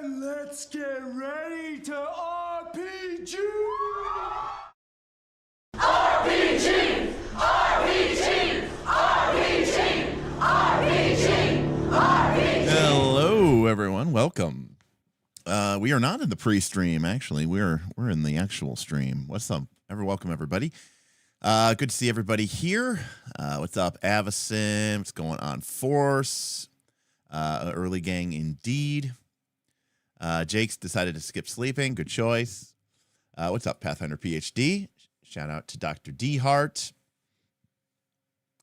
Let's get ready to RPG! RPG! RPG! RPG! RPG! RPG! Hello, everyone. Welcome. We are not in the pre-stream, actually. We're in the actual stream. What's up? Welcome, everybody. Good to see everybody here. What's up, Avison? What's going on, Force? Early gang indeed. Jake's decided to skip sleeping. Good choice. What's up, Pathfinder PhD? Shout out to Dr. D Hart.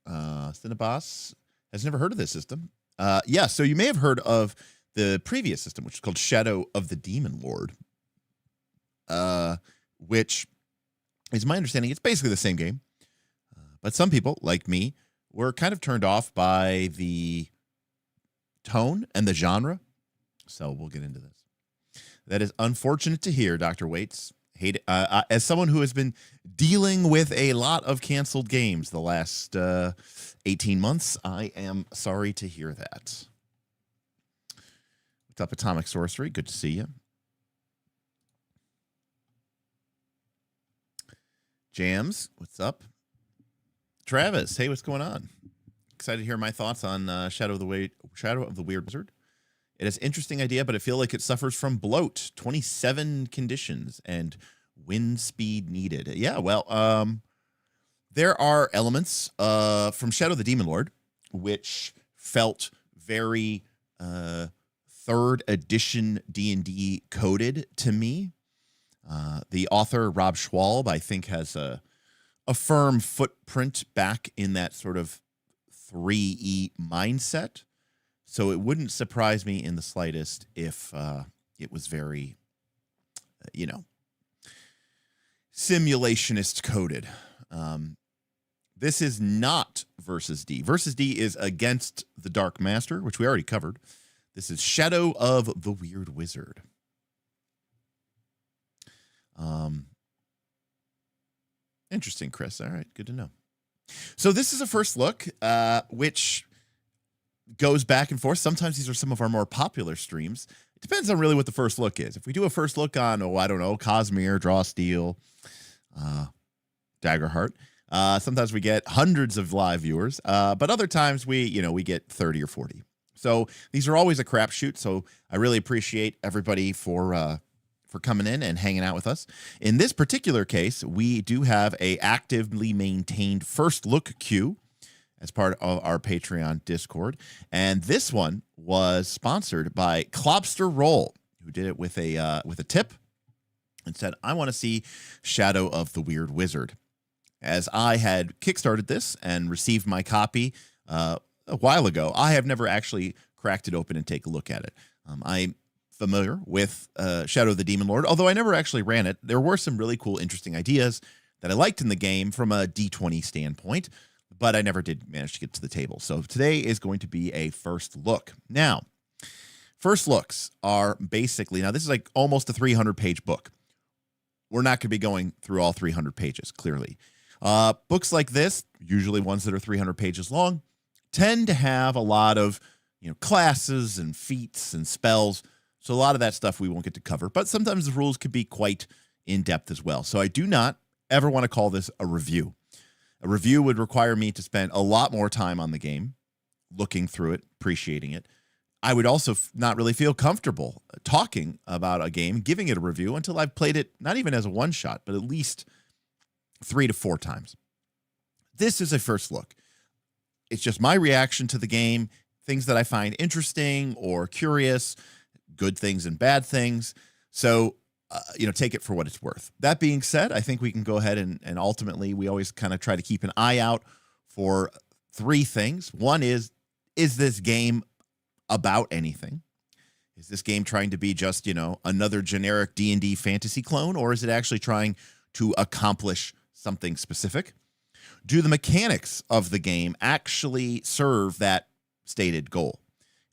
Cinnabos has never heard of this system. Yeah, so you may have heard of the previous system, which is called Shadow of the Demon Lord, which is my understanding. It's basically the same game, but some people, like me, were kind of turned off by the tone and the genre. So we'll get into this. That is unfortunate to hear, Dr. Waits. Hate it. As someone who has been dealing with a lot of canceled games the last 18 months, I am sorry to hear that. What's up, Atomic Sorcery? Good to see you. Jams, what's up? Travis, hey, what's going on? Excited to hear my thoughts on Shadow of the Weird Wizard. It has an interesting idea, but I feel like it suffers from bloat, 27 conditions, and wind speed needed. Yeah, well, there are elements from Shadow of the Demon Lord, which felt very 3rd edition D&D coded to me. The author, Rob Schwalb, I think has a firm footprint back in that sort of 3E mindset. So it wouldn't surprise me in the slightest if it was very, simulationist coded. This is not Versus D. Versus D is against the Dark Master, which we already covered. This is Shadow of the Weird Wizard. Interesting, Chris. All right, good to know. So this is a first look, which goes back and forth. Sometimes these are some of our more popular streams. It depends on really what the first look is. If we do a first look on, I don't know, Cosmere, Draw Steel, Daggerheart, sometimes we get hundreds of live viewers, but other times we get 30 or 40. So these are always a crapshoot. So I really appreciate everybody for coming in and hanging out with us. In this particular case, we do have a actively maintained first look queue as part of our Patreon Discord. And this one was sponsored by Clobster Roll, who did it with a tip and said, I want to see Shadow of the Weird Wizard. As I had kickstarted this and received my copy a while ago, I have never actually cracked it open and take a look at it. I'm familiar with Shadow of the Demon Lord, although I never actually ran it. There were some really cool, interesting ideas that I liked in the game from a D20 standpoint, but I never did manage to get to the table. So today is going to be a first look. Now, first looks are basically, now this is like almost a 300-page book. We're not going to be going through all 300 pages, clearly. Books like this, usually ones that are 300 pages long, tend to have a lot of classes and feats and spells. So a lot of that stuff we won't get to cover, but sometimes the rules can be quite in-depth as well. So I do not ever want to call this a review. A review would require me to spend a lot more time on the game, looking through it, appreciating it. I would also not really feel comfortable talking about a game, giving it a review until I've played it, not even as a one-shot, but at least 3 to 4 times. This is a first look. It's just my reaction to the game, things that I find interesting or curious, good things and bad things. So, take it for what it's worth. That being said, I think we can go ahead and ultimately we always kind of try to keep an eye out for 3 things. One is this game about anything? Is this game trying to be just, another generic D&D fantasy clone, or is it actually trying to accomplish something specific? Do the mechanics of the game actually serve that stated goal?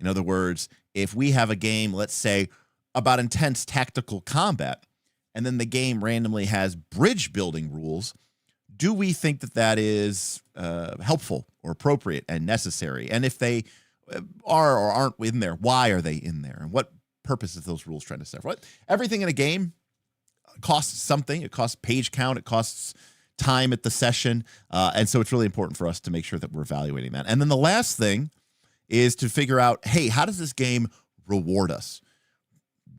In other words, if we have a game, let's say, about intense tactical combat, and then the game randomly has bridge building rules, do we think that that is helpful or appropriate and necessary? And if they are or aren't in there, why are they in there? And what purpose is those rules trying to serve? Everything in a game costs something. It costs page count. It costs time at the session. And so it's really important for us to make sure that we're evaluating that. And then the last thing is to figure out, hey, how does this game reward us?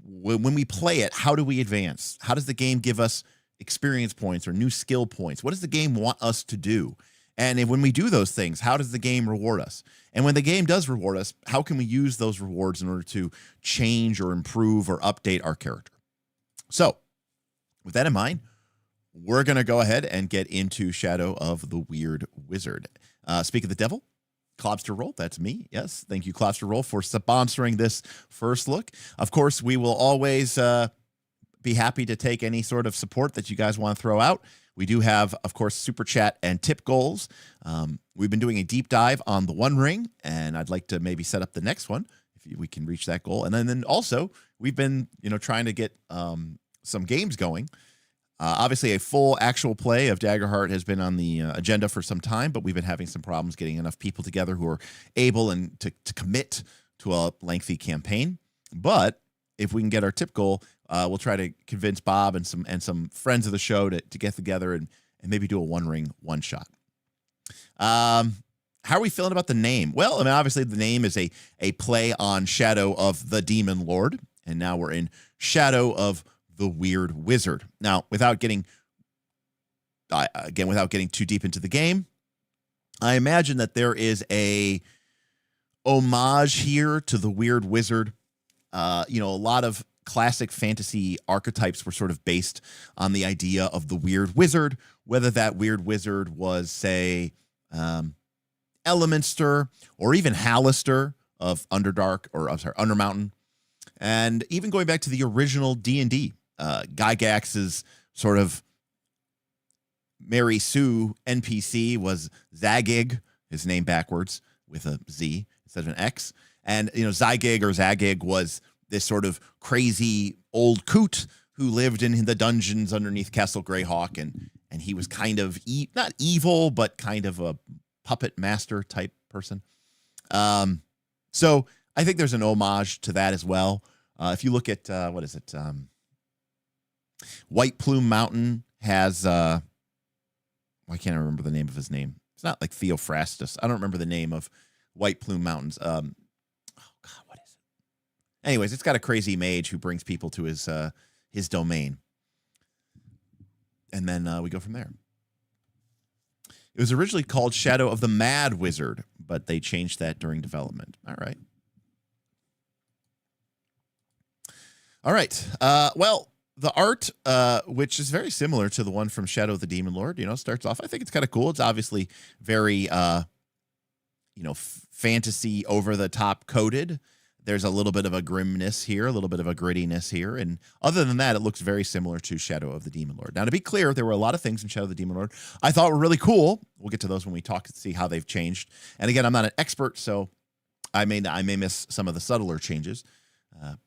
When we play it, how do we advance? How does the game give us experience points or new skill points? What does the game want us to do? And when we do those things, how does the game reward us? And when the game does reward us, how can we use those rewards in order to change or improve or update our character? So with that in mind, we're going to go ahead and get into Shadow of the Weird Wizard. Speak of the devil, Clobster Roll, that's me. Yes, thank you, Clobster Roll, for sponsoring this first look. Of course, we will always be happy to take any sort of support that you guys want to throw out. We do have, of course, Super Chat and tip goals. We've been doing a deep dive on the One Ring, and I'd like to maybe set up the next one if we can reach that goal. And then also, we've been trying to get some games going. Obviously, a full actual play of Daggerheart has been on the agenda for some time, but we've been having some problems getting enough people together who are able and to commit to a lengthy campaign. But if we can get our tip goal, we'll try to convince Bob and some friends of the show to get together and maybe do a One Ring one shot. How are we feeling about the name? Well, I mean, obviously the name is a play on Shadow of the Demon Lord, and now we're in Shadow of the Weird Wizard. Now, without getting too deep into the game, I imagine that there is a homage here to the Weird Wizard. A lot of classic fantasy archetypes were sort of based on the idea of the Weird Wizard, whether that Weird Wizard was, say, Elminster or even Hallister of Undermountain. And even going back to the original D&D, Gygax's sort of Mary Sue NPC was Zagig, his name backwards with a Z instead of an X. And, Zagig was this sort of crazy old coot who lived in the dungeons underneath Castle Greyhawk and he was kind of not evil, but kind of a puppet master type person. So I think there's an homage to that as well. If you look at what is it, White Plume Mountain has why can't I remember the name of his name? It's not like Theophrastus. I don't remember the name of White Plume Mountains. Oh God, what is it? Anyways, it's got a crazy mage who brings people to his domain, and then we go from there. It was originally called Shadow of the Mad Wizard, but they changed that during development. All right. All right. Well, the art, which is very similar to the one from Shadow of the Demon Lord, starts off, I think it's kind of cool. It's obviously very, fantasy over-the-top coded. There's a little bit of a grimness here, a little bit of a grittiness here. And other than that, it looks very similar to Shadow of the Demon Lord. Now, to be clear, there were a lot of things in Shadow of the Demon Lord I thought were really cool. We'll get to those when we talk to see how they've changed. And again, I'm not an expert, so I may miss some of the subtler changes.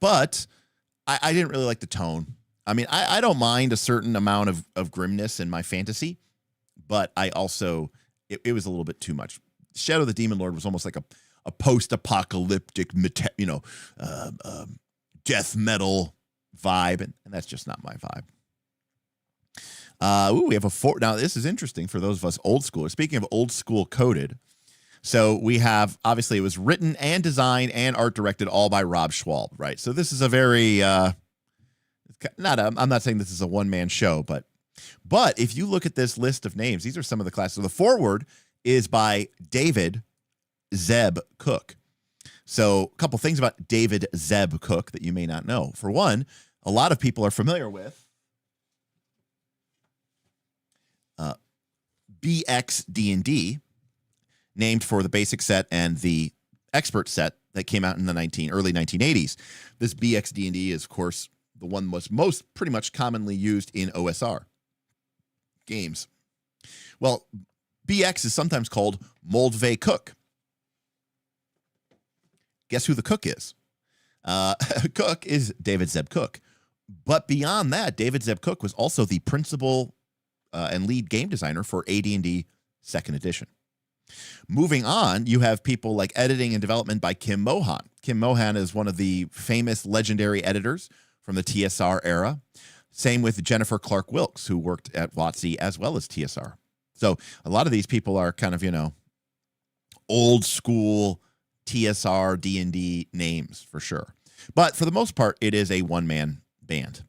But I didn't really like the tone. I mean, I don't mind a certain amount of grimness in my fantasy, but I also, it was a little bit too much. Shadow of the Demon Lord was almost like a post-apocalyptic, death metal vibe, and that's just not my vibe. We have now this is interesting for those of us old schoolers. Speaking of old school coded, so we have, obviously it was written and designed and art directed all by Rob Schwalb, right? So this is a very, I'm not saying this is a one-man show, but if you look at this list of names, these are some of the classes. So the foreword is by David Zeb Cook. So a couple things about David Zeb Cook that you may not know. For one, a lot of people are familiar with BX D&D, named for the basic set and the expert set that came out in the early 1980s. This BX D&D is, of course, the one was most pretty much commonly used in OSR games. Well, BX is sometimes called Moldve Cook. Guess who the cook is? Cook is David Zeb Cook. But beyond that, David Zeb Cook was also the principal and lead game designer for AD&D 2nd Edition. Moving on, you have people like editing and development by Kim Mohan. Kim Mohan is one of the famous legendary editors from the TSR era. Same with Jennifer Clark Wilkes, who worked at WotC as well as TSR. So a lot of these people are kind of, old school TSR D&D names for sure. But for the most part, it is a one-man band.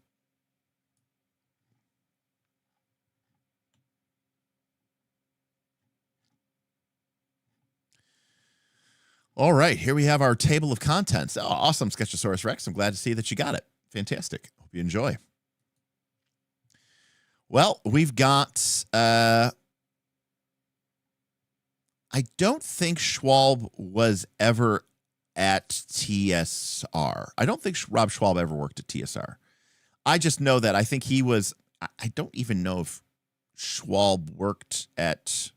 All right, here we have our table of contents. Oh, awesome, Sketchosaurus Rex. I'm glad to see that you got it. Fantastic. Hope you enjoy. Well, we've got... I don't think Schwalb was ever at TSR. I don't think Rob Schwalb ever worked at TSR. I just know that I think he was... I don't even know if Schwalb worked at...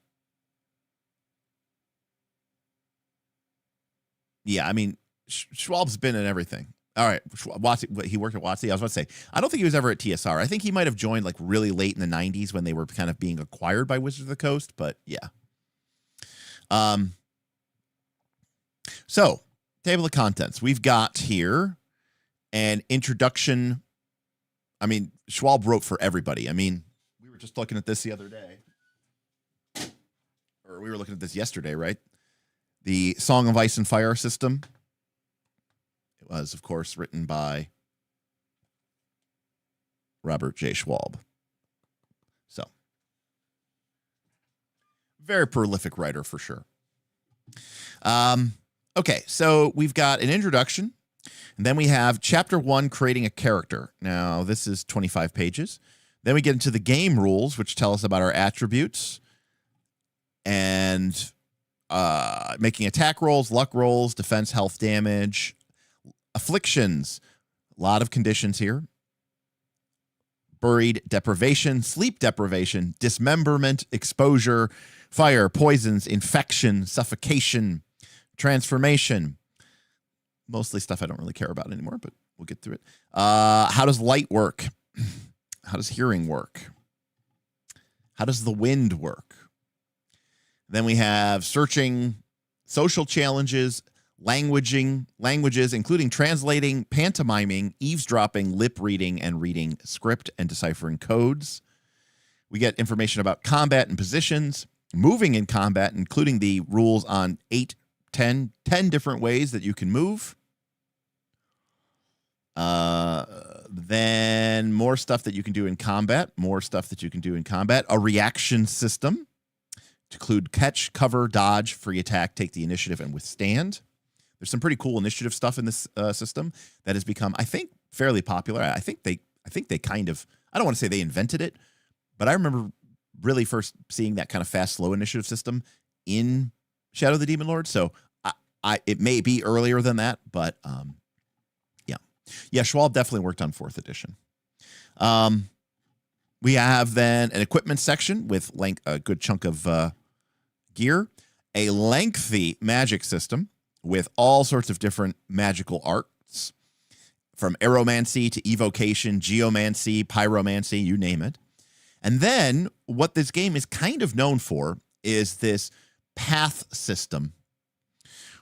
Yeah, I mean, Schwalb's been in everything. All right, WotC, he worked at WotC. I was about to say, I don't think he was ever at TSR. I think he might have joined like really late in the 90s when they were kind of being acquired by Wizards of the Coast, but yeah. So, table of contents. We've got here an introduction. I mean, Schwalb wrote for everybody. I mean, we were just looking at this the other day. Or we were looking at this yesterday, right? The Song of Ice and Fire system. It was, of course, written by Robert J. Schwalb. So, very prolific writer for sure. Okay, so we've got an introduction, and then we have chapter 1, creating a character. Now, this is 25 pages. Then we get into the game rules, which tell us about our attributes and making attack rolls, luck rolls, defense, health, damage, afflictions, a lot of conditions here. Buried, deprivation, sleep deprivation, dismemberment, exposure, fire, poisons, infection, suffocation, transformation. Mostly stuff I don't really care about anymore, but we'll get through it. How does light work? How does hearing work? How does the wind work? Then we have searching, social challenges, languages, including translating, pantomiming, eavesdropping, lip reading, and reading script and deciphering codes. We get information about combat and positions, moving in combat, including the rules on 10 different ways that you can move. Then more stuff that you can do in combat, a reaction system to include catch, cover, dodge, free attack, take the initiative, and withstand. There's some pretty cool initiative stuff in this system that has become, I think, fairly popular. I think they kind of, I don't want to say they invented it, but I remember really first seeing that kind of fast, slow initiative system in Shadow of the Demon Lord. So it may be earlier than that, but yeah, Schwab definitely worked on 4th edition. We have then an equipment section with a good chunk of gear, a lengthy magic system with all sorts of different magical arts, from aeromancy to evocation, geomancy, pyromancy, you name it. And then what this game is kind of known for is this path system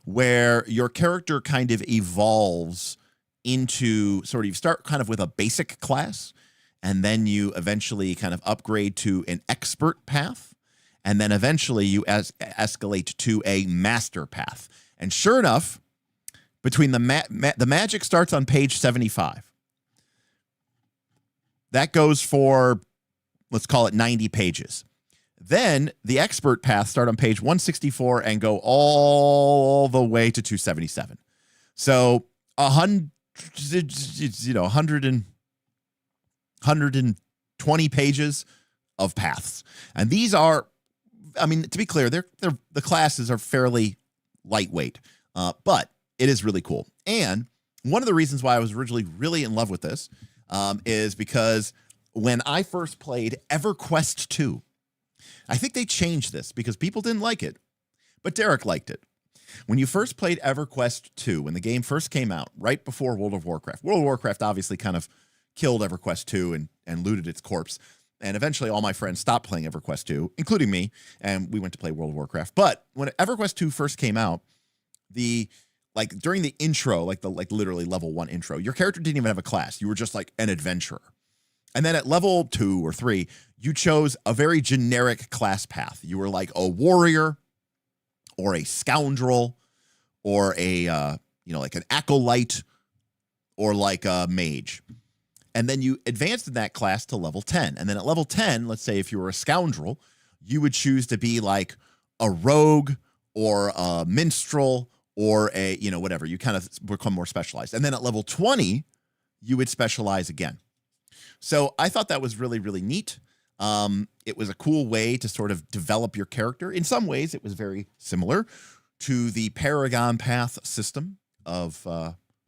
where your character kind of evolves into sort of, you start kind of with a basic class, and then you eventually kind of upgrade to an expert path, and then eventually you escalate to a master path. And sure enough, between the magic starts on page 75. That goes for, let's call it 90 pages. Then the expert path start on page 164 and go all the way to 277. So 120 pages of paths. And these are, I mean, to be clear, the classes are fairly lightweight, but it is really cool. And one of the reasons why I was originally really in love with this is because when I first played EverQuest 2, I think they changed this because people didn't like it, but Derek liked it. When you first played EverQuest 2, when the game first came out, right before World of Warcraft obviously kind of killed EverQuest 2 and looted its corpse. And eventually all my friends stopped playing EverQuest 2, including me, and we went to play World of Warcraft. But when EverQuest 2 first came out, during the intro, literally level 1 intro, your character didn't even have a class. You were just like an adventurer. And then at level 2 or 3, you chose a very generic class path. You were like a warrior or a scoundrel or like an acolyte or like a mage. And then you advanced in that class to level 10. And then at level 10, let's say if you were a scoundrel, you would choose to be like a rogue or a minstrel or a, whatever. You kind of become more specialized. And then at level 20, you would specialize again. So I thought that was really, really neat. It was a cool way to sort of develop your character. In some ways, it was very similar to the Paragon Path system of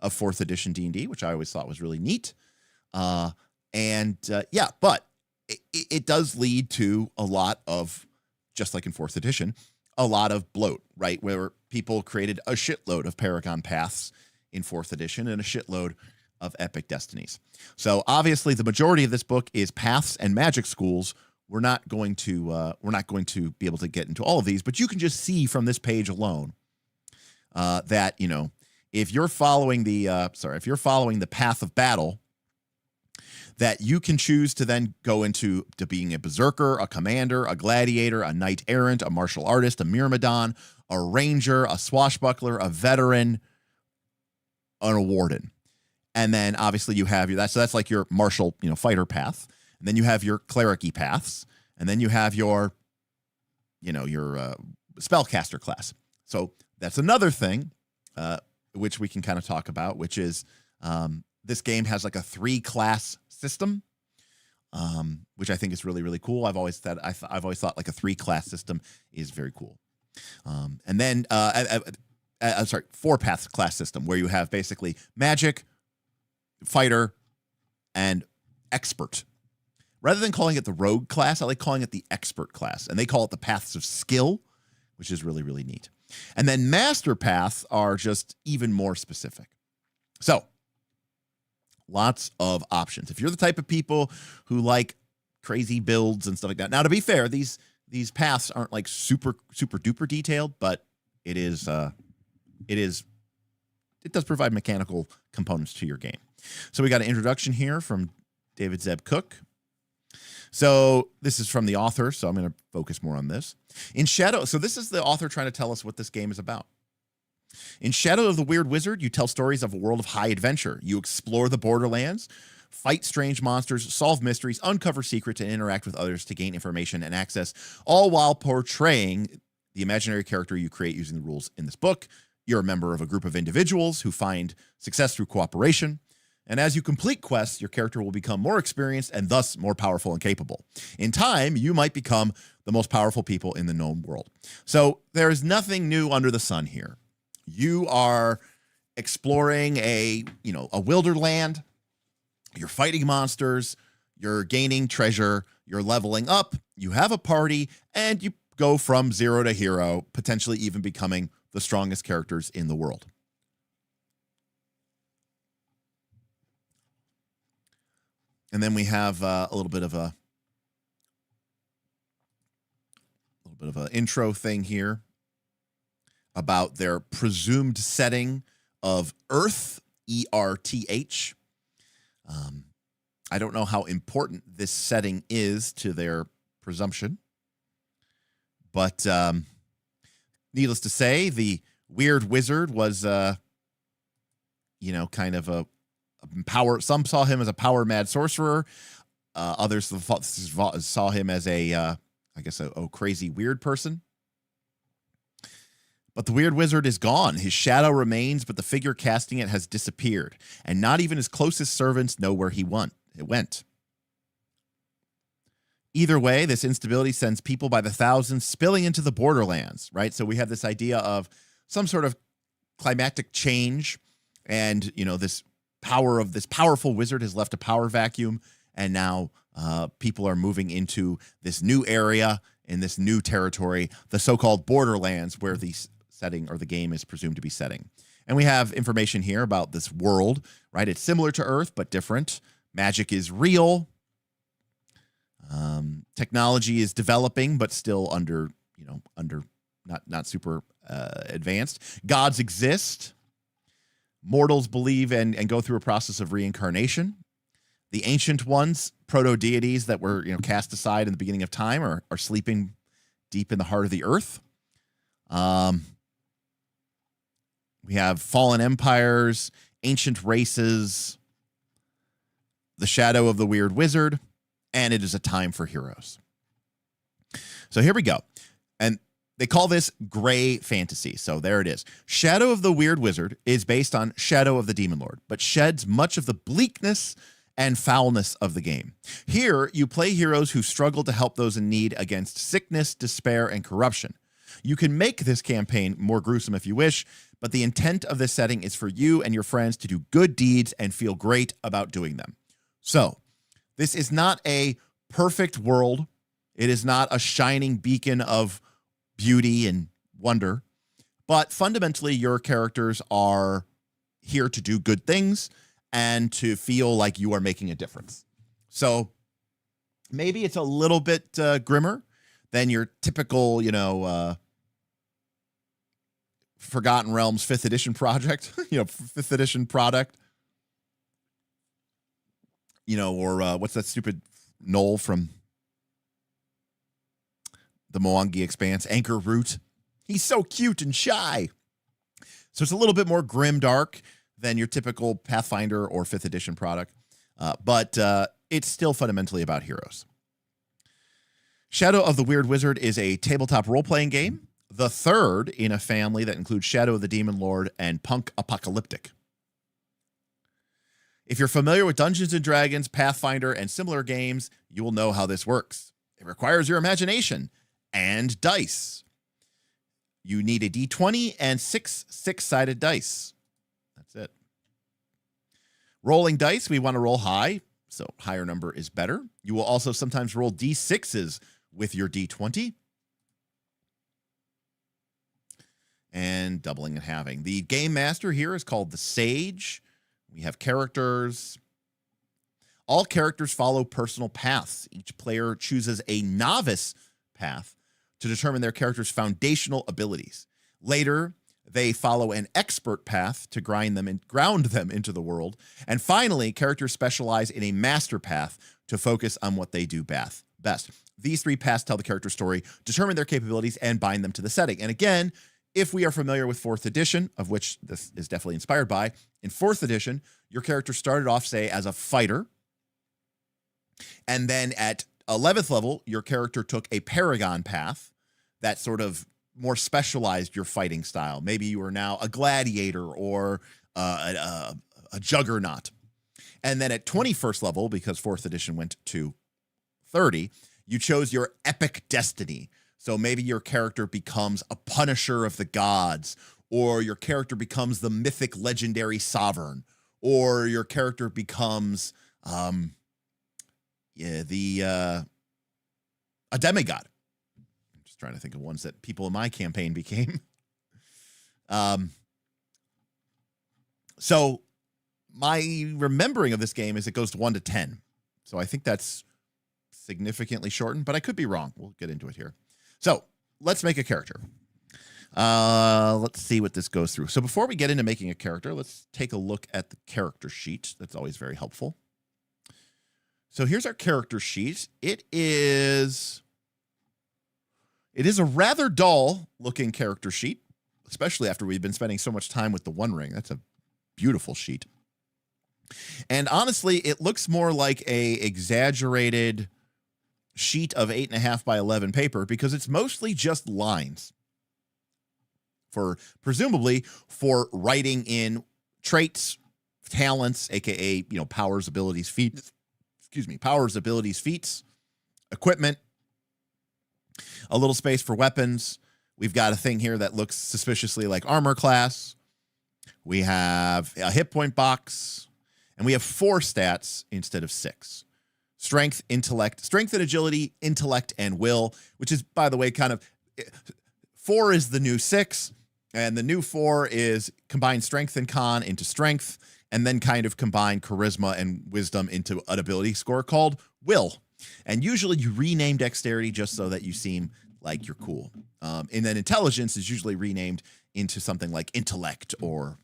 4th edition D&D, which I always thought was really neat. But it does lead to a lot of, just like in 4th edition, a lot of bloat, right? Where people created a shitload of Paragon Paths in 4th edition and a shitload of Epic Destinies. So obviously the majority of this book is paths and magic schools. We're not going to be able to get into all of these, but you can just see from this page alone that, if you're following the path of battle, that you can choose to then go into being a berserker, a commander, a gladiator, a knight errant, a martial artist, a myrmidon, a ranger, a swashbuckler, a veteran, and a warden. And then obviously you have that's like your martial, fighter path. And then you have your clericy paths. And then you have your spellcaster class. So that's another thing, which we can kind of talk about, which is this game has like a 3-class system, which I think is really, really cool. I've always thought like a 3-class system is very cool. And then 4-path class system where you have basically magic, fighter, and expert. Rather than calling it the rogue class, I like calling it the expert class. And they call it the paths of skill, which is really, really neat. And then master paths are just even more specific. So lots of options. If you're the type of people who like crazy builds and stuff like that. Now, to be fair, these paths aren't like super duper detailed, but it does provide mechanical components to your game. So we got an introduction here from David Zeb Cook. So this is from the author, so I'm going to focus more on this. In Shadow, so this is the author trying to tell us what this game is about. In Shadow of the Weird Wizard, you tell stories of a world of high adventure. You explore the borderlands, fight strange monsters, solve mysteries, uncover secrets, and interact with others to gain information and access, all while portraying the imaginary character you create using the rules in this book. You're a member of a group of individuals who find success through cooperation. And as you complete quests, your character will become more experienced and thus more powerful and capable. In time, you might become the most powerful people in the known world. So there is nothing new under the sun here. You are exploring a wilderland. You're fighting monsters. You're gaining treasure. You're leveling up. You have a party, and you go from 0 to hero, potentially even becoming the strongest characters in the world. And then we have a little bit of an intro thing here about their presumed setting of Earth, ERTH. I don't know how important this setting is to their presumption, but needless to say, the weird wizard was, kind of a power. Some saw him as a power mad sorcerer. Others saw him as a crazy weird person. But the weird wizard is gone. His shadow remains, but the figure casting it has disappeared. And not even his closest servants know where it went. Either way, this instability sends people by the thousands spilling into the borderlands, right? So we have this idea of some sort of climactic change, and this powerful wizard has left a power vacuum, and now people are moving into this new area in this new territory, the so-called borderlands, where the setting or the game is presumed to be setting. And we have information here about this world, right? It's similar to Earth, but different. Magic is real. Technology is developing, but still under not super advanced. Gods exist. Mortals believe and go through a process of reincarnation. The ancient ones, proto-deities that were cast aside in the beginning of time, are sleeping deep in the heart of the earth. We have fallen empires, ancient races, the shadow of the weird wizard, and it is a time for heroes. So here we go. And they call this gray fantasy. So there it is. Shadow of the Weird Wizard is based on Shadow of the Demon Lord, but sheds much of the bleakness and foulness of the game. Here, you play heroes who struggle to help those in need against sickness, despair, and corruption. You can make this campaign more gruesome if you wish, but the intent of this setting is for you and your friends to do good deeds and feel great about doing them. So, this is not a perfect world. It is not a shining beacon of beauty and wonder, but fundamentally your characters are here to do good things and to feel like you are making a difference. So maybe it's a little bit grimmer than your typical, Forgotten Realms 5th edition project, 5th edition product, or what's that stupid knoll from the Moangi Expanse, Anchor Root. He's so cute and shy. So it's a little bit more grim dark than your typical Pathfinder or 5th edition product, but it's still fundamentally about heroes. Shadow of the Weird Wizard is a tabletop role-playing game, the third in a family that includes Shadow of the Demon Lord and Punk Apocalyptic. If you're familiar with Dungeons & Dragons, Pathfinder, and similar games, you will know how this works. It requires your imagination and dice. You need a d20 and 6 six-sided dice. That's it. Rolling dice, we want to roll high, so higher number is better. You will also sometimes roll d6s with your d20. And doubling and halving. The game master here is called the Sage. We have characters. All characters follow personal paths. Each player chooses a novice path to determine their character's foundational abilities. Later, they follow an expert path to ground them into the world. And finally, characters specialize in a master path to focus on what they do best. These 3 paths tell the character story, determine their capabilities, and bind them to the setting. And again, if we are familiar with 4th edition, of which this is definitely inspired by, in 4th edition, your character started off, say, as a fighter. And then at 11th level, your character took a paragon path that sort of more specialized your fighting style. Maybe you are now a gladiator or a juggernaut. And then at 21st level, because 4th edition went to 30, you chose your epic destiny. So maybe your character becomes a punisher of the gods, or your character becomes the mythic legendary sovereign, or your character becomes a demigod. I'm just trying to think of ones that people in my campaign became. So my remembering of this game is it goes to 1 to 10. So I think that's significantly shortened, but I could be wrong. We'll get into it here. So let's make a character. Let's see what this goes through. So before we get into making a character, let's take a look at the character sheet. That's always very helpful. So here's our character sheet. It is a rather dull looking character sheet, especially after we've been spending so much time with the One Ring. That's a beautiful sheet. And honestly, it looks more like a exaggerated sheet of 8.5 by 11 paper because it's mostly just lines presumably for writing in traits, talents, aka, powers, abilities, feats, equipment, a little space for weapons. We've got a thing here that looks suspiciously like armor class. We have a hit point box, and we have 4 stats instead of 6. Strength, and agility, intellect, and will, which is, by the way, 4 is the new 6, and the new 4 is combine strength and con into strength, and then kind of combine charisma and wisdom into an ability score called will. And usually you rename dexterity just so that you seem like you're cool. And then intelligence is usually renamed into something like intellect or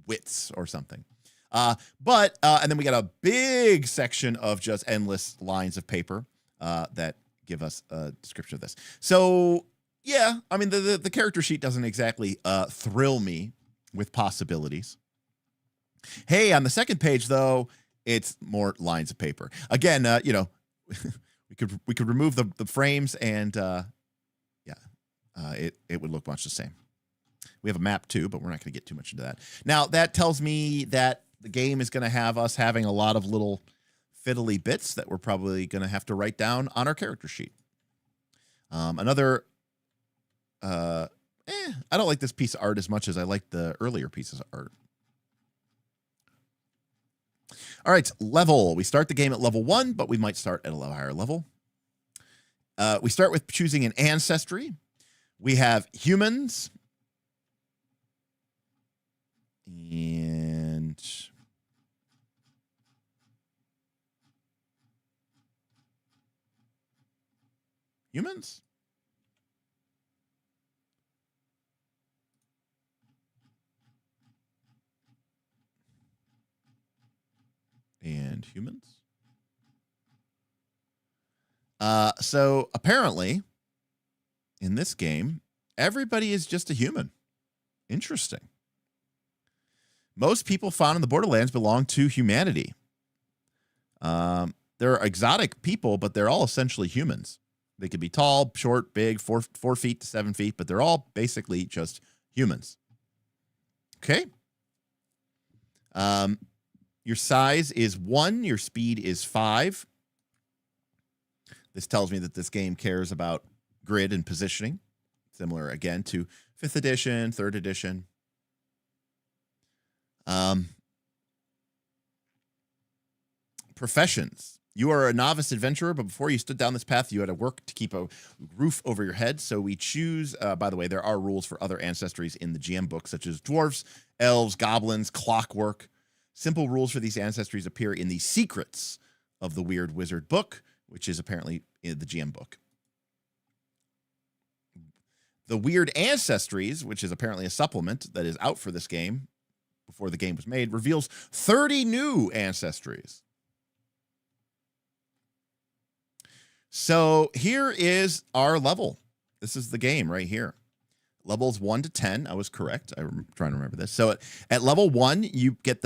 wits or something. And then we got a big section of just endless lines of paper that give us a description of this. So yeah, I mean the character sheet doesn't exactly thrill me with possibilities. Hey, on the second page though, it's more lines of paper. Again, we could remove the frames and it would look much the same. We have a map too, but we're not going to get too much into that. Now that tells me that the game is going to have us having a lot of little fiddly bits that we're probably going to have to write down on our character sheet. I don't like this piece of art as much as I like the earlier pieces of art. All right, level. We start the game at level 1, but we might start at a little higher level. We start with choosing an ancestry. We have humans. And humans? And humans? So apparently, in this game, everybody is just a human. Interesting. Most people found in the Borderlands belong to humanity. They're exotic people, but they're all essentially humans. They could be tall, short, big, 4 feet to 7 feet, but they're all basically just humans. Okay. Your size is 1. Your speed is 5. This tells me that this game cares about grid and positioning. Similar, again, to 5th edition, 3rd edition. Professions. You are a novice adventurer, but before you stood down this path, you had to work to keep a roof over your head. So we choose, by the way, there are rules for other ancestries in the GM book, such as dwarves, elves, goblins, clockwork. Simple rules for these ancestries appear in the secrets of the Weird Wizard book, which is apparently in the GM book. The Weird Ancestries, which is apparently a supplement that is out for this game before the game was made, reveals 30 new ancestries. So here is our level. This is the game right here. Levels 1 to 10. I was correct. I'm trying to remember this. So at level 1, you gain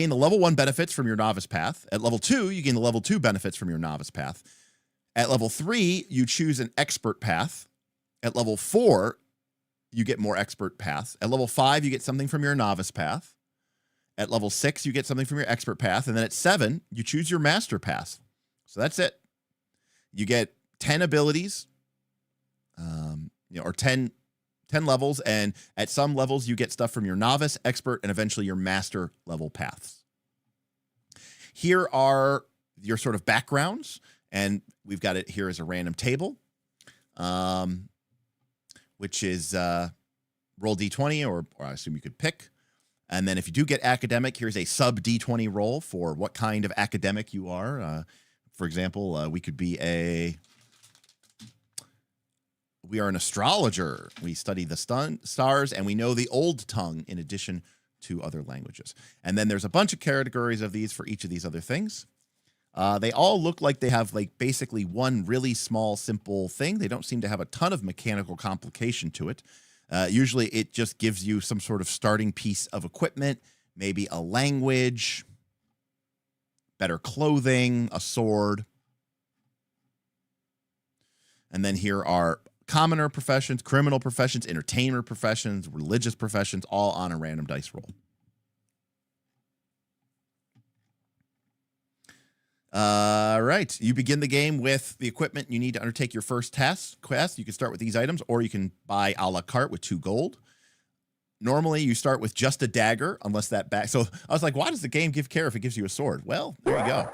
the level 1 benefits from your novice path. At level 2, you gain the level 2 benefits from your novice path. At level 3, you choose an expert path. At level 4, you get more expert paths. At level 5, you get something from your novice path. At level 6, you get something from your expert path. And then at 7, you choose your master path. So that's it. You get 10 abilities, or 10 levels. And at some levels, you get stuff from your novice, expert, and eventually your master level paths. Here are your sort of backgrounds. And we've got it here as a random table, which is roll D20, or I assume you could pick. And then if you do get academic, here's a sub D20 roll for what kind of academic you are. For example, we could be we are an astrologer. We study the stars, and we know the old tongue in addition to other languages. And then there's a bunch of categories of these for each of these other things. They all look like they have like basically one really small, simple thing. They don't seem to have a ton of mechanical complication to it. Usually it just gives you some sort of starting piece of equipment, maybe a language, better clothing, a sword. And then here are commoner professions, criminal professions, entertainer professions, religious professions, all on a random dice roll. Right. You begin the game with the equipment you need to undertake your first quest. You can start with these items, or you can buy a la carte with 2 gold. Normally, you start with just a dagger, unless that back. So I was like, why does the game care if it gives you a sword? Well, there you go.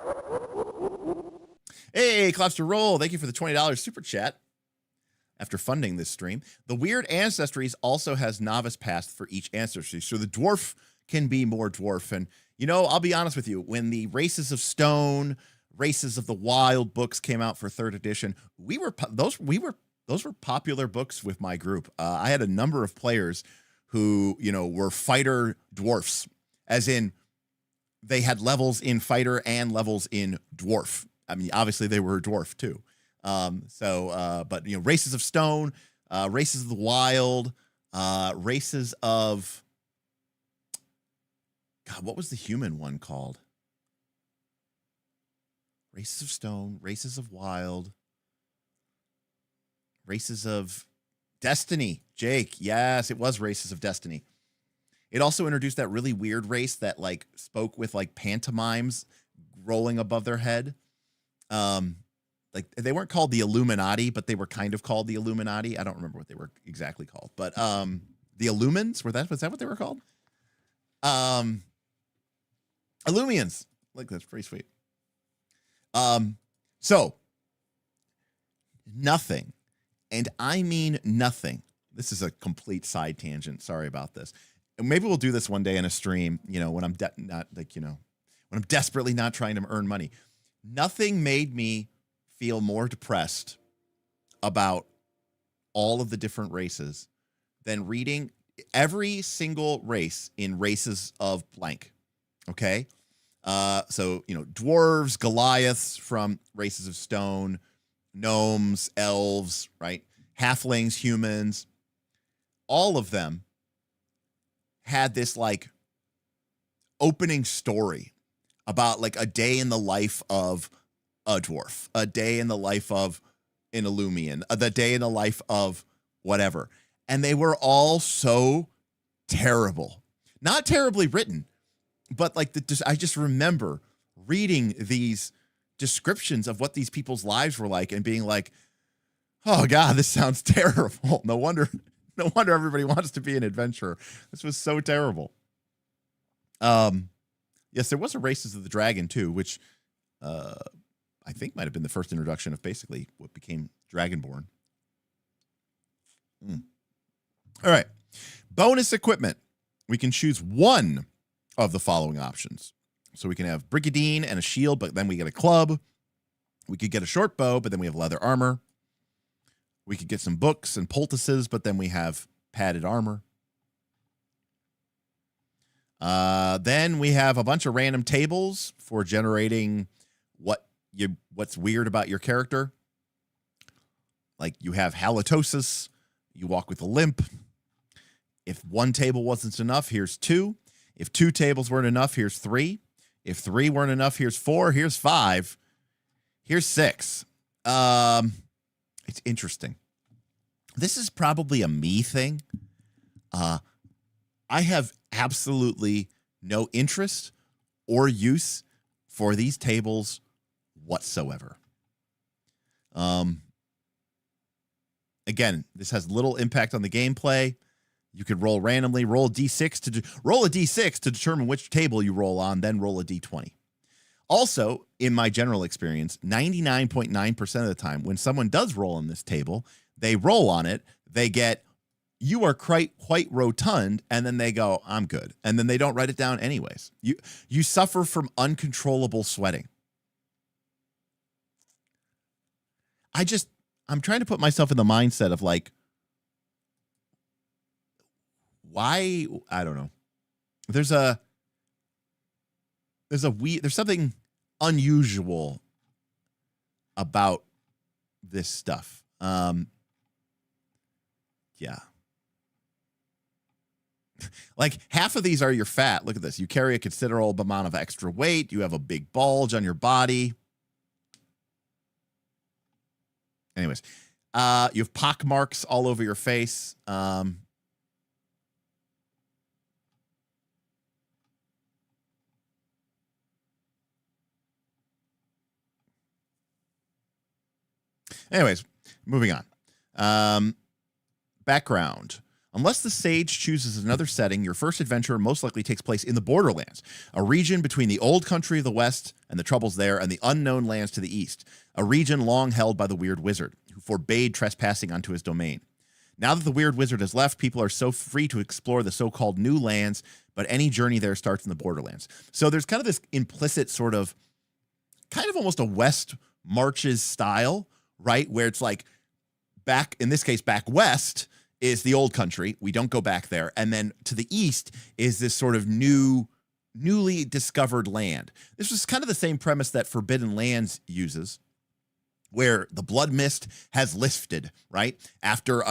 Hey, claps to roll. Thank you for the $20 super chat. After funding this stream, the Weird Ancestries also has novice paths for each ancestry. So the dwarf can be more dwarf. And, I'll be honest with you, when the Races of Stone, Races of the Wild books came out for 3rd edition, those were popular books with my group. I had a number of players who, were fighter dwarfs, as in they had levels in fighter and levels in dwarf. I mean, obviously they were a dwarf too. But Races of Stone, Races of the Wild, Races of, God, what was the human one called? Races of Stone, Races of Wild, Races of Destiny. Jake, yes, it was Races of Destiny. It also introduced that really weird race that like spoke with like pantomimes rolling above their head. Like they weren't called the Illuminati, but they were kind of called the Illuminati. I don't remember what they were exactly called, but the Illumins, was that what they were called? Illumians. Like, that's pretty sweet. So nothing, and I mean nothing. This is a complete side tangent. Sorry about this. And maybe we'll do this one day in a stream, when I'm when I'm desperately not trying to earn money. Nothing made me feel more depressed about all of the different races than reading every single race in Races of blank. Okay. So, dwarves, Goliaths from Races of Stone, gnomes, elves, right? Halflings, humans, all of them had this like opening story about like a day in the life of a dwarf, a day in the life of an Illumian, the day in the life of whatever. And they were all so terrible, not terribly written, but like I just remember reading these descriptions of what these people's lives were like and being like, oh God, this sounds terrible. No wonder everybody wants to be an adventurer. This was so terrible. Yes, there was a Races of the Dragon too, which I think might have been the first introduction of basically what became Dragonborn. All right. Bonus equipment. We can choose one of the following options. So we can have brigadine and a shield, but then we get a club. We could get a short bow, but then we have leather armor. We could get some books and poultices, but then we have padded armor. Then we have a bunch of random tables for generating what's weird about your character. Like you have halitosis, you walk with a limp. If one table wasn't enough, here's 2. If 2 tables weren't enough, here's 3. If 3 weren't enough, here's 4. Here's 5. Here's 6. It's interesting. This is probably a me thing. I have absolutely no interest or use for these tables whatsoever. Again, this has little impact on the gameplay. You could roll randomly, roll a d6 to determine which table you roll on, then roll a d20. Also, in my general experience, 99.9% of the time, when someone does roll on this table, they roll on it, they get, you are quite rotund, and then they go, I'm good. And then they don't write it down anyways. You suffer from uncontrollable sweating. I'm trying to put myself in the mindset of like, why? I don't know. There's something unusual about this stuff. Yeah. Like half of these are your fat. Look at this. You carry a considerable amount of extra weight. You have a big bulge on your body. Anyways, you have pock marks all over your face. Anyways, moving on. Background. Unless the sage chooses another setting, your first adventure most likely takes place in the borderlands, a region between the old country of the west and the troubles there and the unknown lands to the east, a region long held by the weird wizard, who forbade trespassing onto his domain. Now that the weird wizard has left, people are so free to explore the so-called new lands, but any journey there starts in the borderlands. So there's kind of this implicit sort of, kind of almost a West Marches style, right? Where it's like back, in this case, back west is the old country. We don't go back there. And then to the east is this sort of newly discovered land. This was kind of the same premise that Forbidden Lands uses, where the blood mist has lifted, right? After,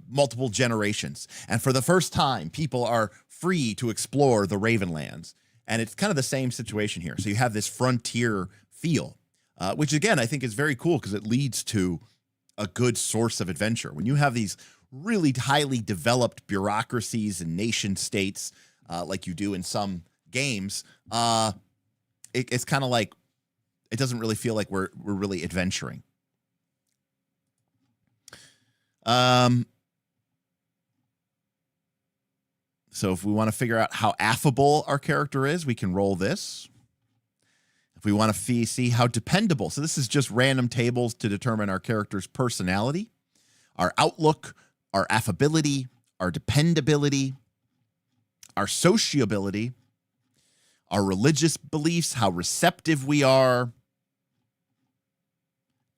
multiple generations. And for the first time, people are free to explore the Ravenlands. And it's kind of the same situation here. So you have this frontier feel, which again, I think is very cool because it leads to a good source of adventure. When you have these really highly developed bureaucracies and nation states, like you do in some games, it's kind of like, it doesn't really feel like we're really adventuring. So if we want to figure out how affable our character is, we can roll this. If we want to see how dependable, so this is just random tables to determine our character's personality, our outlook, our affability, our dependability, our sociability, our religious beliefs, how receptive we are,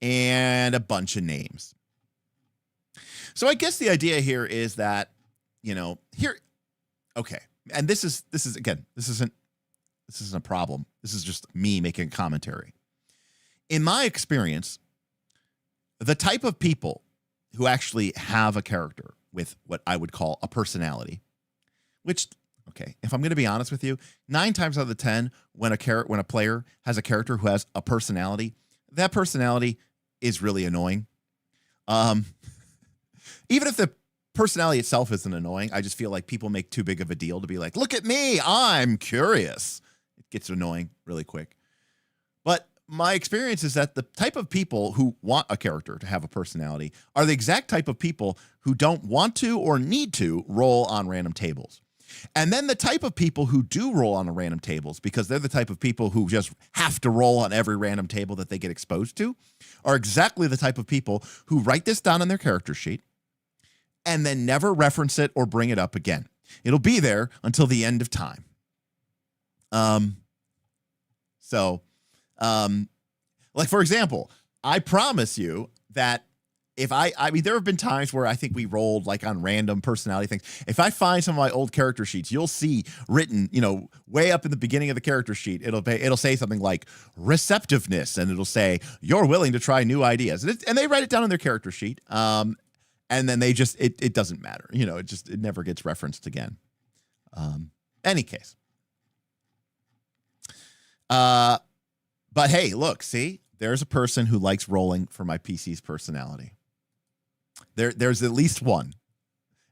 and a bunch of names. So I guess the idea here is that, okay, and this isn't a problem. This is just me making commentary. In my experience, the type of people who actually have a character with what I would call a personality, which, okay, if I'm going to be honest with you, 9 times out of the 10, when a player has a character who has a personality, that personality is really annoying. Even if the personality itself isn't annoying, I just feel like people make too big of a deal to be like, look at me, I'm curious. It gets annoying really quick. But my experience is that the type of people who want a character to have a personality are the exact type of people who don't want to or need to roll on random tables. And then the type of people who do roll on the random tables, because they're the type of people who just have to roll on every random table that they get exposed to, are exactly the type of people who write this down on their character sheet and then never reference it or bring it up again. It'll be there until the end of time. So, like, for example, I promise you that if I mean, there have been times where I think we rolled like on random personality things. If I find some of my old character sheets, you'll see written, way up in the beginning of the character sheet, it'll say something like receptiveness, and it'll say you're willing to try new ideas, and they write it down on their character sheet. And then they just it doesn't matter, it never gets referenced again. Any case. But hey, look, see, there's a person who likes rolling for my PC's personality. There's at least one.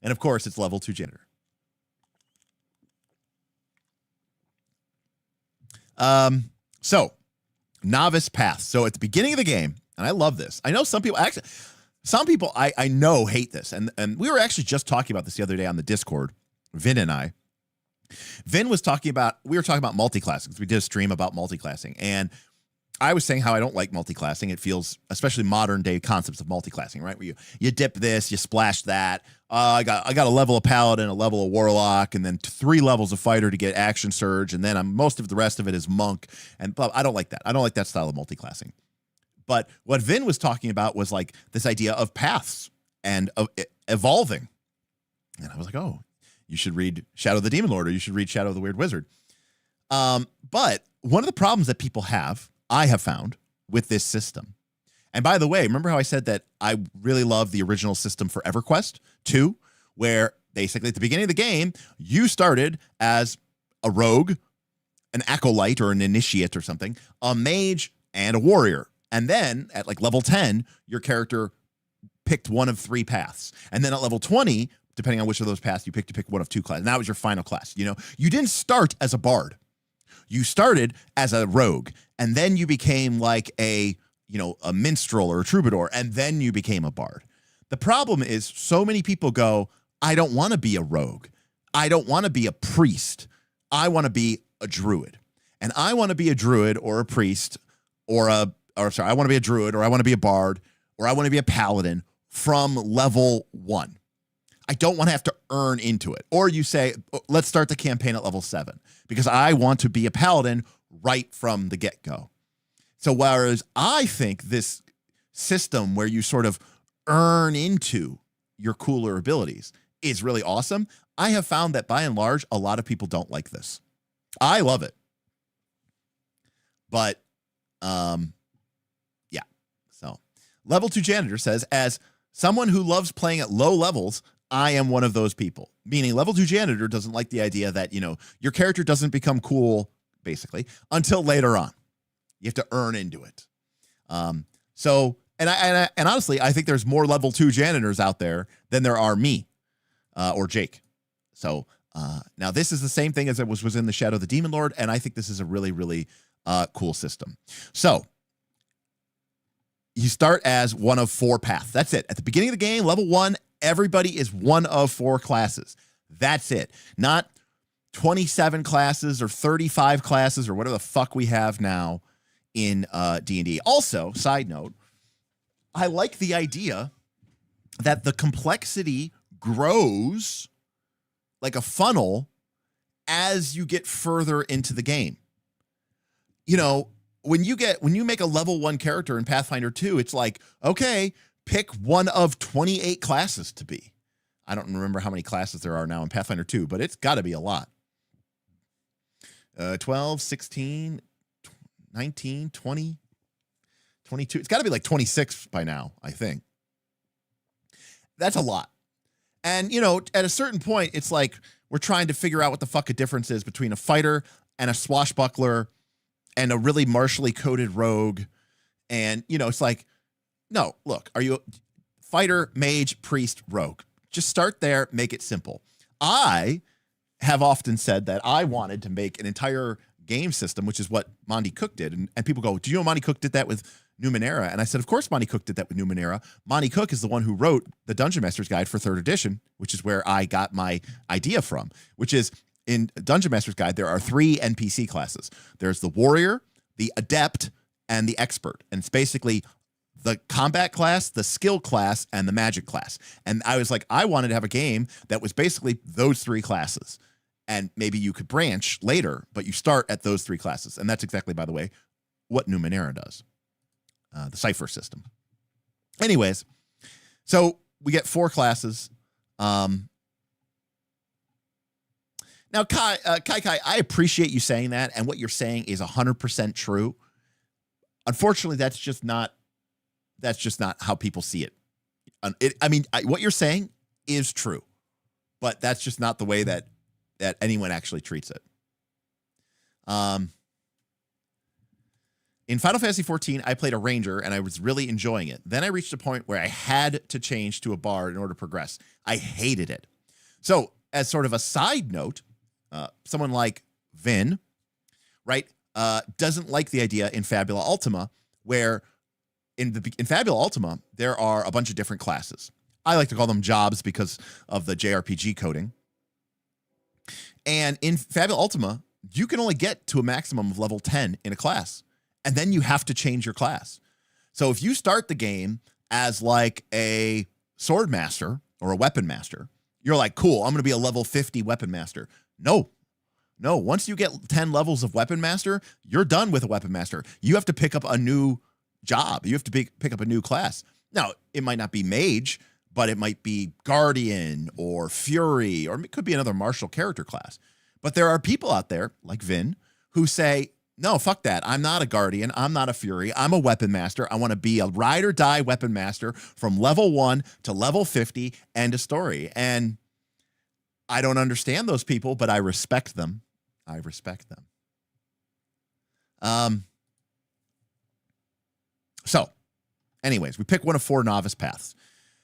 And of course, it's level 2 janitor. So novice path. So at the beginning of the game, and I love this. I know some people I know hate this. And we were actually just talking about this the other day on the Discord, Vin and I. Vin was we were talking about multiclassing. We did a stream about multiclassing, and I was saying how I don't like multiclassing. It feels, especially modern day concepts of multiclassing, right? Where you dip this, you splash that. I got a level of paladin, a level of warlock, and then 3 levels of fighter to get action surge, and then most of the rest of it is monk. And I don't like that. I don't like that style of multiclassing. But what Vin was talking about was like this idea of paths and of evolving. And I was like, oh, you should read Shadow of the Demon Lord, or you should read Shadow of the Weird Wizard. But one of the problems that people I have found with this system. And by the way, remember how I said that I really love the original system for EverQuest 2, where basically at the beginning of the game, you started as a rogue, an acolyte or an initiate or something, a mage, and a warrior. And then at like level 10, your character picked one of 3 paths. And then at level 20, depending on which of those paths you picked, to pick one of 2 classes. And that was your final class. You didn't start as a bard. You started as a rogue, and then you became like a minstrel or a troubadour, and then you became a bard. The problem is so many people go, I don't want to be a rogue. I don't want to be a priest. I want to be a druid. And I want to be a druid or a priest I want to be a druid, or I want to be a bard, or I want to be a paladin from level 1. I don't want to have to earn into it. Or you say, let's start the campaign at level 7 because I want to be a paladin right from the get-go. So whereas I think this system where you sort of earn into your cooler abilities is really awesome, I have found that by and large, a lot of people don't like this. I love it. But, yeah. So level 2 janitor says, as someone who loves playing at low levels, I am one of those people. Meaning level 2 janitor doesn't like the idea that, your character doesn't become cool, basically, until later on. You have to earn into it. So honestly, I think there's more level 2 janitors out there than there are me or Jake. So now this is the same thing as it was in the Shadow of the Demon Lord, and I think this is a really, really cool system. So you start as one of 4 paths. That's it. At the beginning of the game, level 1, everybody is one of 4 classes. That's it. Not 27 classes or 35 classes or whatever the fuck we have now in D&D. Also, side note, I like the idea that the complexity grows like a funnel as you get further into the game. When you make a level 1 character in Pathfinder 2, it's like, okay, pick one of 28 classes to be. I don't remember how many classes there are now in Pathfinder 2, but it's got to be a lot. 12, 16, 19, 20, 22. It's got to be like 26 by now, I think. That's a lot. And, at a certain point, it's like we're trying to figure out what the fuck a difference is between a fighter and a swashbuckler and a really martially coded rogue. And, it's like, no, look, are you fighter, mage, priest, rogue? Just start there, make it simple. I have often said that I wanted to make an entire game system, which is what Monty Cook did. And people go, do you know Monty Cook did that with Numenera? And I said, of course Monty Cook did that with Numenera. Monty Cook is the one who wrote the Dungeon Master's Guide for 3rd edition, which is where I got my idea from, which is in Dungeon Master's Guide, there are 3 NPC classes. There's the warrior, the adept, and the expert. And it's basically the combat class, the skill class, and the magic class. And I was like, I wanted to have a game that was basically those 3 classes. And maybe you could branch later, but you start at those 3 classes. And that's exactly, by the way, what Numenera does, the Cypher system. Anyways, so we get 4 classes. Now, Kai, I appreciate you saying that, and what you're saying is 100% true. Unfortunately, that's just not how people see it. What you're saying is true, but that's just not the way that anyone actually treats it. In Final Fantasy XIV, I played a ranger, and I was really enjoying it. Then I reached a point where I had to change to a bard in order to progress. I hated it. So, as sort of a side note, someone like Vin, right, doesn't like the idea in Fabula Ultima, where in Fabula Ultima, there are a bunch of different classes. I like to call them jobs because of the JRPG coding. And in Fabula Ultima, you can only get to a maximum of level 10 in a class, and then you have to change your class. So if you start the game as like a sword master or a weapon master, you're like, cool, I'm going to be a level 50 weapon master. No. Once you get 10 levels of weapon master, you're done with a weapon master. You have to pick up a new job. You have to pick up a new class. Now, it might not be mage, but it might be guardian or fury, or it could be another martial character class. But there are people out there like Vin who say, no, fuck that. I'm not a guardian. I'm not a fury. I'm a weapon master. I want to be a ride or die weapon master from level 1 to level 50, end of story. And I don't understand those people, but I respect them. So, anyways, we pick one of 4 novice paths.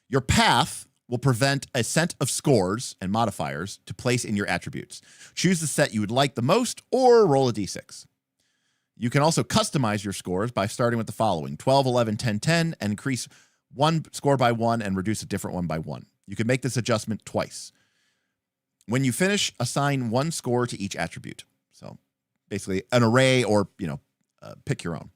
Your path will prevent a set of scores and modifiers to place in your attributes. Choose the set you would like the most or roll a d6. You can also customize your scores by starting with the following: 12, 11, 10, 10, and increase one score by 1 and reduce a different one by 1. You can make this adjustment twice. When you finish, assign 1 score to each attribute. So basically an array, or, pick your own.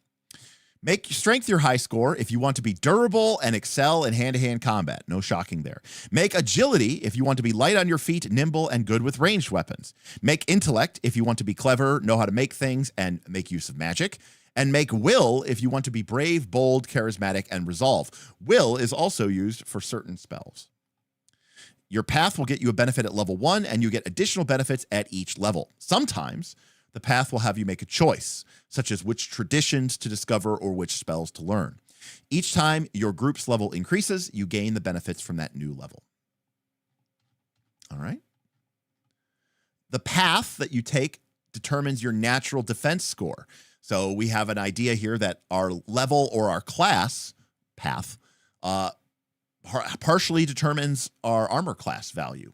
Make strength your high score if you want to be durable and excel in hand-to-hand combat. No shocking there. Make agility if you want to be light on your feet, nimble, and good with ranged weapons. Make intellect if you want to be clever, know how to make things, and make use of magic. And make will if you want to be brave, bold, charismatic, and resolve. Will is also used for certain spells. Your path will get you a benefit at level 1, and you get additional benefits at each level. Sometimes the path will have you make a choice, such as which traditions to discover or which spells to learn. Each time your group's level increases, you gain the benefits from that new level. All right. The path that you take determines your natural defense score. So we have an idea here that our level or our class path partially determines our armor class value.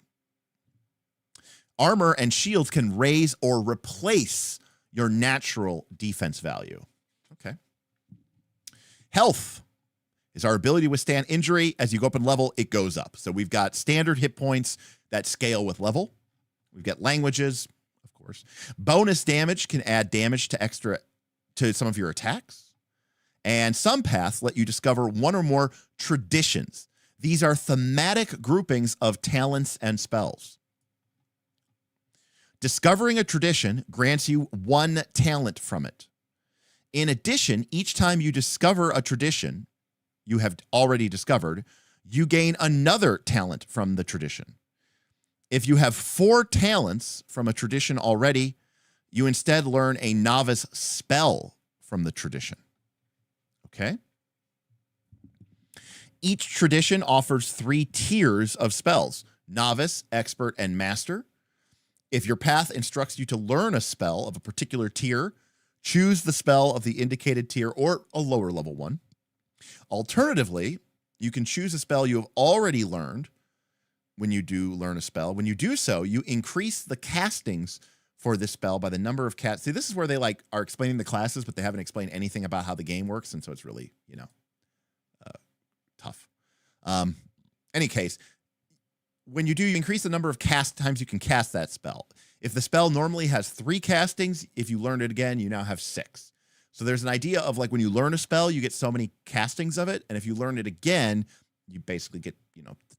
Armor and shields can raise or replace your natural defense value. Okay. Health is our ability to withstand injury. As you go up in level, it goes up. So we've got standard hit points that scale with level. We've got languages, of course. Bonus damage can add damage to some of your attacks. And some paths let you discover 1 or more traditions. These are thematic groupings of talents and spells. Discovering a tradition grants you 1 talent from it. In addition, each time you discover a tradition you have already discovered, you gain another talent from the tradition. If you have 4 talents from a tradition already, you instead learn a novice spell from the tradition. Okay? Each tradition offers 3 tiers of spells: novice, expert, and master. If your path instructs you to learn a spell of a particular tier, choose the spell of the indicated tier or a lower level one. Alternatively, you can choose a spell you have already learned when you do learn a spell. When you do so, you increase the castings for this spell by the number of cast. See, this is where they are explaining the classes, but they haven't explained anything about how the game works, and so it's really, tough. Any case, when you do, you increase the number of times you can cast that spell. If the spell normally has 3 castings, if you learn it again, you now have 6. So there's an idea of when you learn a spell, you get so many castings of it, and if you learn it again, you basically get,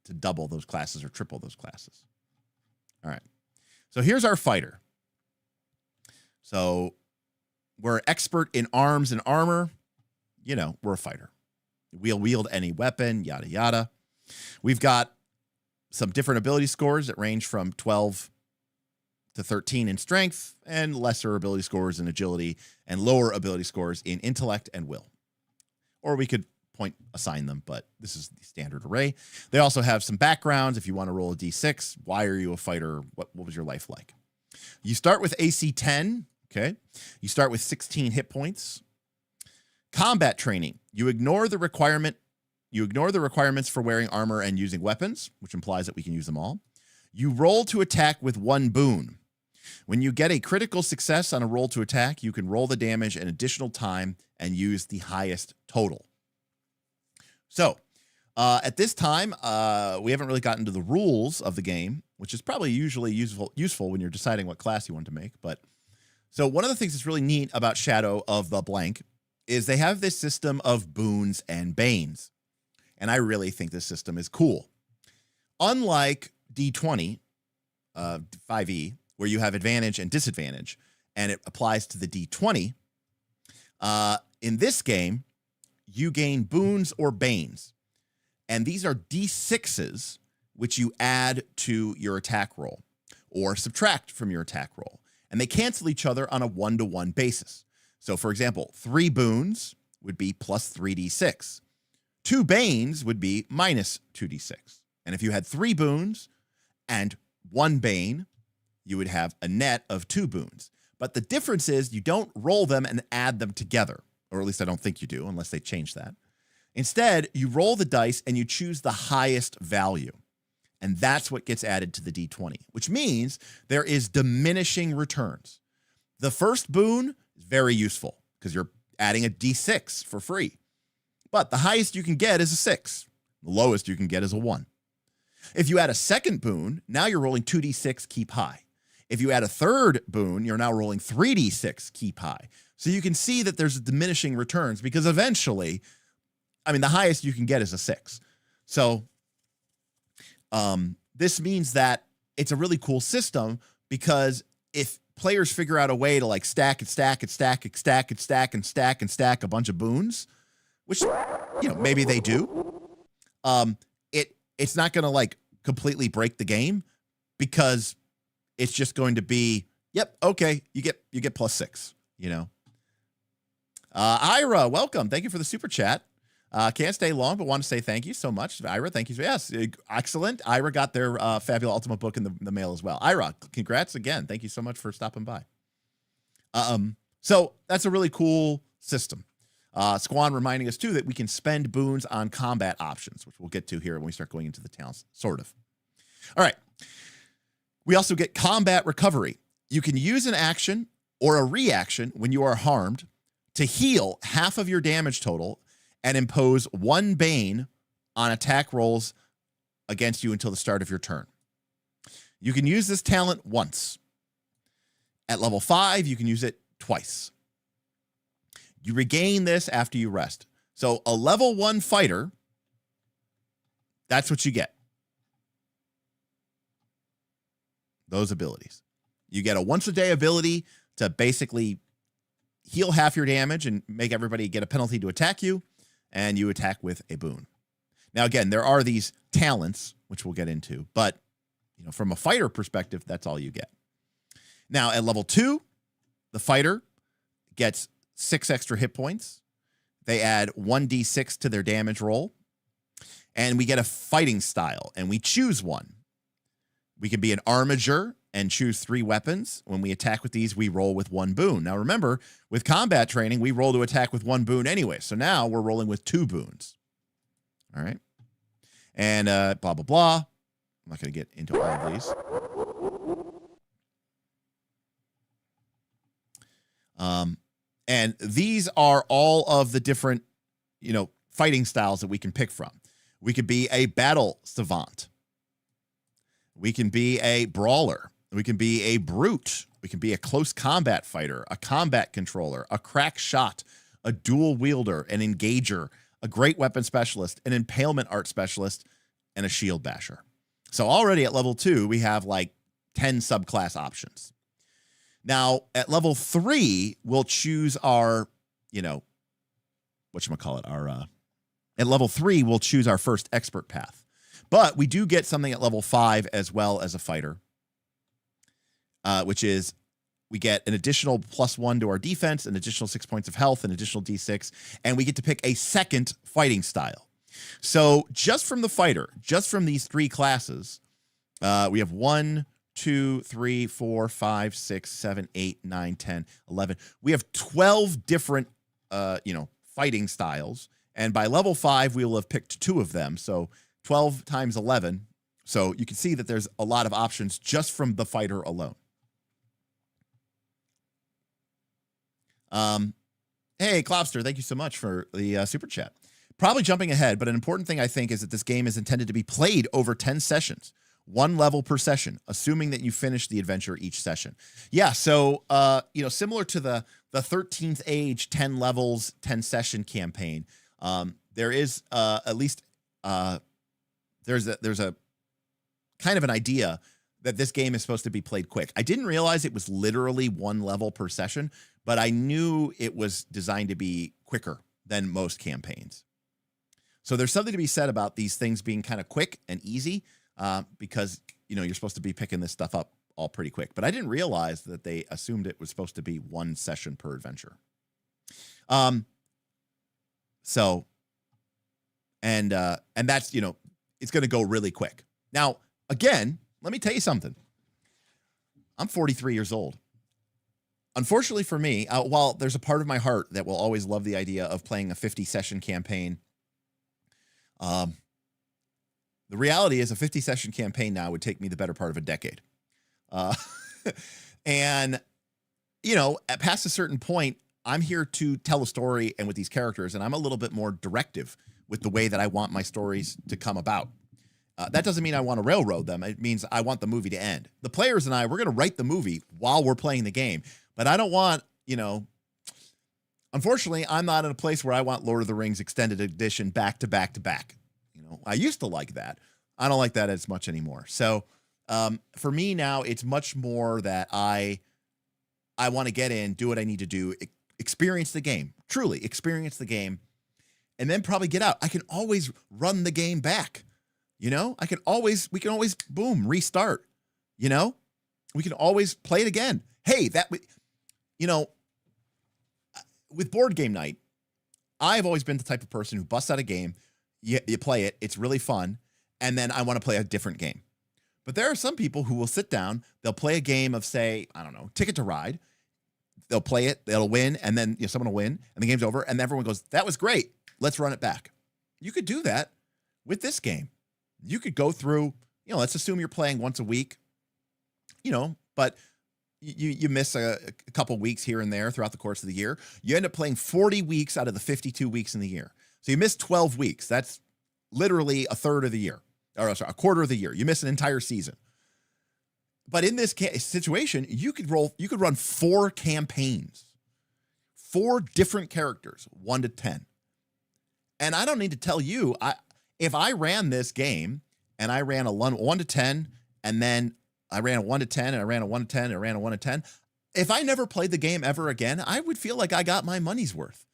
to double those classes or triple those classes. All right. So here's our fighter. So we're expert in arms and armor. You know, we're a fighter. We'll wield any weapon, yada, yada. We've got some different ability scores that range from 12 to 13 in strength, and lesser ability scores in agility, and lower ability scores in intellect and will. Or we could assign them, but this is the standard array. They also have some backgrounds. If you want to roll a d6, why are you a fighter? What was your life like? You start with AC 10, okay? You start with 16 hit points. Combat training. You ignore the requirements for wearing armor and using weapons, which implies that we can use them all. You roll to attack with 1 boon. When you get a critical success on a roll to attack, you can roll the damage an additional time and use the highest total. So, at this time, we haven't really gotten to the rules of the game, which is probably usually useful when you're deciding what class you want to make. But so one of the things that's really neat about Shadow of the Blank is they have this system of boons and banes. And I really think this system is cool. Unlike D20, 5e, where you have advantage and disadvantage, and it applies to the D20, in this game, you gain boons or banes. And these are D6s, which you add to your attack roll or subtract from your attack roll. And they cancel each other on a 1-to-1 basis. So, for example, 3 boons would be plus 3d6. 2 banes would be minus 2d6. And if you had 3 boons and 1 bane, you would have a net of 2 boons. But the difference is you don't roll them and add them together. Or at least I don't think you do, unless they change that. Instead, you roll the dice and you choose the highest value. And that's what gets added to the D20, which means there is diminishing returns. The first boon is very useful because you're adding a D6 for free. But the highest you can get is a 6. The lowest you can get is a 1. If you add a second boon, now you're rolling 2d6, keep high. If you add a third boon, you're now rolling 3d6, keep high. So you can see that there's diminishing returns because eventually, I mean, the highest you can get is a 6. So this means that it's a really cool system because if players figure out a way to like stack and stack and stack and stack and stack and stack and stack a bunch of boons, which, you know, maybe they do, it's not going to like completely break the game because it's just going to be, yep, okay, you get plus 6, you know. Ira, welcome. Thank you for the super chat. Can't stay long, but want to say thank you so much. Ira, thank you. Yes, excellent. Ira got their Fabula Ultimate book in the mail as well. Ira, congrats again. Thank you so much for stopping by. So that's a really cool system. Squan reminding us, too, that we can spend boons on combat options, which we'll get to here when we start going into the towns, sort of. All right. We also get combat recovery. You can use an action or a reaction when you are harmed to heal half of your damage total and impose 1 bane on attack rolls against you until the start of your turn. You can use this talent once. At level 5, you can use it twice. You regain this after you rest. So a level 1 fighter, that's what you get. Those abilities. You get a once-a-day ability to basically heal half your damage and make everybody get a penalty to attack you, and you attack with a boon. Now, again, there are these talents, which we'll get into, but you know, from a fighter perspective, that's all you get. Now, at level 2, the fighter gets 6 extra hit points. They add 1d6 to their damage roll, and we get a fighting style, and we choose one. We can be an armiger and choose 3 weapons. When we attack with these, we roll with 1 boon. Now, remember, with combat training, we roll to attack with 1 boon anyway. So now we're rolling with 2 boons. All right. And blah, blah, blah. I'm not going to get into all of these. And these are all of the different, you know, fighting styles that we can pick from. We could be a battle savant. We can be a brawler. We can be a brute. We can be a close combat fighter, a combat controller, a crack shot, a dual wielder, an engager, a great weapon specialist, an impalement art specialist, and a shield basher. So already at level 2, we have like 10 subclass options. Now, at level 3, we'll choose our, at level 3, we'll choose our first expert path. But we do get something at level 5 as well as a fighter, which is we get an additional +1 to our defense, an additional 6 points of health, an additional D6, and we get to pick a second fighting style. So just from the fighter, just from these 3 classes, we have 1, 2, 3, 4, 5, 6, 7, 8, 9, 10, 11. We have 12 different, fighting styles. And by level 5, we will have picked 2 of them. So 12 times 11. So you can see that there's a lot of options just from the fighter alone. Hey, Clobster, thank you so much for the super chat. Probably jumping ahead, but an important thing I think is that this game is intended to be played over 10 sessions, 1 level per session, assuming that you finish the adventure each session. Yeah, so similar to the 13th Age 10 levels 10 session campaign, there is at least there's a kind of an idea that this game is supposed to be played quick. I didn't realize it was literally 1 level per session, but I knew it was designed to be quicker than most campaigns. So there's something to be said about these things being kind of quick and easy, because you're supposed to be picking this stuff up all pretty quick. But I didn't realize that they assumed it was supposed to be 1 session per adventure. So and that's it's going to go really quick. Now, again, let me tell you something. I'm 43 years old. Unfortunately for me, while there's a part of my heart that will always love the idea of playing a 50 session campaign, the reality is a 50 session campaign now would take me the better part of a decade. And, past a certain point, I'm here to tell a story and with these characters, and I'm a little bit more directive with the way that I want my stories to come about. That doesn't mean I want to railroad them. It means I want the movie to end. The players and I, we're going to write the movie while we're playing the game. But I don't want, unfortunately, I'm not in a place where I want Lord of the Rings Extended Edition back to back to back. I used to like that. I don't like that as much anymore. So for me now, it's much more that I want to get in, do what I need to do, experience the game, truly experience the game, and then probably get out. I can always run the game back. We can always, boom, restart. We can always play it again. Hey, with board game night, I've always been the type of person who busts out a game, you play it, it's really fun, and then I want to play a different game. But there are some people who will sit down, they'll play a game of, say, I don't know, Ticket to Ride. They'll play it, they'll win, and then someone will win, and the game's over, and everyone goes, that was great, let's run it back. You could do that with this game. You could go through, let's assume you're playing once a week, but you miss a couple weeks here and there throughout the course of the year. You end up playing 40 weeks out of the 52 weeks in the year. So you miss 12 weeks. That's literally a third of the year, or sorry, a quarter of the year. You miss an entire season. But in this situation, you could run 4 campaigns, 4 different characters, 1 to 10. And I don't need to tell you, if I ran this game and I ran a 1 to 10, and then I ran a 1 to 10, and I ran a 1 to 10, and I ran a 1 to 10, if I never played the game ever again, I would feel like I got my money's worth.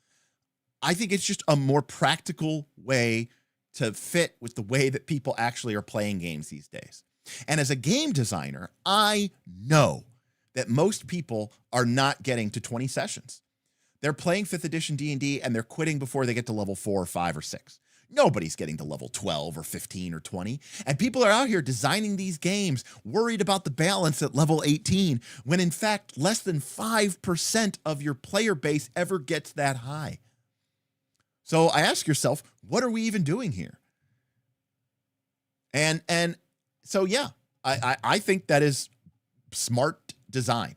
I think it's just a more practical way to fit with the way that people actually are playing games these days. And as a game designer, I know that most people are not getting to 20 sessions. They're playing 5th edition D&D and they're quitting before they get to level 4 or 5 or 6. Nobody's getting to level 12 or 15 or 20. And people are out here designing these games worried about the balance at level 18, when in fact, less than 5% of your player base ever gets that high. So I ask yourself, what are we even doing here? And so, yeah, I think that is smart design.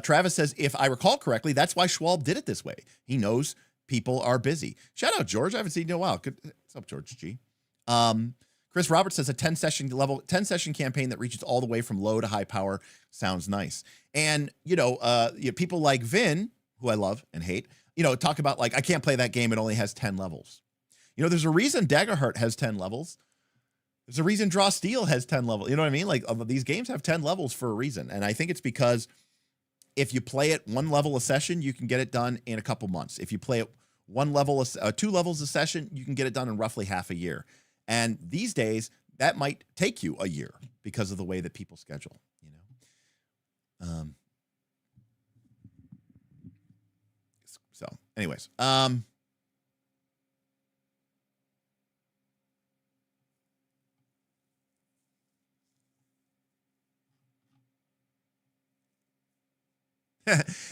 Travis says, if I recall correctly, that's why Schwab did it this way. He knows people are busy. Shout out, George. I haven't seen you in a while. Good. What's up, George G? Chris Roberts says a 10 session campaign that reaches all the way from low to high power sounds nice. And, people like Vin, who I love and hate, talk about like, I can't play that game. It only has 10 levels. There's a reason Daggerheart has 10 levels. There's a reason Draw Steel has 10 levels. You know what I mean? Like these games have 10 levels for a reason. And I think it's because if you play it one level a session, you can get it done in a couple months. If you play it one level, 2 levels a session, you can get it done in roughly half a year. And these days, that might take you a year because of the way that people schedule, you know? So anyways,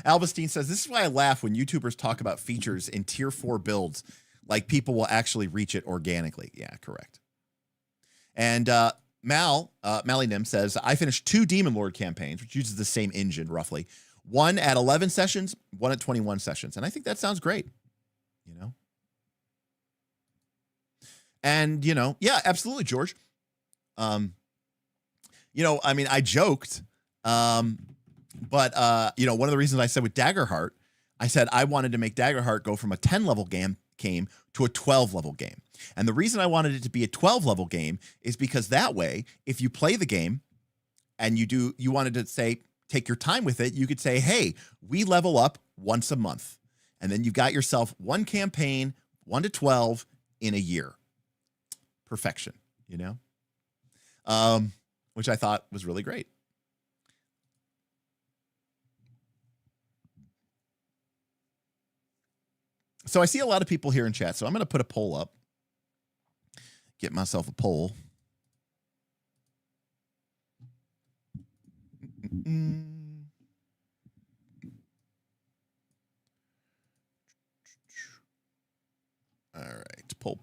Albastine says, this is why I laugh when YouTubers talk about features in tier 4 builds, like people will actually reach it organically. Yeah, correct. And Mally Nim says, I finished 2 Demon Lord campaigns, which uses the same engine roughly. One at 11 sessions, one at 21 sessions. And I think that sounds great, you know? And, you know, yeah, absolutely, George. You know, I mean, I joked, but, you know, one of the reasons I said with Daggerheart, I said I wanted to make Daggerheart go from a 10-level game to a 12-level game. And the reason I wanted it to be a 12-level game is because that way, if you play the game and you wanted to say, take your time with it, you could say, hey, we level up once a month. And then you've got yourself one campaign, 1 to 12 in a year. Perfection, you know? Which I thought was really great. So I see a lot of people here in chat, so I'm going to put a poll up. Get myself a poll. All right. Poll.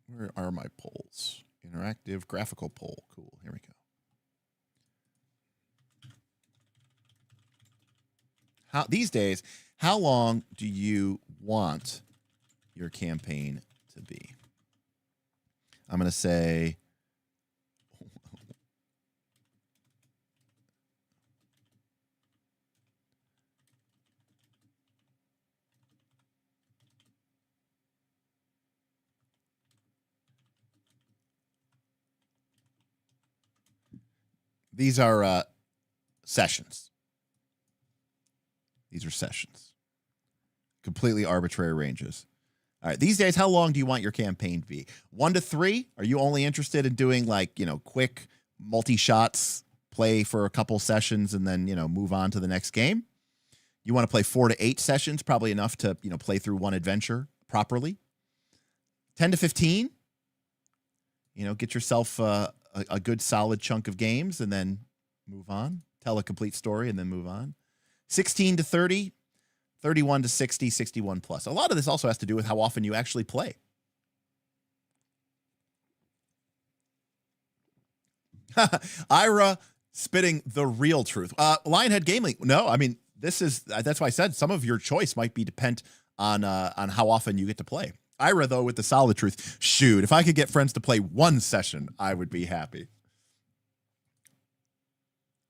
Where are my polls? Interactive graphical poll. Cool. Here we go. These days, how long do you want your campaign to be? I'm going to say these are sessions. These are sessions. Completely arbitrary ranges. All right. These days, how long do you want your campaign to be? 1 to 3? Are you only interested in doing like, you know, quick multi-shots, play for a couple sessions and then, you know, move on to the next game? You want to play 4 to 8 sessions, probably enough to, you know, play through one adventure properly. 10 to 15? You know, get yourself a good solid chunk of games and then move on. Tell a complete story and then move on. 16 to 30, 31 to 60, 61 plus. A lot of this also has to do with how often you actually play. Ira spitting the real truth. Lionhead Gaming. No, I mean, that's why I said some of your choice might be dependent on how often you get to play. Ira, though, with the solid truth. Shoot, if I could get friends to play 1 session, I would be happy.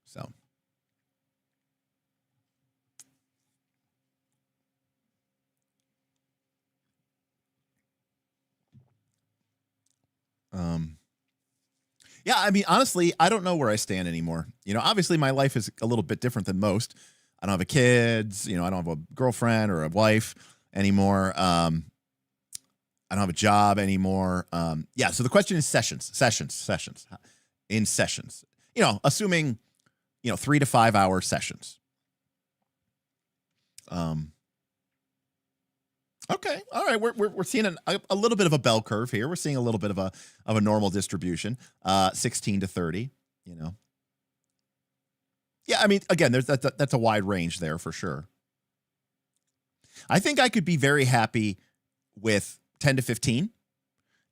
So. Yeah, I mean, honestly, I don't know where I stand anymore. You know, obviously my life is a little bit different than most. I don't have a kids, you know, I don't have a girlfriend or a wife anymore. I don't have a job anymore. Yeah, so the question is sessions. In sessions. You know, assuming, you know, 3 to 5 hour sessions. Okay. All right. We're seeing a little bit of a bell curve here. We're seeing a little bit of a normal distribution. 16 to 30, you know. Yeah, I mean, again, that's a wide range there for sure. I think I could be very happy with 10 to 15.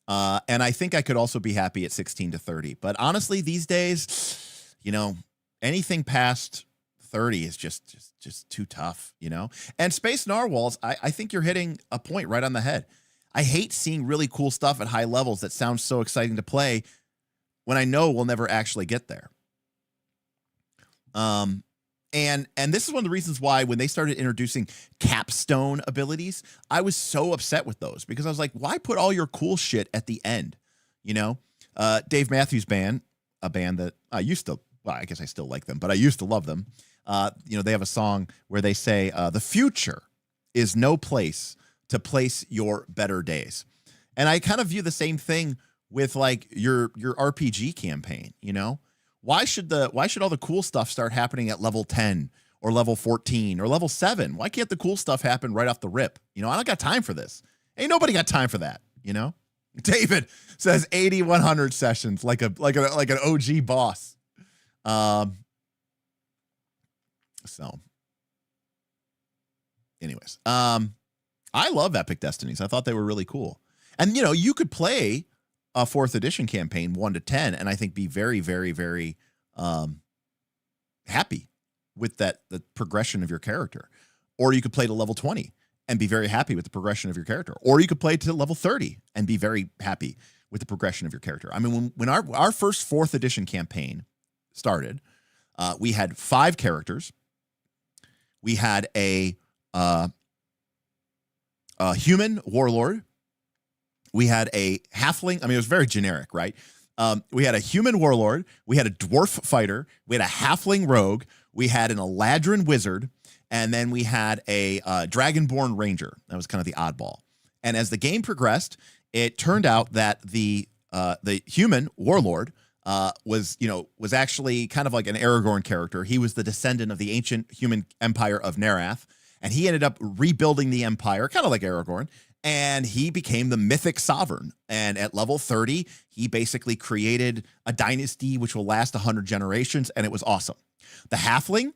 And I think I could also be happy at 16 to 30. But honestly, these days, you know, anything past 30 is just too tough, you know? And Space Narwhals, I think you're hitting a point right on the head. I hate seeing really cool stuff at high levels that sounds so exciting to play when I know we'll never actually get there. And And this is one of the reasons why when they started introducing capstone abilities, I was so upset with those because I was like, why put all your cool shit at the end? You know, Dave Matthews Band, a band that I used to, well, I guess I still like them, but I used to love them. You know, they have a song where they say, the future is no place to place your better days. And I kind of view the same thing with like your RPG campaign, you know? Why should all the cool stuff start happening at level 10 or level 14 or level 7? Why can't the cool stuff happen right off the rip? You know, I don't got time for this. Ain't nobody got time for that, you know? David says 80, 100 sessions like an OG boss. So anyways, I love Epic Destinies. I thought they were really cool. And you know, you could play a 4th edition campaign 1 to 10 and I think be very, very, very happy with the progression of your character. Or you could play to level 20 and be very happy with the progression of your character. Or you could play to level 30 and be very happy with the progression of your character. I mean, when our first 4th edition campaign started, we had 5 characters. We had a human warlord. We had a halfling. I mean, it was very generic, right? We had a human warlord. We had a dwarf fighter. We had a halfling rogue. We had an Eladrin wizard. And then we had a dragonborn ranger. That was kind of the oddball. And as the game progressed, it turned out that the human warlord was actually kind of like an Aragorn character. He was the descendant of the ancient human empire of Narath. And he ended up rebuilding the empire, kind of like Aragorn. And he became the mythic sovereign. And at level 30, he basically created a dynasty which will last 100 generations. And it was awesome. The halfling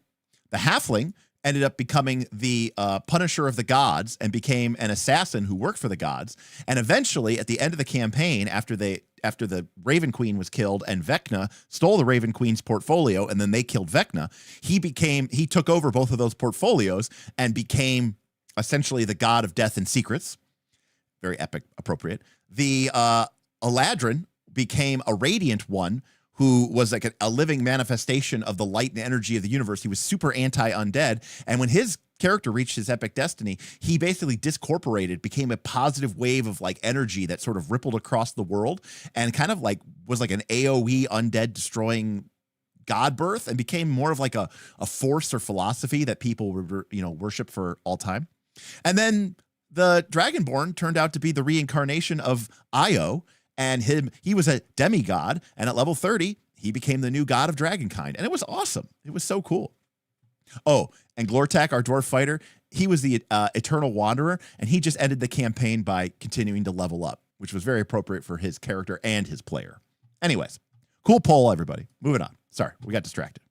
ended up becoming the punisher of the gods and became an assassin who worked for the gods. And eventually, at the end of the campaign, after the Raven Queen was killed and Vecna stole the Raven Queen's portfolio and then they killed Vecna, he took over both of those portfolios and became essentially the god of death and secrets. Very epic, appropriate. The Eladrin became a radiant one who was like a living manifestation of the light and energy of the universe. He was super anti-undead. And when his character reached his epic destiny, he basically discorporated, became a positive wave of like energy that sort of rippled across the world and kind of like was like an AoE undead destroying god birth and became more of like a force or philosophy that people were, worship for all time. And then the Dragonborn turned out to be the reincarnation of Io, and he was a demigod, and at level 30, he became the new god of dragonkind, and it was awesome. It was so cool. Oh, and Glortak, our dwarf fighter, he was the eternal wanderer, and he just ended the campaign by continuing to level up, which was very appropriate for his character and his player. Anyways, cool poll, everybody. Moving on. Sorry, we got distracted.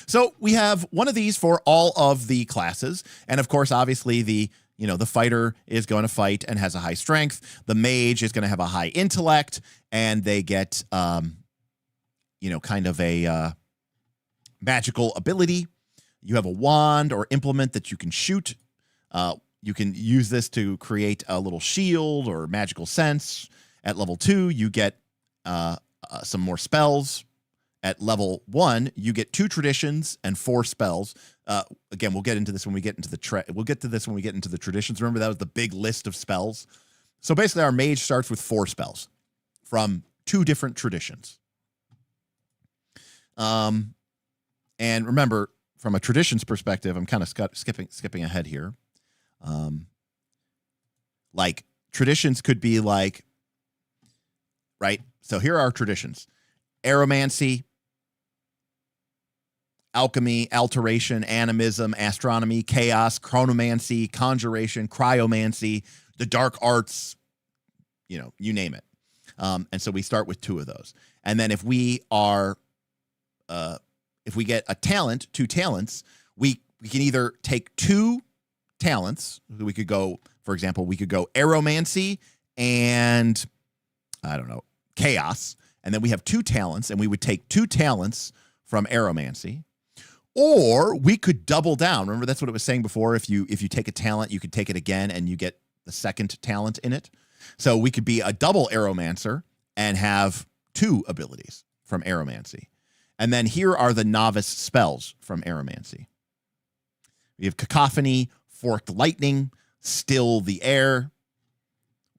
So we have one of these for all of the classes. And of course, obviously the fighter is going to fight and has a high strength. The mage is going to have a high intellect and they get, kind of a, magical ability. You have a wand or implement that you can shoot. You can use this to create a little shield or magical sense. At level 2, you get, some more spells. At level 1, you get 2 traditions and 4 spells. Again, we'll get into this when we get into the traditions. Remember, that was the big list of spells. So basically, our mage starts with 4 spells from 2 different traditions. And remember, from a traditions perspective, I'm kind of skipping ahead here. Like traditions could be like, right? So here are our traditions: aromancy, alchemy, alteration, animism, astronomy, chaos, chronomancy, conjuration, cryomancy, the dark arts, you name it. And so we start with 2 of those. And then if we get a talent, 2 talents, we can either take 2 talents. We could go, for example, aromancy and chaos. And then we have 2 talents, and we would take 2 talents from aromancy. Or we could double down. Remember, that's what it was saying before. If you take a talent, you could take it again and you get the second talent in it. So we could be a double aromancer and have 2 abilities from aromancy. And then here are the novice spells from Aromancy. We have Cacophony, Forked Lightning, Still the Air,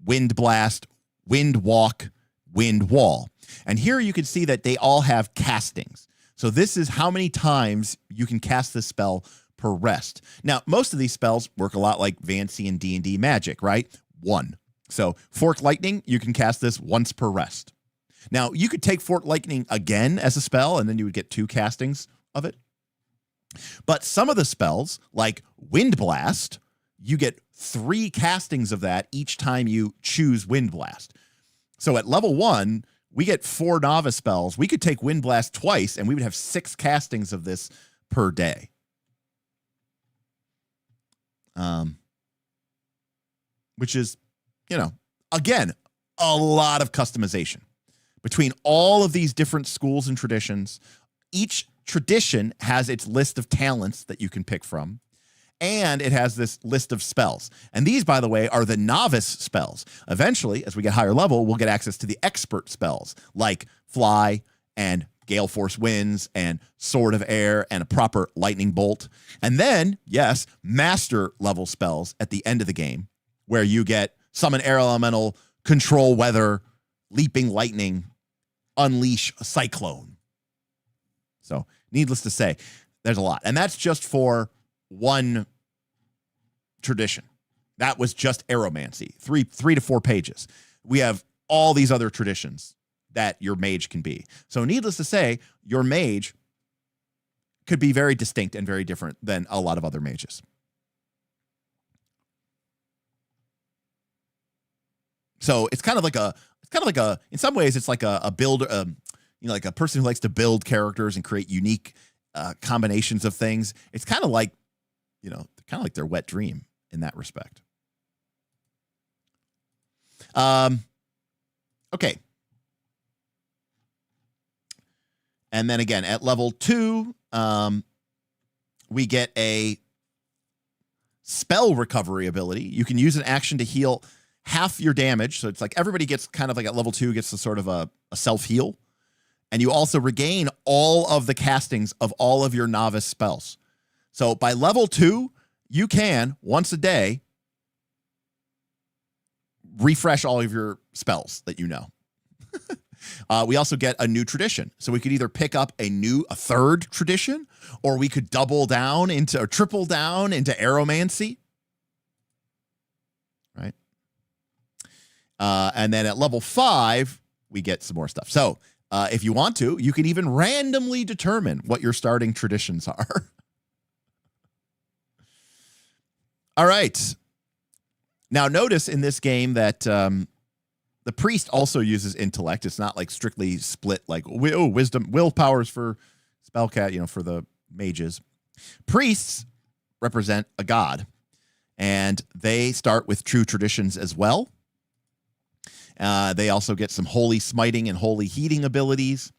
Wind Blast, Wind Walk, Wind Wall. And here you can see that they all have castings. So this is how many times you can cast this spell per rest. Now, most of these spells work a lot like Vancy and D&D Magic, right? 1. So Forked Lightning, you can cast this once per rest. Now, you could take Forked Lightning again as a spell, and then you would get 2 castings of it. But some of the spells, like Wind Blast, you get 3 castings of that each time you choose Wind Blast. So at level 1, we get 4 novice spells. We could take Wind Blast twice, and we would have 6 castings of this per day. Which is, again, a lot of customization. Between all of these different schools and traditions, each tradition has its list of talents that you can pick from, and it has this list of spells. And these, by the way, are the novice spells. Eventually, as we get higher level, we'll get access to the expert spells, like Fly and Gale Force Winds and Sword of Air and a proper Lightning Bolt. And then, yes, master level spells at the end of the game, where you get Summon Air Elemental, Control Weather, Leaping Lightning, Unleash a Cyclone. So, needless to say, there's a lot. And that's just for one tradition. That was just Aromancy, 3 to 4 pages. We have all these other traditions that your mage can be. So needless to say, your mage could be very distinct and very different than a lot of other mages. So it's kind of like a, in some ways, it's like a builder, like a person who likes to build characters and create unique combinations of things. It's kind of like, kind of like their wet dream in that respect. Okay. And then again, at level 2, we get a spell recovery ability. You can use an action to heal half your damage. So it's like everybody gets kind of like at level 2 gets a sort of a self-heal. And you also regain all of the castings of all of your novice spells. So by level 2, you can, once a day, refresh all of your spells that you know. We also get a new tradition. So we could either pick up a third tradition, or we could triple down into Aromancy. Right? And then at level 5, we get some more stuff. So if you want to, you can even randomly determine what your starting traditions are. All right. Now, notice in this game that the priest also uses intellect. It's not like strictly split like wisdom, willpowers for spellcat, for the mages. Priests represent a god, and they start with true traditions as well. They also get some holy smiting and holy healing abilities.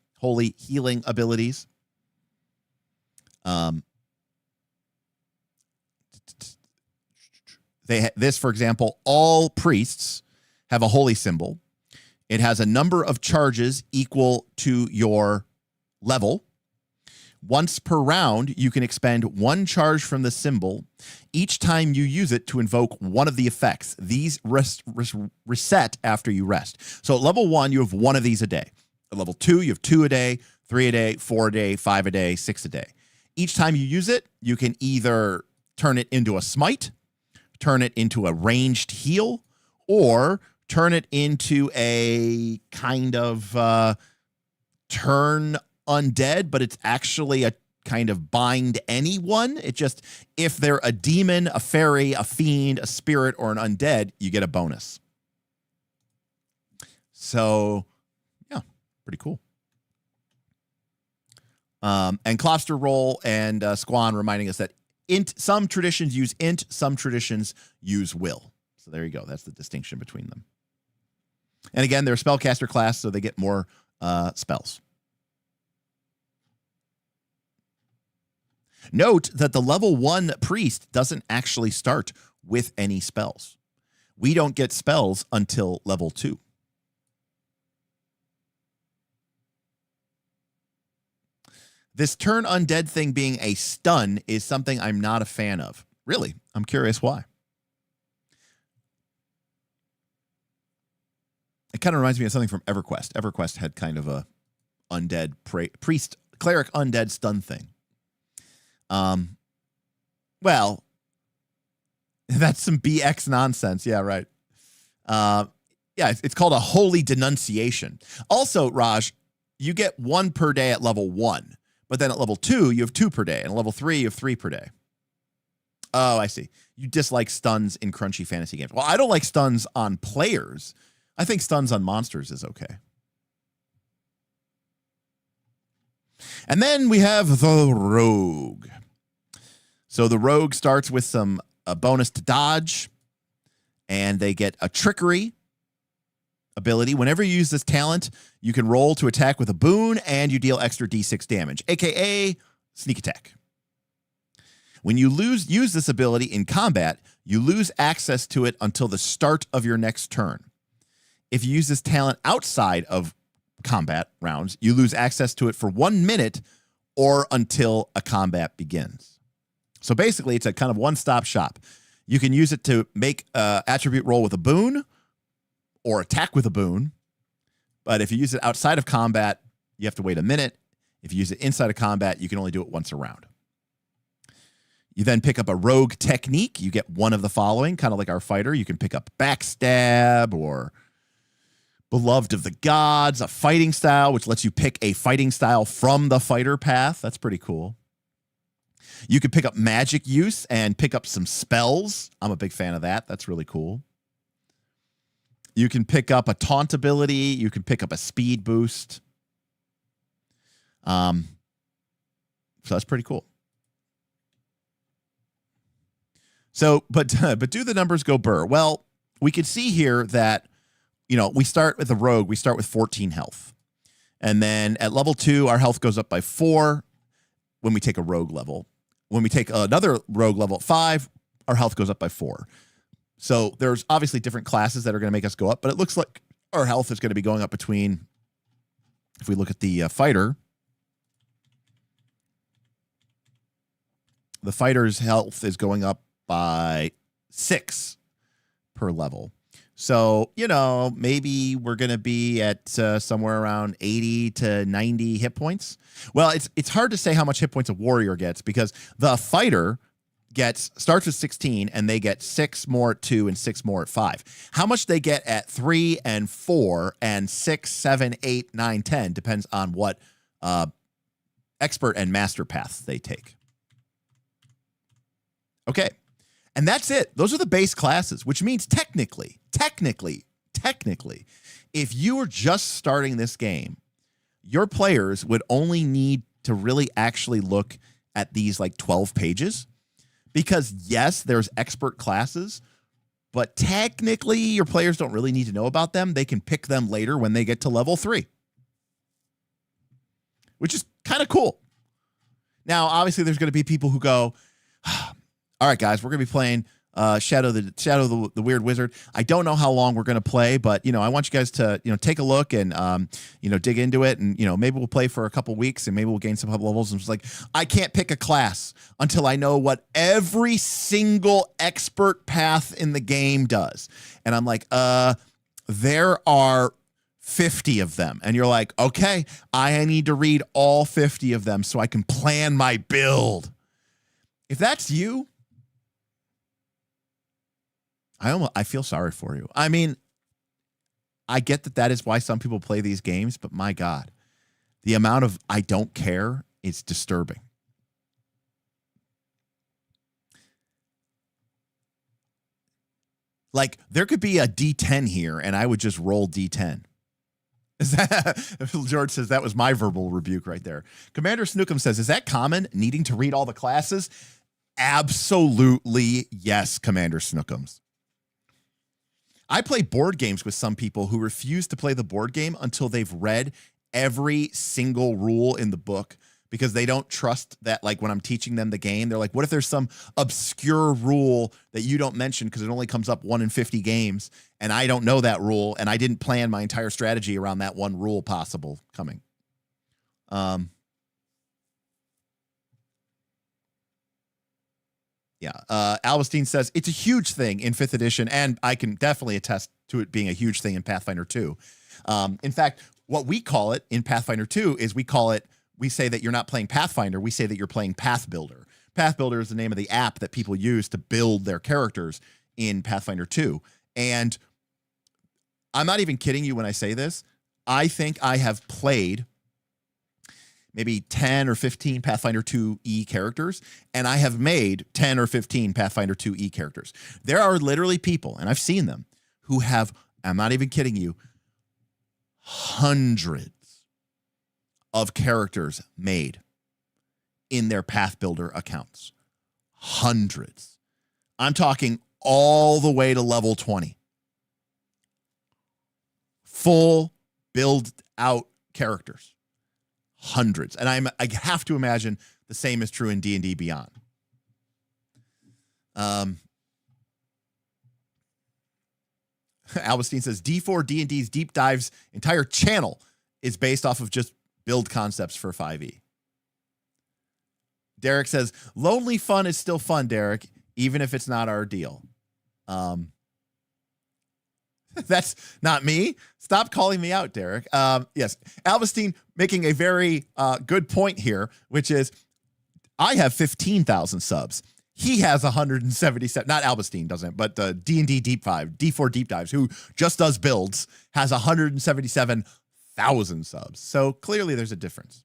This, for example, all priests have a holy symbol. It has a number of charges equal to your level. Once per round, you can expend 1 charge from the symbol each time you use it to invoke one of the effects. These reset after you rest. So at level 1, you have 1 of these a day. At level 2, you have 2 a day, 3 a day, 4 a day, 5 a day, 6 a day. Each time you use it, you can either turn it into a smite, turn it into a ranged heal, or turn it into a kind of turn undead, but it's actually a kind of bind anyone. It just, if they're a demon, a fairy, a fiend, a spirit, or an undead, you get a bonus. So, yeah, pretty cool. And Closter Roll and Squan reminding us that some traditions use int, some traditions use will. So there you go. That's the distinction between them. And again, they're a spellcaster class, so they get more spells. Note that the level 1 priest doesn't actually start with any spells. We don't get spells until level 2. This turn undead thing being a stun is something I'm not a fan of. Really? I'm curious why. It kind of reminds me of something from EverQuest. EverQuest had kind of a undead priest, cleric undead stun thing. Well, that's some BX nonsense. Yeah, right. Yeah, it's called a holy denunciation. Also, Raj, you get 1 per day at level 1, but then at level 2, you have 2 per day, and at level 3, you have 3 per day. Oh, I see. You dislike stuns in crunchy fantasy games. Well, I don't like stuns on players. I think stuns on monsters is okay. And then we have the rogue. So the rogue starts with a bonus to dodge, and they get a trickery ability. Whenever you use this talent, you can roll to attack with a boon, and you deal extra d6 damage, aka sneak attack. When you use this ability in combat, you lose access to it until the start of your next turn. If you use this talent outside of combat rounds, you lose access to it for 1 minute or until a combat begins. So basically, it's a kind of one-stop shop. You can use it to make an attribute roll with a boon or attack with a boon. But if you use it outside of combat, you have to wait a minute. If you use it inside of combat, you can only do it once a round. You then pick up a rogue technique. You get one of the following, kind of like our fighter. You can pick up backstab or beloved of the gods, a fighting style, which lets you pick a fighting style from the fighter path. That's pretty cool. You can pick up magic use and pick up some spells. I'm a big fan of that. That's really cool. You can pick up a taunt ability. You can pick up a speed boost. So that's pretty cool. So, but do the numbers go burr? Well, we can see here that, we start with a rogue. We start with 14 health. And then at level 2, our health goes up by 4 when we take a rogue level. When we take another rogue level at 5, our health goes up by 4. So there's obviously different classes that are going to make us go up, but it looks like our health is going to be going up between, if we look at the fighter, the fighter's health is going up by 6 per level. So, maybe we're going to be at somewhere around 80 to 90 hit points. Well, it's hard to say how much hit points a warrior gets because the fighter starts with 16 and they get 6 more at 2 and 6 more at 5. How much they get at 3 and 4 and 6, 7, 8, 9, 10 depends on what expert and master paths they take. Okay. And that's it. Those are the base classes, which means technically, if you were just starting this game, your players would only need to really actually look at these like 12 pages because yes, there's expert classes, but technically your players don't really need to know about them. They can pick them later when they get to level 3, which is kind of cool. Now, obviously there's going to be people who go, all right, guys, we're going to be playing Shadow of the Weird Wizard. I don't know how long we're going to play, but, I want you guys to, take a look and, dig into it. And, maybe we'll play for a couple weeks and maybe we'll gain some levels. And it's like, I can't pick a class until I know what every single expert path in the game does. And I'm like, there are 50 of them. And you're like, okay, I need to read all 50 of them so I can plan my build. If that's you, I feel sorry for you. I mean, I get that is why some people play these games, but my God, the amount of I don't care is disturbing. Like, there could be a D10 here, and I would just roll D10. Is that, George says that was my verbal rebuke right there. Commander Snookum says, is that common, needing to read all the classes? Absolutely yes, Commander Snookums. I play board games with some people who refuse to play the board game until they've read every single rule in the book because they don't trust that, like, when I'm teaching them the game, they're like, what if there's some obscure rule that you don't mention because it only comes up 1 in 50 games and I don't know that rule and I didn't plan my entire strategy around that one rule possible coming. Yeah. Albestine says it's a huge thing in 5th edition, and I can definitely attest to it being a huge thing in Pathfinder 2. In fact, what we call it in Pathfinder 2 is we say that you're not playing Pathfinder, we say that you're playing Path Builder. Path Builder is the name of the app that people use to build their characters in Pathfinder 2. And I'm not even kidding you when I say this. I think I have played maybe 10 or 15 Pathfinder 2E characters, and I have made 10 or 15 Pathfinder 2E characters. There are literally people, and I've seen them, who have, I'm not even kidding you, hundreds of characters made in their Path Builder accounts. Hundreds. I'm talking all the way to level 20. Full build out characters. Hundreds. And I have to imagine the same is true in D&D Beyond. Albestine says D4 D&D's Deep Dives entire channel is based off of just build concepts for 5e. Derek says lonely fun is still fun, Derek, even if it's not our deal. That's not me. Stop calling me out, Derek. Yes, Albestine making a very good point here, which is I have 15,000 subs. He has 177. Not Albestine doesn't, but D&D Deep 5, D4 Deep Dives, who just does builds, has 177,000 subs. So clearly there's a difference.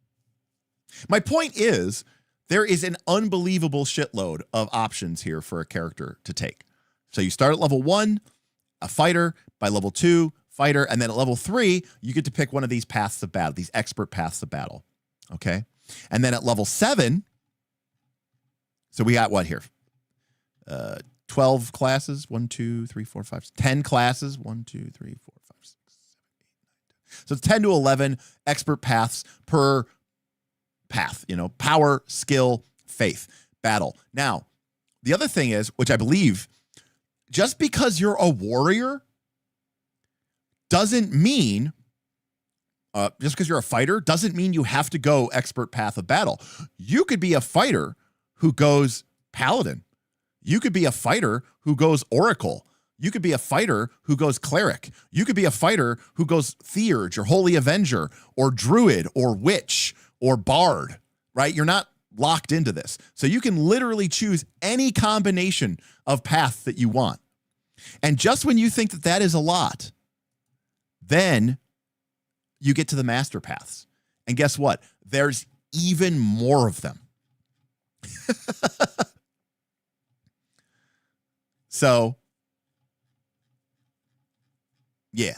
My point is there is an unbelievable shitload of options here for a character to take. So you start at level 1, a fighter, by level 2, fighter, and then at level 3, you get to pick one of these paths of battle, these expert paths of battle. Okay? And then at level 7, so we got what here? 12 classes. 1, 2, 3, 4, 5, 10 classes. 1, 2, 3, 4, 5, 6, 7, 8, 9, 10. So it's 10 to 11 expert paths per path. You know, power, skill, faith, battle. Now, the other thing is, which I believe, just because you're a warrior doesn't mean, just because you're a fighter doesn't mean you have to go expert path of battle. You could be a fighter who goes paladin. You could be a fighter who goes oracle. You could be a fighter who goes cleric. You could be a fighter who goes theurge or holy avenger or druid or witch or bard, right? You're not locked into this. So you can literally choose any combination of paths that you want. And just when you think that that is a lot, then you get to the master paths. And guess what? There's even more of them. So, yeah.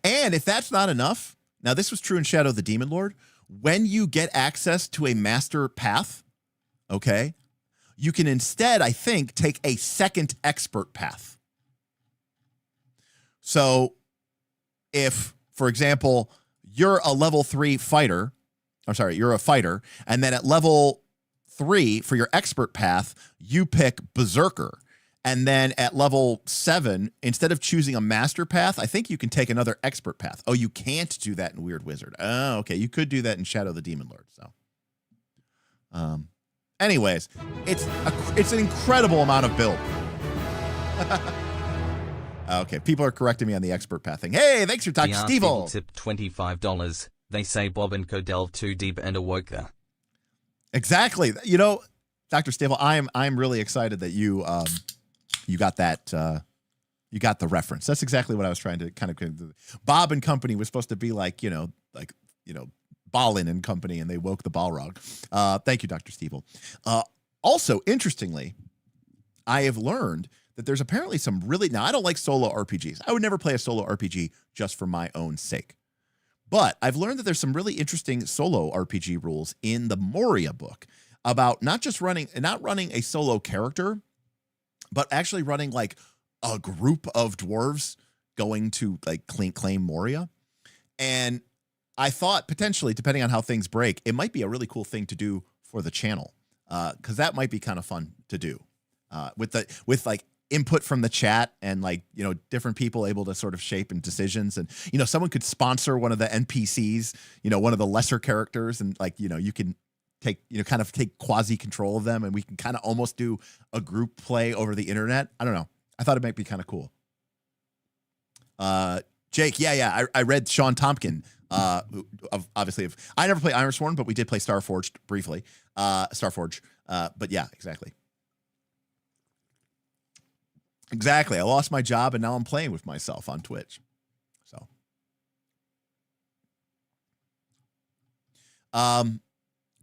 And if that's not enough, now this was true in Shadow of the Demon Lord, when you get access to a master path, okay, you can instead, I think, take a second expert path. So if, for example, you're a level 3 fighter, you're a fighter, and then at level 3 for your expert path, you pick Berserker. And then at level 7, instead of choosing a master path, I think you can take another expert path. Oh, you can't do that in Weird Wizard. Oh, okay. You could do that in Shadow of the Demon Lord. So, anyways, it's an incredible amount of build. Okay, people are correcting me on the expert path thing. Hey, thanks for talking, Steve. Tip $25. They say Bob and Co delved too deep and awoke her. Exactly. You know, Dr. Stable, I'm really excited that you got that you got the reference. That's exactly what I was trying to kind of Bob and Company was supposed to be like Ballin and Company, and they woke the Balrog. Thank you, Dr. Stevel. Also, interestingly, I have learned that there's apparently some really, now I don't like solo RPGs. I would never play a solo RPG just for my own sake. But I've learned that there's some really interesting solo RPG rules in the Moria book about not running a solo character, but actually running like a group of dwarves going to like claim Moria. And I thought potentially, depending on how things break, it might be a really cool thing to do for the channel. Because that might be kind of fun to do. With like input from the chat and like, you know, different people able to sort of shape and decisions. And, you know, someone could sponsor one of the NPCs, you know, one of the lesser characters, and like, you know, you can kind of take quasi control of them, and we can kind of almost do a group play over the internet. I don't know. I thought it might be kind of cool. Jake, yeah. I read Sean Tompkin. Obviously, I never played Ironborn, but we did play Starforged briefly. Starforge. But yeah, exactly. Exactly. I lost my job and now I'm playing with myself on Twitch. So,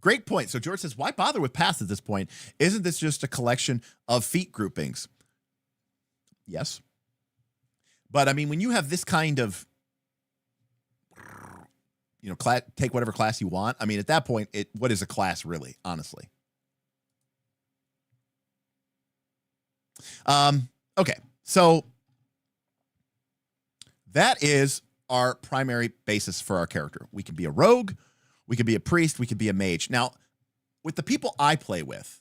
great point. So George says, why bother with paths at this point? Isn't this just a collection of feat groupings? Yes. But I mean, when you have this kind of, take whatever class you want. I mean, at that point, what is a class really, honestly? Okay, so that is our primary basis for our character. We can be a rogue, we can be a priest, we can be a mage. Now, with the people I play with,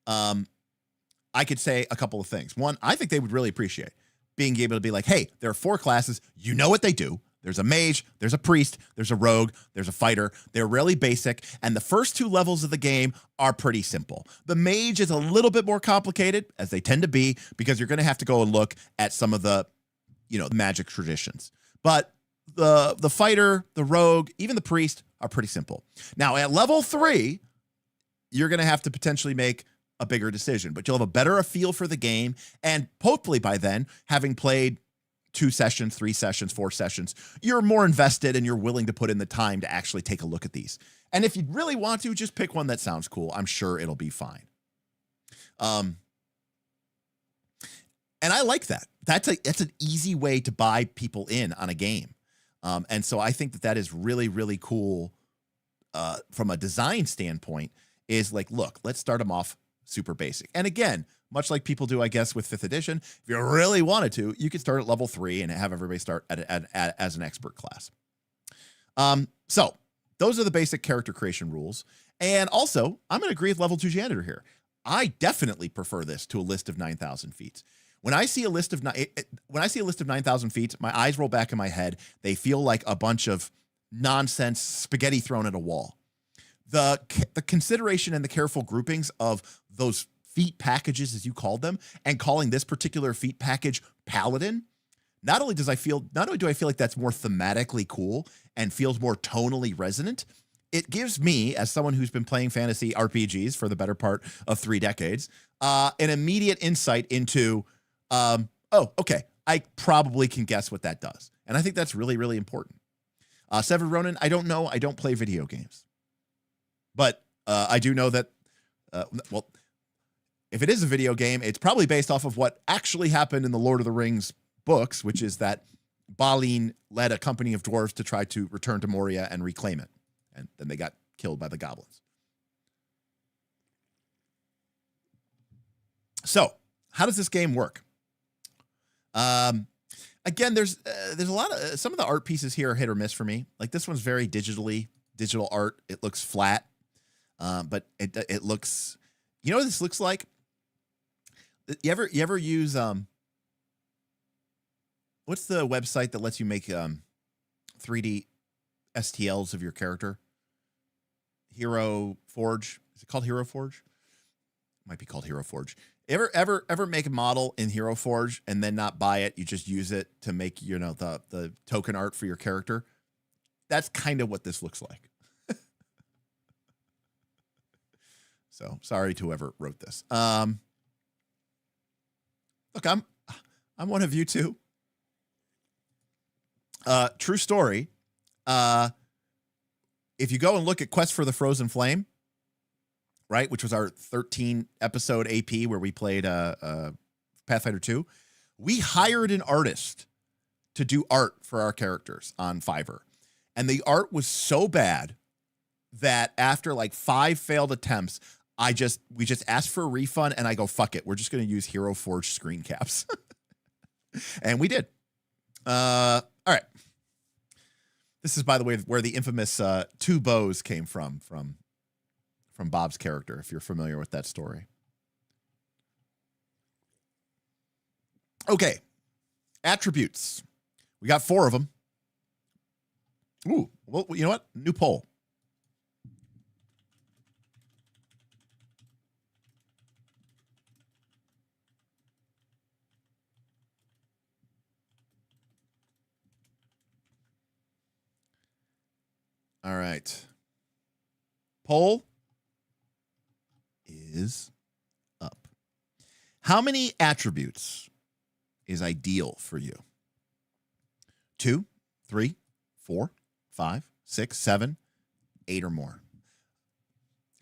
I could say a couple of things. One, I think they would really appreciate being able to be like, hey, there are 4 classes. You know what they do. There's a mage, there's a priest, there's a rogue, there's a fighter. They're really basic, and the first 2 levels of the game are pretty simple. The mage is a little bit more complicated, as they tend to be, because you're going to have to go and look at some of the, magic traditions. But the fighter, the rogue, even the priest are pretty simple. Now, at level 3, you're going to have to potentially make a bigger decision, but you'll have a better feel for the game, and hopefully by then, having played 2 sessions, 3 sessions, 4 sessions, you're more invested and you're willing to put in the time to actually take a look at these. And if you really want to, just pick one that sounds cool. I'm sure it'll be fine. And I like that. That's an easy way to buy people in on a game. And so I think that is really, really cool from a design standpoint, is like, look, let's start them off super basic. And again, much like people do, I guess, with 5th edition, if you really wanted to, you could start at level 3 and have everybody start as an expert class. So those are the basic character creation rules. And also, I'm going to agree with level 2 janitor here. I definitely prefer this to a list of 9,000 feats. When I see a list of 9,000 feats, my eyes roll back in my head. They feel like a bunch of nonsense spaghetti thrown at a wall. The consideration and the careful groupings of those feat packages, as you called them, and calling this particular feat package Paladin, not only do I feel like that's more thematically cool and feels more tonally resonant, it gives me, as someone who's been playing fantasy RPGs for the better part of 3 decades, an immediate insight into, okay, I probably can guess what that does. And I think that's really, really important. Severed Ronin, I don't know. I don't play video games. But I do know that, if it is a video game, it's probably based off of what actually happened in the Lord of the Rings books, which is that Balin led a company of dwarves to try to return to Moria and reclaim it. And then they got killed by the goblins. So, how does this game work? Again, there's a lot of, some of the art pieces here are hit or miss for me. Like this one's very digital art. It looks flat, but it looks, you know what this looks like? You ever use what's the website that lets you make 3D STLs of your character? Hero Forge. Is it called Hero Forge? Might be called Hero Forge. Ever make a model in Hero Forge and then not buy it? You just use it to make, the token art for your character. That's kind of what this looks like. So sorry to whoever wrote this. Look, I'm one of you too. True story. If you go and look at Quest for the Frozen Flame, right, which was our 13 episode AP where we played Pathfinder 2, we hired an artist to do art for our characters on Fiverr. And the art was so bad that after like 5 failed attempts, we just asked for a refund, and I go, fuck it, we're just going to use Hero Forge screen caps. And we did. All right. This is, by the way, where the infamous 2 bows came from Bob's character, if you're familiar with that story. Okay. Attributes. We got 4 of them. Ooh, well, you know what? New poll. All right. Poll is up. How many attributes is ideal for you? 2, 3, 4, 5, 6, 7, 8 or more.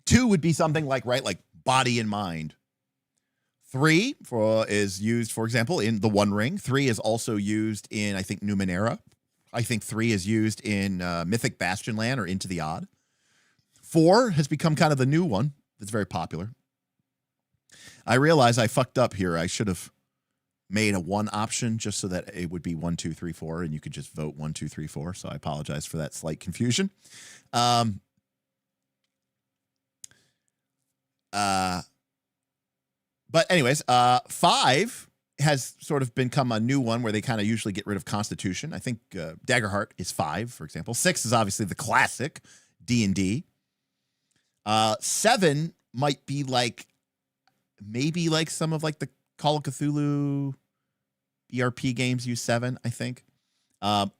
2 would be something like, right, like body and mind. 3 is used, for example, in the One Ring. 3 is also used in, I think, Numenera. I think 3 is used in Mythic Bastionland or Into the Odd. 4 has become kind of the new one. It's very popular. I realize I fucked up here. I should have made a 1 option just so that it would be 1, 2, 3, 4, and you could just vote 1, 2, 3, 4. So I apologize for that slight confusion. But anyways, 5 has sort of become a new one where they kind of usually get rid of Constitution. I think Daggerheart is 5, for example. 6 is obviously the classic D&D. 7 might be like maybe like some of like the Call of Cthulhu ERP games use 7, I think. And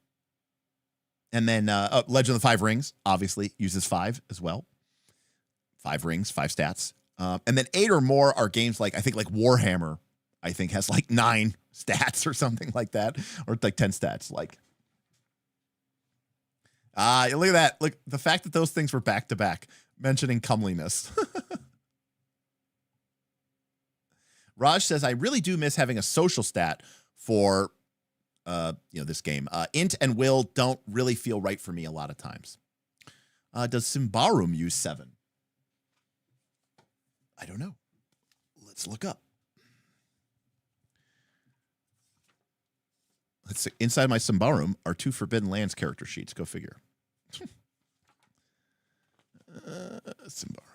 then Legend of the Five Rings obviously uses 5 as well. 5 rings, 5 stats. And then 8 or more are games like, I think like Warhammer, I think has like 9 stats or something like that, or like 10 stats. Like, look at that. Look, the fact that those things were back to back, mentioning comeliness. Raj says, I really do miss having a social stat for, this game. Int and will don't really feel right for me a lot of times. Does Symbaroum use 7? I don't know. Let's look up. Let's see. Inside my Symbaroum are 2 Forbidden Lands character sheets. Go figure. Symbaroum.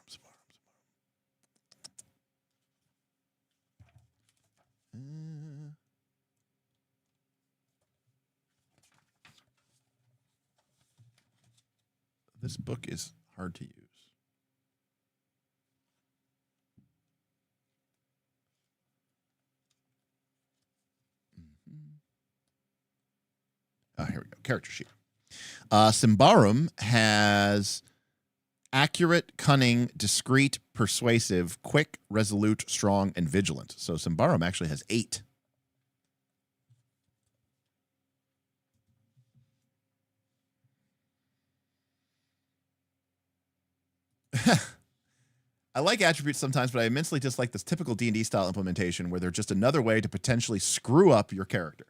This book is hard to use. Oh, here we go. Character sheet. Symbaroum has accurate, cunning, discreet, persuasive, quick, resolute, strong, and vigilant. So Symbaroum actually has 8. I like attributes sometimes, but I immensely dislike this typical D&D style implementation where they're just another way to potentially screw up your character.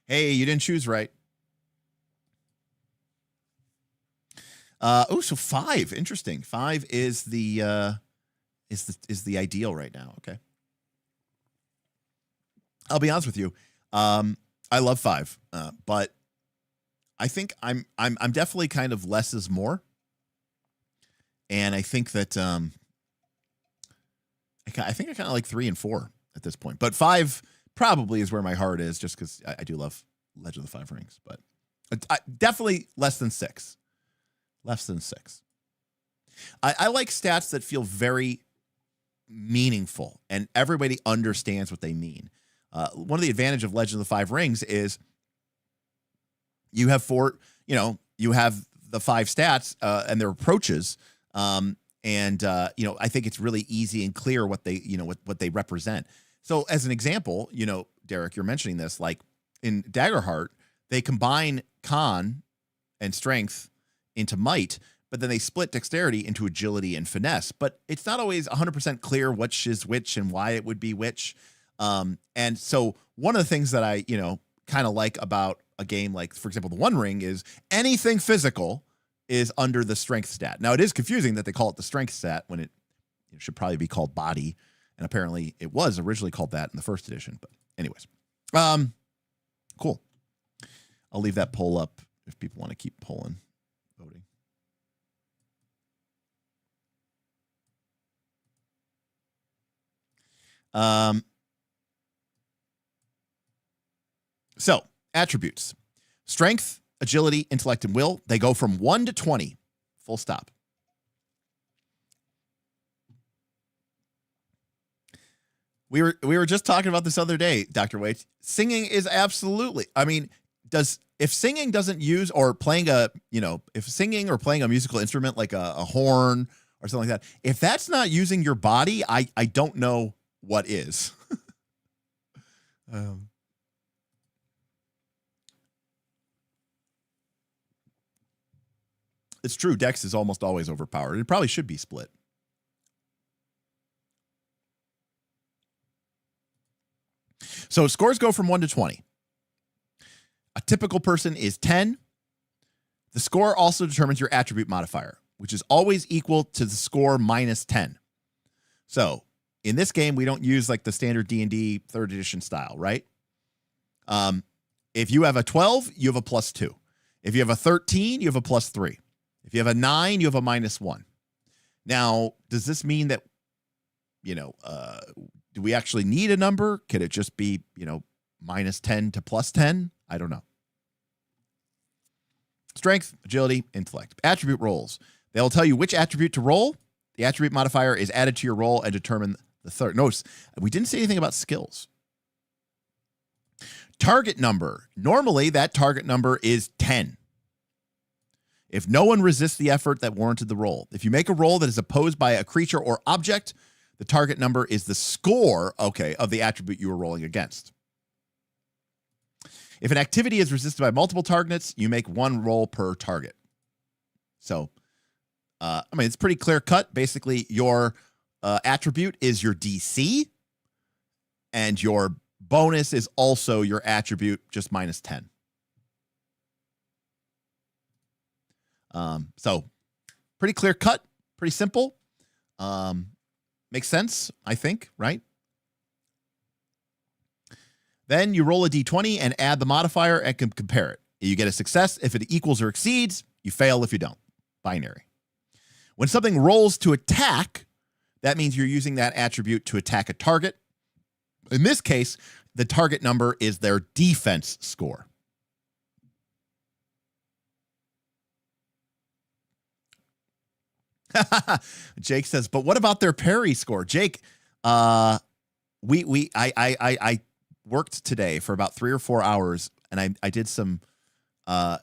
Hey, you didn't choose right. So 5. Interesting. 5 is the ideal right now. Okay. I'll be honest with you. I love 5, but I think I'm definitely kind of less is more. And I think that I think I kind of like 3 and 4 at this point. But 5 probably is where my heart is, just because I do love Legend of the Five Rings. But definitely less than 6. Less than 6. I like stats that feel very meaningful and everybody understands what they mean. One of the advantage of Legend of the Five Rings is you have you have the 5 stats and their approaches. I think it's really easy and clear what they, what they represent. So as an example, Derek, you're mentioning this, like in Daggerheart, they combine con and strength into might, but then they split dexterity into agility and finesse. But it's not always 100% clear which is which and why it would be which. And so one of the things that I, kind of like about a game like, for example, the One Ring is anything physical is under the strength stat. Now, it is confusing that they call it the strength stat when it should probably be called body. And apparently it was originally called that in the first edition. But anyways, cool. I'll leave that poll up if people want to keep polling, voting. So attributes: strength, agility, intellect, and will. They go from 1 to 20, full stop. We were just talking about this other day, Dr. Waite. Singing is absolutely. I mean, if singing doesn't use or playing if singing or playing a musical instrument like a horn or something like that, if that's not using your body, I don't know what is. It's true. Dex is almost always overpowered. It probably should be split. So scores go from 1 to 20. A typical person is 10. The score also determines your attribute modifier, which is always equal to the score minus 10. So in this game, we don't use like the standard D&D 3rd edition style, right? If you have a 12, you have a +2. If you have a 13, you have a +3. If you have a 9, you have a -1. Now, does this mean that, do we actually need a number? Could it just be, -10 to +10? I don't know. Strength, agility, intellect. Attribute rolls. They'll tell you which attribute to roll. The attribute modifier is added to your roll and determine the third. Notice, we didn't say anything about skills. Target number. Normally, that target number is 10. If no one resists the effort that warranted the roll. If you make a roll that is opposed by a creature or object, the target number is the score, of the attribute you were rolling against. If an activity is resisted by multiple targets, you make one roll per target. So, it's pretty clear cut. Basically, your attribute is your DC, and your bonus is also your attribute, just -10. So, pretty clear cut, pretty simple. Makes sense, I think, right? Then you roll a d20 and add the modifier and can compare it. You get a success if it equals or exceeds. You fail if you don't. Binary. When something rolls to attack, that means you're using that attribute to attack a target. In this case, the target number is their defense score. Jake says, but what about their parry score? Jake, I worked today for about 3 or 4 hours, and I did some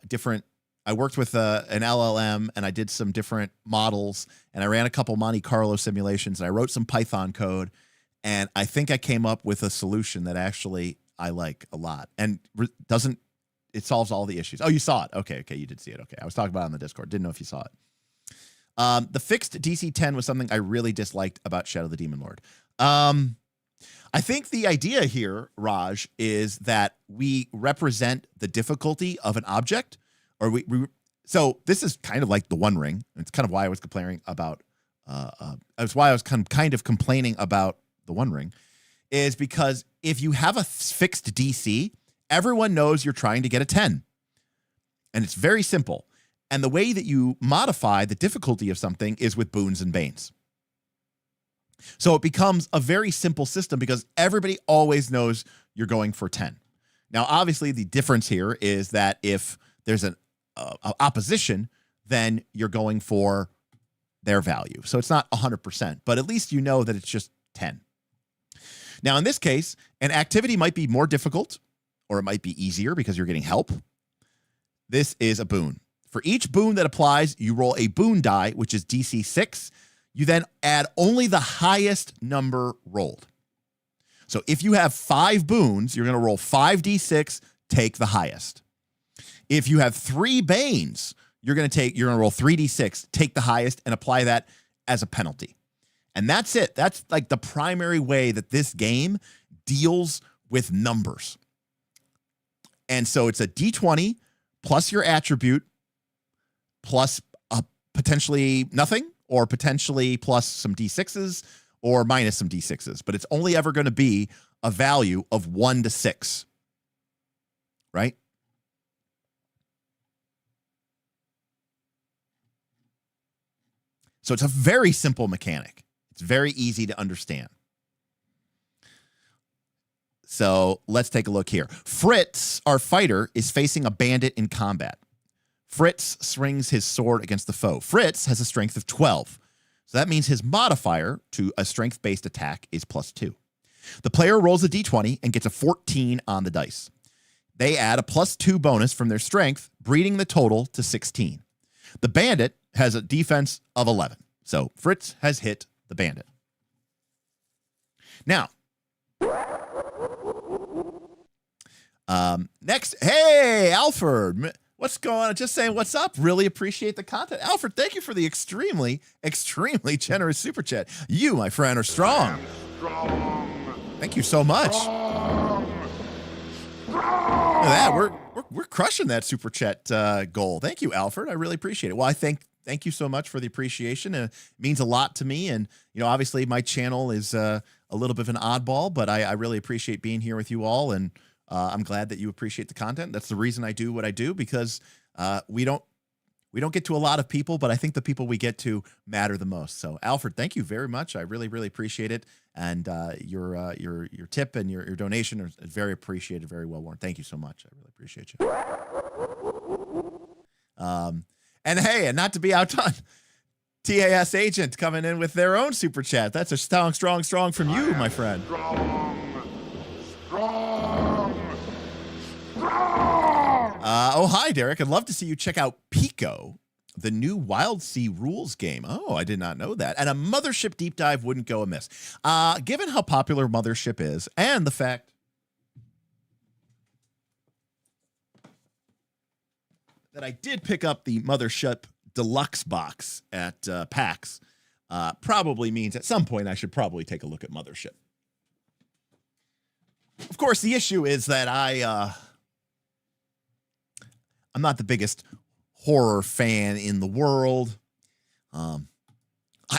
different. I worked with an LLM, and I did some different models, and I ran a couple Monte Carlo simulations, and I wrote some Python code, and I think I came up with a solution that actually I like a lot, and it solves all the issues. Oh, you saw it? Okay, you did see it. Okay, I was talking about it on the Discord. Didn't know if you saw it. The fixed DC 10 was something I really disliked about Shadow the Demon Lord. I think the idea here, Raj, is that we represent the difficulty of an object, or so this is kind of like the One Ring. It's kind of why I was complaining about. That's why I was kind of complaining about the One Ring, is because if you have a fixed DC, everyone knows you're trying to get a 10, and it's very simple. And the way that you modify the difficulty of something is with boons and banes. So it becomes a very simple system because everybody always knows you're going for 10. Now, obviously, the difference here is that if there's an opposition, then you're going for their value. So it's not 100%, but at least you know that it's just 10. Now, in this case, an activity might be more difficult, or it might be easier because you're getting help. This is a boon. For each boon that applies, you roll a boon die, which is DC 6. You then add only the highest number rolled. So if you have 5 boons, you're going to roll 5d6, take the highest. If you have 3 banes, you're going to roll 3d6, take the highest, and apply that as a penalty. And that's it. That's like the primary way that this game deals with numbers. And so it's a d20 plus your attribute plus potentially nothing, or potentially plus some d6s or minus some d6s. But it's only ever going to be a value of 1 to 6. Right? So it's a very simple mechanic. It's very easy to understand. So let's take a look here. Fritz, our fighter, is facing a bandit in combat. Fritz swings his sword against the foe. Fritz has a strength of 12. So that means his modifier to a strength-based attack is +2. The player rolls a d20 and gets a 14 on the dice. They add a +2 bonus from their strength, bringing the total to 16. The bandit has a defense of 11. So Fritz has hit the bandit. Now, next, hey, Alfred, what's going on? Just saying what's up. Really appreciate the content. Alfred, thank you for the extremely, extremely generous super chat. You, my friend, are strong. Thank you so much. Look at that. We're crushing that super chat goal. Thank you, Alfred. I really appreciate it. Well, I thank you so much for the appreciation. It means a lot to me. And, obviously my channel is a little bit of an oddball, but I really appreciate being here with you all. And I'm glad that you appreciate the content. That's the reason I do what I do, because we don't get to a lot of people, but I think the people we get to matter the most. So Alfred, thank you very much. I really, really appreciate it. And your tip and your donation is very appreciated, very well worn. Thank you so much. I really appreciate you. And hey, and not to be outdone, TAS Agent coming in with their own super chat. That's a strong from you, my friend. Oh, hi, Derek. I'd love to see you check out Pico, the new Wild Sea rules game. Oh, I did not know that. And a Mothership deep dive wouldn't go amiss. Given how popular Mothership is and the fact that I did pick up the Mothership Deluxe box at PAX, probably means at some point I should probably take a look at Mothership. Of course, the issue is that I'm not the biggest horror fan in the world. I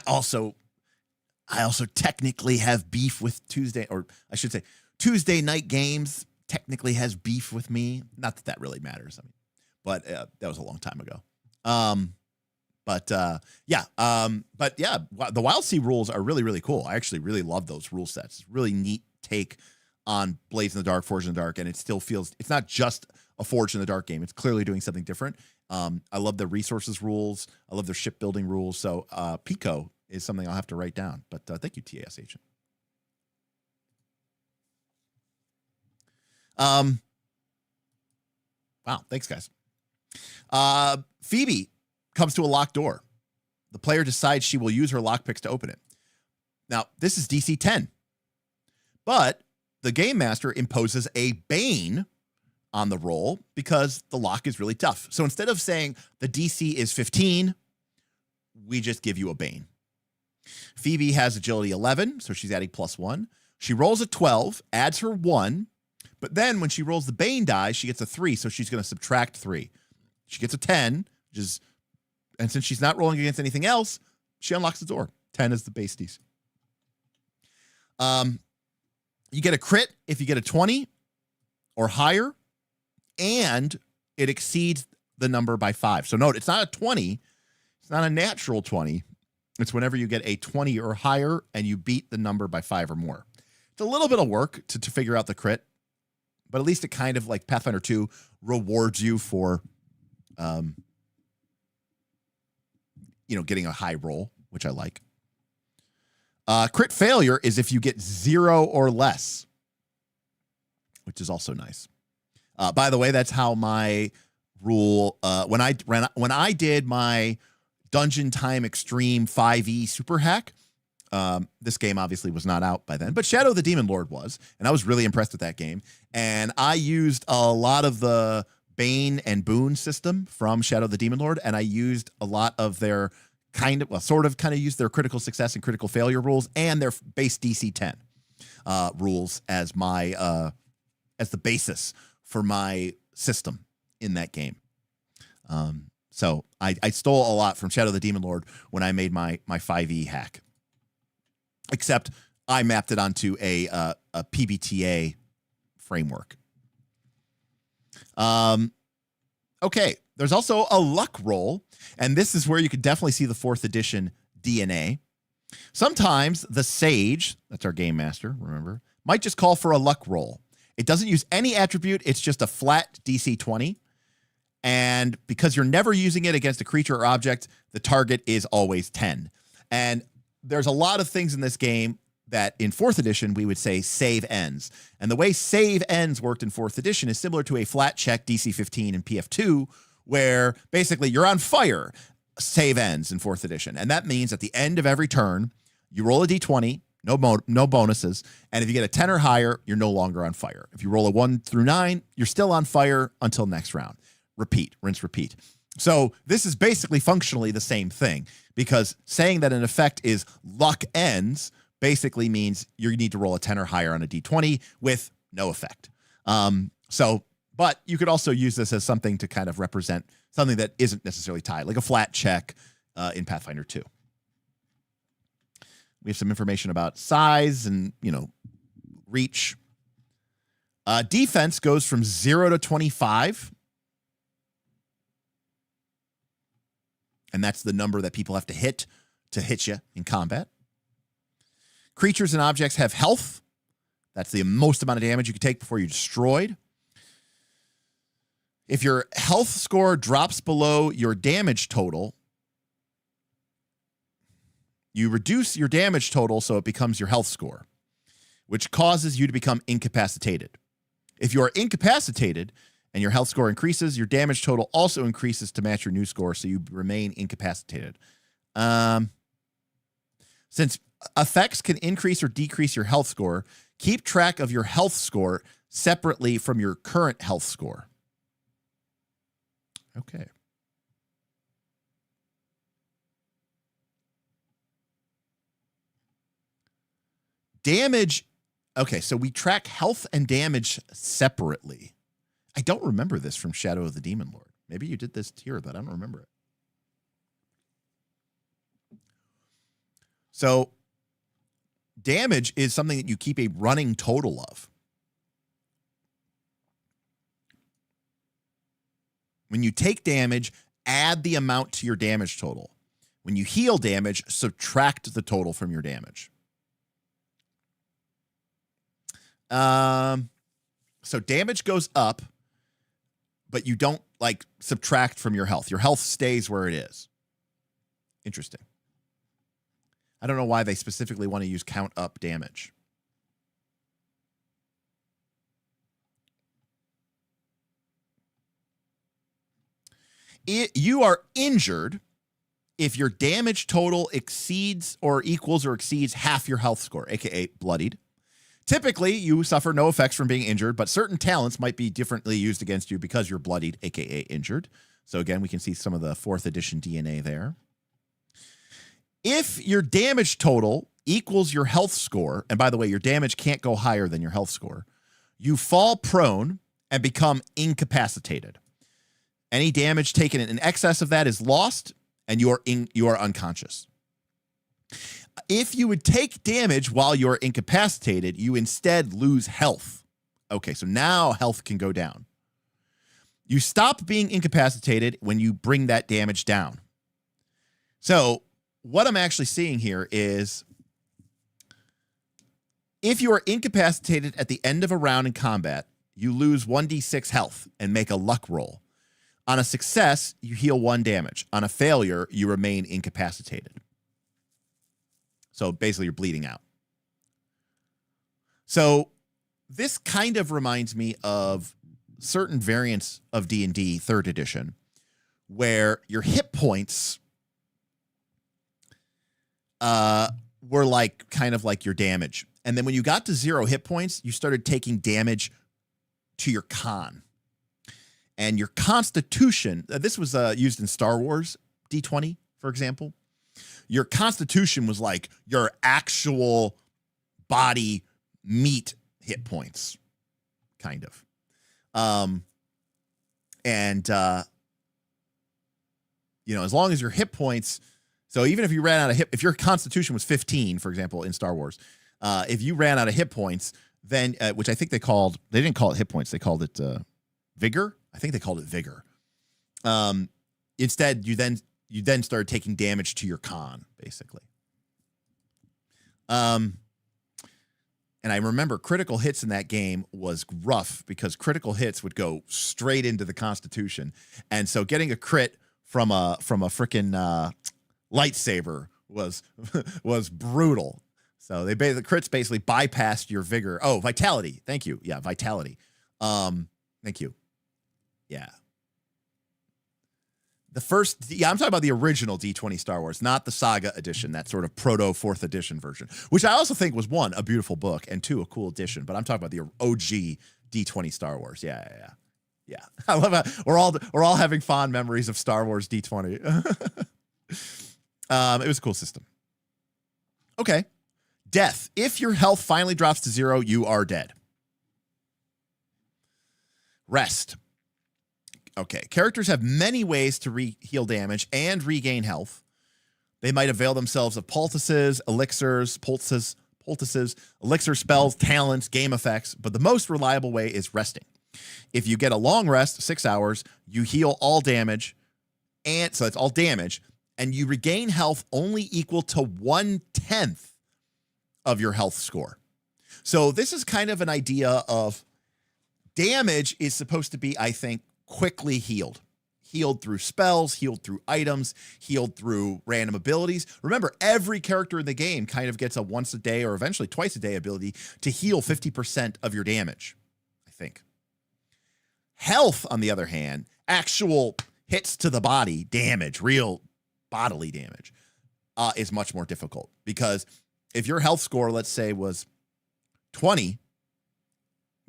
also technically have beef with Tuesday Night Games technically has beef with me. Not that really matters. I mean, but that was a long time ago. The Wild Sea rules are really, really cool. I actually really love those rule sets. It's really neat take on Blades in the Dark, Forge in the Dark, and it still feels, it's not just a Forge in the Dark game. It's clearly doing something different. I love the resources rules. I love their shipbuilding rules. So Pico is something I'll have to write down. But thank you, TAS Agent. Wow, thanks, guys. Phoebe comes to a locked door. The player decides she will use her lockpicks to open it. Now, this is DC 10, but the game master imposes a Bane on the roll because the lock is really tough. So instead of saying the DC is 15, we just give you a Bane. Phoebe has agility 11, so she's adding +1. She rolls a 12, adds her 1, but then when she rolls the Bane die, she gets a 3, so she's going to subtract 3. She gets a 10, and since she's not rolling against anything else, she unlocks the door. 10 is the base DC. You get a crit if you get a 20 or higher, and it exceeds the number by 5. So note, it's not a 20. It's not a natural 20. It's whenever you get a 20 or higher and you beat the number by 5 or more. It's a little bit of work to figure out the crit, but at least it kind of, like Pathfinder 2, rewards you for, getting a high roll, which I like. Crit failure is if you get 0 or less, which is also nice. By the way, that's how my rule, when I did my Dungeon Time Extreme 5e super hack, this game obviously was not out by then, but Shadow of the Demon Lord was, and I was really impressed with that game. And I used a lot of the Bane and Boon system from Shadow of the Demon Lord, and I used a lot of their used their critical success and critical failure rules and their base DC 10 rules as my as the basis for my system in that game. So I stole a lot from Shadow of the Demon Lord when I made my 5e hack, except I mapped it onto a PBTA framework. Okay, there's also a luck roll, and this is where you can definitely see the 4th edition DNA. Sometimes the Sage, that's our game master, remember, might just call for a luck roll. It doesn't use any attribute. It's just a flat DC 20. And because you're never using it against a creature or object, the target is always 10. And there's a lot of things in this game that in 4th edition we would say save ends. And the way save ends worked in 4th edition is similar to a flat check DC 15 and PF2, where basically you're on fire, save ends in 4th edition. And that means at the end of every turn, you roll a d20, no bonuses, and if you get a 10 or higher, you're no longer on fire. If you roll a 1 through 9, you're still on fire until next round. Repeat, rinse, repeat. So this is basically functionally the same thing, because saying that an effect is luck ends basically means you need to roll a 10 or higher on a d20 with no effect. But you could also use this as something to kind of represent something that isn't necessarily tied, like a flat check in Pathfinder 2. We have some information about size and, reach. Defense goes from 0 to 25. And that's the number that people have to hit you in combat. Creatures and objects have health. That's the most amount of damage you can take before you're destroyed. If your health score drops below your damage total, you reduce your damage total so it becomes your health score, which causes you to become incapacitated. If you are incapacitated and your health score increases, your damage total also increases to match your new score, so you remain incapacitated. Since effects can increase or decrease your health score, keep track of your health score separately from your current health score. Okay. Damage. Okay, so we track health and damage separately. I don't remember this from Shadow of the Demon Lord. Maybe you did this here, but I don't remember it. So damage is something that you keep a running total of. When you take damage, add the amount to your damage total. When you heal damage, subtract the total from your damage. So damage goes up, but you don't subtract from your health. Your health stays where it is. Interesting. I don't know why they specifically want to use count up damage. You are injured if your damage total exceeds or equals or exceeds half your health score, aka bloodied. Typically, you suffer no effects from being injured, but certain talents might be differently used against you because you're bloodied, aka injured. So again, we can see some of the 4th edition DNA there. If your damage total equals your health score, and by the way, your damage can't go higher than your health score, you fall prone and become incapacitated. Any damage taken in excess of that is lost, and you are unconscious. If you would take damage while you're incapacitated, you instead lose health. Okay, so now health can go down. You stop being incapacitated when you bring that damage down. So what I'm actually seeing here is if you are incapacitated at the end of a round in combat, you lose 1d6 health and make a luck roll. On a success, you heal 1 damage. On a failure, you remain incapacitated. So basically, you're bleeding out. So this kind of reminds me of certain variants of D&D 3rd edition, where your hit points were kind of like your damage. And then when you got to 0 hit points, you started taking damage to your con. And your constitution, this was used in Star Wars D20, for example. Your constitution was like your actual body meat hit points, kind of. As long as your hit points, so even if you ran out of if your constitution was 15, for example, in Star Wars, if you ran out of hit points, then, which I think they didn't call it hit points, they called it vigor. I think they called it vigor. Instead, you then started taking damage to your con, basically. And I remember critical hits in that game was rough because critical hits would go straight into the Constitution. And so getting a crit from a freaking lightsaber was brutal. So the crits basically bypassed your vigor. Oh, vitality. Thank you. Yeah, vitality. Thank you. Yeah. I'm talking about the original D20 Star Wars, not the Saga edition, that sort of proto 4th edition version, which I also think was, one, a beautiful book, and two, a cool edition. But I'm talking about the OG D20 Star Wars. Yeah. I love how we're all having fond memories of Star Wars D20. It was a cool system. Okay. Death. If your health finally drops to 0, you are dead. Rest. Okay. Characters have many ways to heal damage and regain health. They might avail themselves of poultices, elixirs, elixir spells, talents, game effects, but the most reliable way is resting. If you get a long rest, 6 hours, you heal all damage, and so it's all damage, and you regain health only equal to 1/10 of your health score. So this is kind of an idea of damage is supposed to be, I think, quickly healed. Healed through spells, healed through items, healed through random abilities. Remember, every character in the game kind of gets a once a day or eventually twice a day ability to heal 50% of your damage, I think. Health, on the other hand, actual hits to the body damage, real bodily damage, is much more difficult. Because if your health score, let's say, was 20,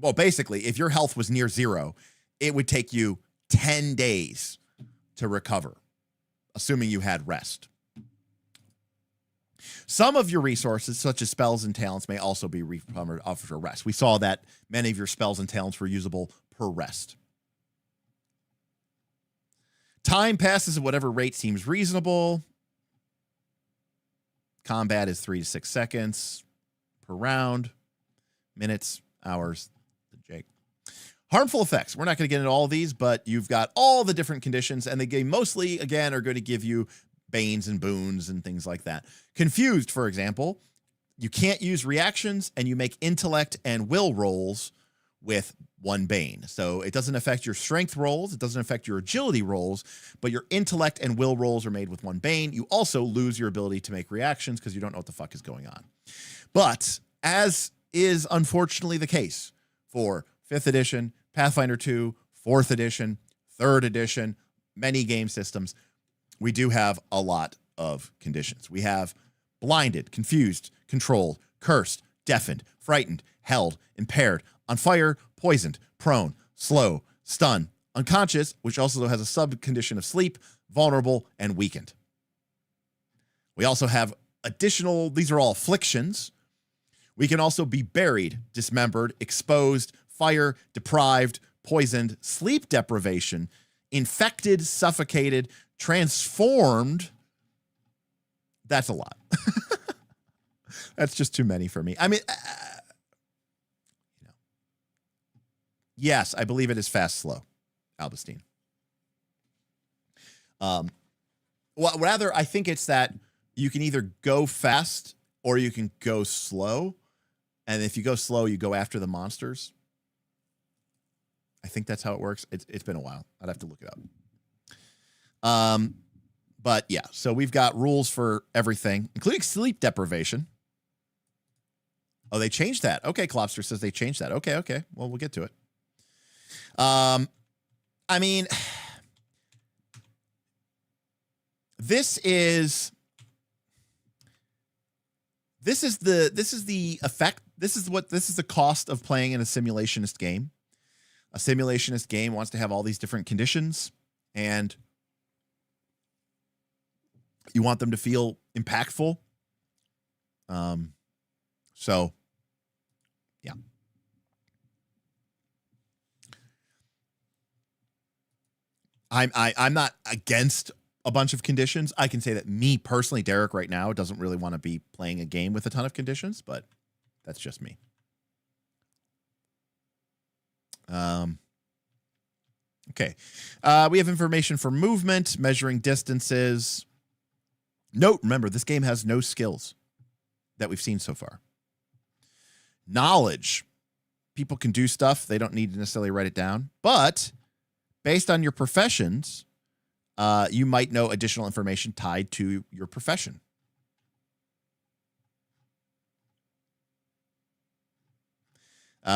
well, basically, if your health was near 0, it would take you 10 days to recover, assuming you had rest. Some of your resources, such as spells and talents, may also be recovered after rest. We saw that many of your spells and talents were usable per rest. Time passes at whatever rate seems reasonable. Combat is 3 to 6 seconds per round. Minutes, hours, the Jake. Harmful effects. We're not going to get into all of these, but you've got all the different conditions, and the game mostly, again, are going to give you banes and boons and things like that. Confused, for example, you can't use reactions, and you make intellect and will rolls with 1 bane. So it doesn't affect your strength rolls, it doesn't affect your agility rolls, but your intellect and will rolls are made with 1 bane. You also lose your ability to make reactions because you don't know what the fuck is going on. But as is unfortunately the case for 5th edition, Pathfinder 2, 4th edition, 3rd edition, many game systems, we do have a lot of conditions. We have blinded, confused, controlled, cursed, deafened, frightened, held, impaired, on fire, poisoned, prone, slow, stun, unconscious, which also has a sub-condition of sleep, vulnerable, and weakened. We also have additional, these are all afflictions. We can also be buried, dismembered, exposed, fire, deprived, poisoned, sleep deprivation, infected, suffocated, transformed. That's a lot. That's just too many for me. I mean, yes, I believe it is fast, slow, Albustine. Well, rather, I think it's that you can either go fast or you can go slow. And if you go slow, you go after the monsters. I think that's how it works. It's been a while. I'd have to look it up. But yeah, so we've got rules for everything, including sleep deprivation. Oh, they changed that. Okay, Klopster says they changed that. Okay. Well, we'll get to it. I mean, this is the effect. This is the cost of playing in a simulationist game. A simulationist game wants to have all these different conditions, and you want them to feel impactful. So yeah. I'm not against a bunch of conditions. I can say that me personally, Derek, right now doesn't really want to be playing a game with a ton of conditions, but that's just me. Okay. We have information for movement, measuring distances. Note, remember, this game has no skills that we've seen so far. Knowledge. People can do stuff. They don't need to necessarily write it down, but based on your professions, you might know additional information tied to your profession.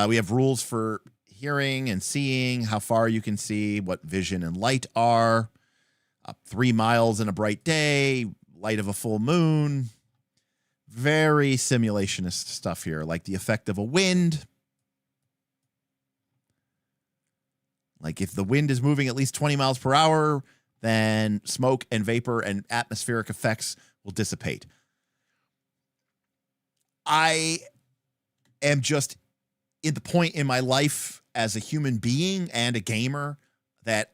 We have rules for hearing and seeing, how far you can see, what vision and light are, 3 miles in a bright day, light of a full moon. Very simulationist stuff here, like the effect of a wind. Like if the wind is moving at least 20 miles per hour, then smoke and vapor and atmospheric effects will dissipate. I am just at the point in my life as a human being and a gamer that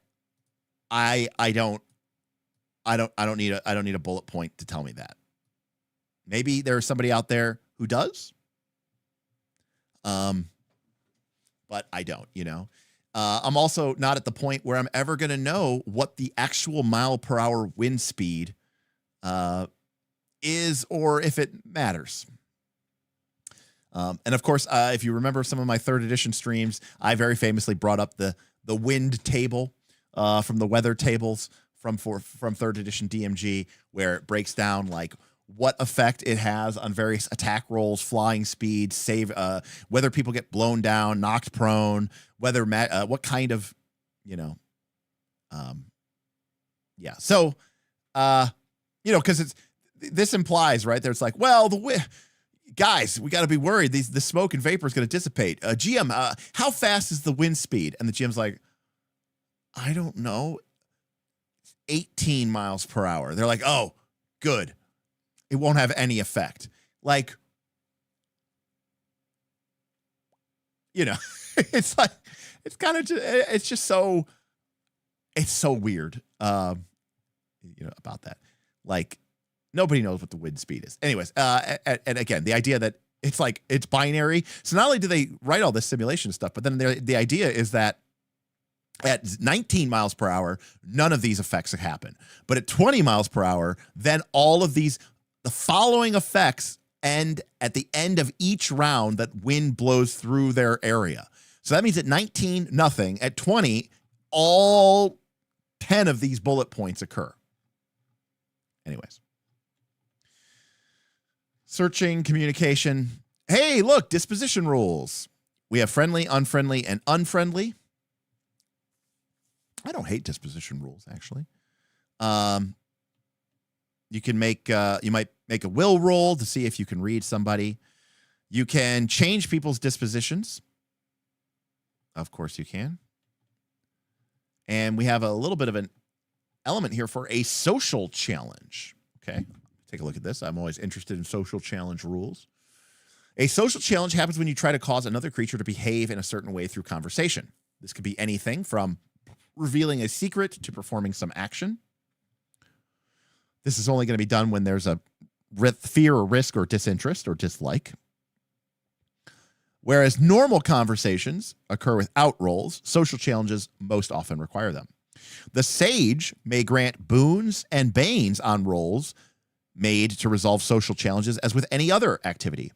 I don't need a bullet point to tell me that. Maybe there's somebody out there who does. But I don't, you know. I'm also not at the point where I'm ever going to know what the actual mile per hour wind speed is, or if it matters. And of course, if you remember some of my 3rd edition streams, I very famously brought up the wind table from the weather tables from 3rd edition DMG, where it breaks down like what effect it has on various attack rolls, flying speed, save, whether people get blown down, knocked prone, whether what kind of, you know, yeah. So, you know, because this implies, right? There's like, well, guys, we got to be worried. The smoke and vapor is going to dissipate. GM, how fast is the wind speed? And the GM's like, I don't know. 18 miles per hour. They're like, oh, good. It won't have any effect. Like, you know, it's like, it's kind of just, it's just so, it's so weird, you know, about that. Like, nobody knows what the wind speed is. Anyways, and again, the idea that it's like, it's binary. So not only do they write all this simulation stuff, but then the idea is that at 19 miles per hour, none of these effects happen. But at 20 miles per hour, then all of these, the following effects end at the end of each round that wind blows through their area. So that means at 19, nothing. At 20, all 10 of these bullet points occur. Anyways. Searching, communication. Hey, look, disposition rules. We have friendly, unfriendly, and unfriendly. I don't hate disposition rules, actually. You can make, you might make a will roll to see if you can read somebody. You can change people's dispositions. Of course you can. And we have a little bit of an element here for a social challenge. Okay, take a look at this. I'm always interested in social challenge rules. A social challenge happens when you try to cause another creature to behave in a certain way through conversation. This could be anything from revealing a secret to performing some action. This is only going to be done when there's a fear or risk or disinterest or dislike. Whereas normal conversations occur without rolls, social challenges most often require them. The sage may grant boons and banes on rolls made to resolve social challenges as with any other activity.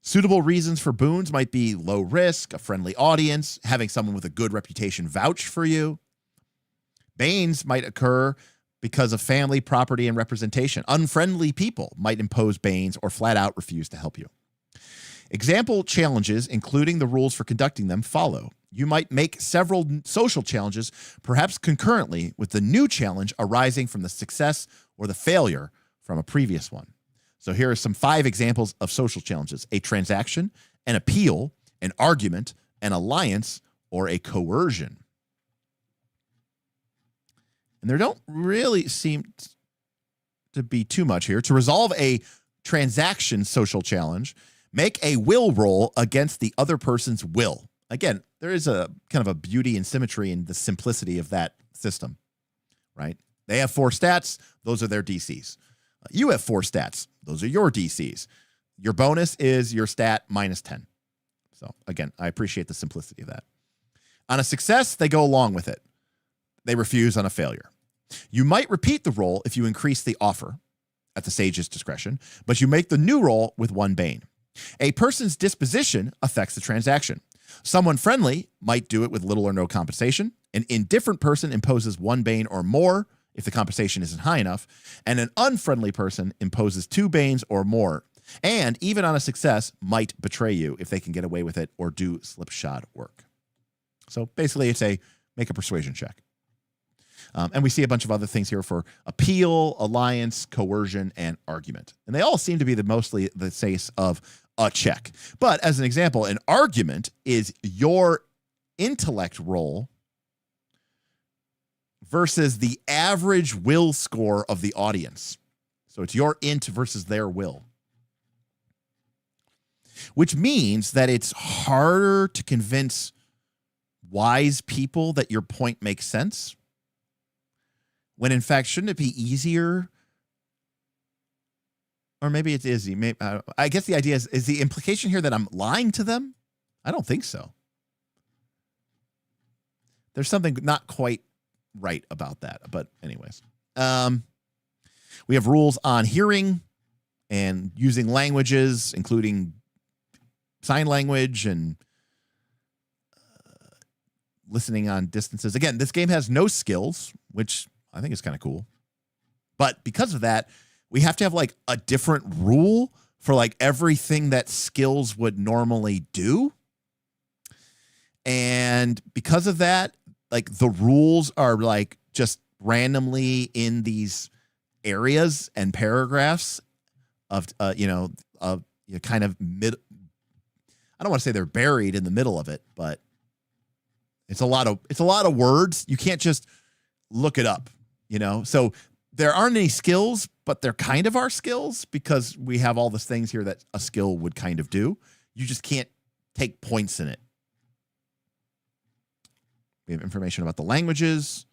Suitable reasons for boons might be low risk, a friendly audience, having someone with a good reputation vouch for you. Banes might occur because of family, property, and representation. Unfriendly people might impose banes or flat out refuse to help you. Example challenges, including the rules for conducting them, follow. You might make several social challenges, perhaps concurrently with the new challenge arising from the success or the failure from a previous one. So here are some 5 examples of social challenges: a transaction, an appeal, an argument, an alliance, or a coercion. And there don't really seem to be too much here. To resolve a transaction social challenge, make a will roll against the other person's will. Again, there is a kind of a beauty and symmetry in the simplicity of that system, right? They have 4 stats. Those are their DCs. You have 4 stats. Those are your DCs. Your bonus is your stat minus 10. So again, I appreciate the simplicity of that. On a success, they go along with it. They refuse on a failure. You might repeat the roll if you increase the offer at the sage's discretion, but you make the new roll with 1 bane. A person's disposition affects the transaction. Someone friendly might do it with little or no compensation. An indifferent person imposes 1 bane or more if the compensation isn't high enough, and an unfriendly person imposes 2 banes or more. And even on a success, might betray you if they can get away with it or do slipshod work. So basically, it's a make a persuasion check. And we see a bunch of other things here for appeal, alliance, coercion, and argument. And they all seem to be mostly the case of a check. But as an example, an argument is your intellect roll versus the average will score of the audience. So it's your int versus their will. Which means that it's harder to convince wise people that your point makes sense. When in fact, shouldn't it be easier? Or maybe it's easy. Maybe, I guess the idea is the implication here that I'm lying to them? I don't think so. There's something not quite right about that. But anyways, we have rules on hearing and using languages, including sign language and listening on distances. Again, this game has no skills, which I think is kind of cool. But because of that, we have to have like a different rule for like everything that skills would normally do. And because of that, like the rules are like just randomly in these areas and paragraphs of, kind of mid. I don't want to say they're buried in the middle of it, but it's a lot of words. You can't just look it up, So there aren't any skills, but there kind of are skills because we have all these things here that a skill would kind of do. You just can't take points in it. We have information about the languages,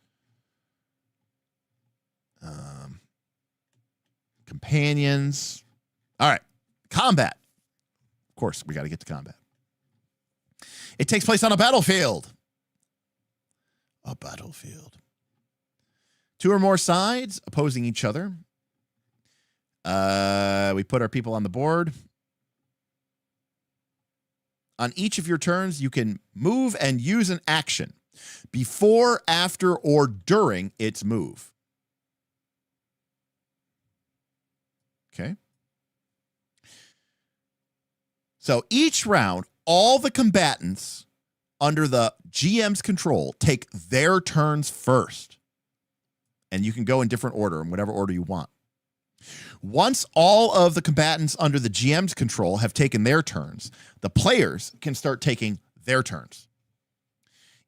companions. All right, combat. Of course, we got to get to combat. It takes place on a battlefield. A battlefield. 2 or more sides opposing each other. We put our people on the board. On each of your turns, you can move and use an action before, after, or during its move. Okay. So each round, all the combatants under the GM's control take their turns first. And you can go in different order, in whatever order you want. Once all of the combatants under the GM's control have taken their turns, the players can start taking their turns.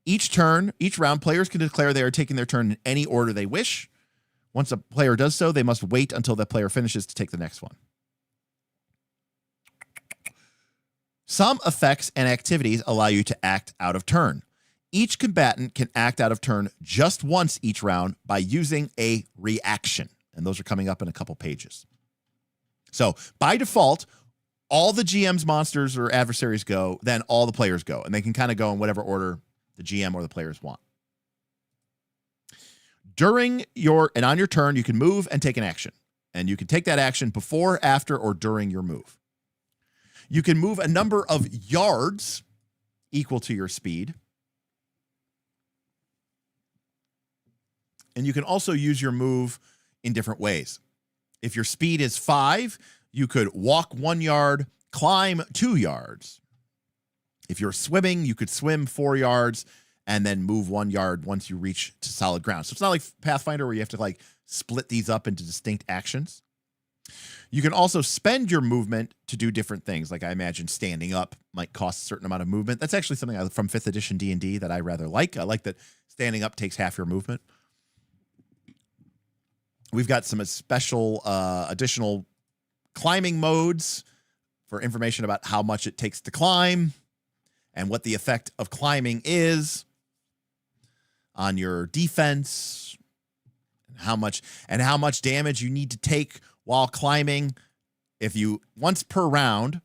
Each round, players can declare they are taking their turn in any order they wish. Once a player does so, they must wait until that player finishes to take the next one. Some effects and activities allow you to act out of turn. Each combatant can act out of turn just once each round by using a reaction. And those are coming up in a couple pages. So by default, all the GM's monsters or adversaries go, then all the players go. And they can kind of go in whatever order the GM or the players want. On your turn, you can move and take an action. And you can take that action before, after, or during your move. You can move a number of yards equal to your speed. And you can also use your move in different ways. If your speed is 5, you could walk 1 yard, climb 2 yards. If you're swimming, you could swim 4 yards and then move 1 yard once you reach to solid ground. So it's not like Pathfinder where you have to like split these up into distinct actions. You can also spend your movement to do different things. Like I imagine standing up might cost a certain amount of movement. That's actually something from 5th edition D&D that I rather like. I like that standing up takes half your movement. We've got some special additional climbing modes for information about how much it takes to climb and what the effect of climbing is on your defense and how much damage you need to take while climbing. Once per round,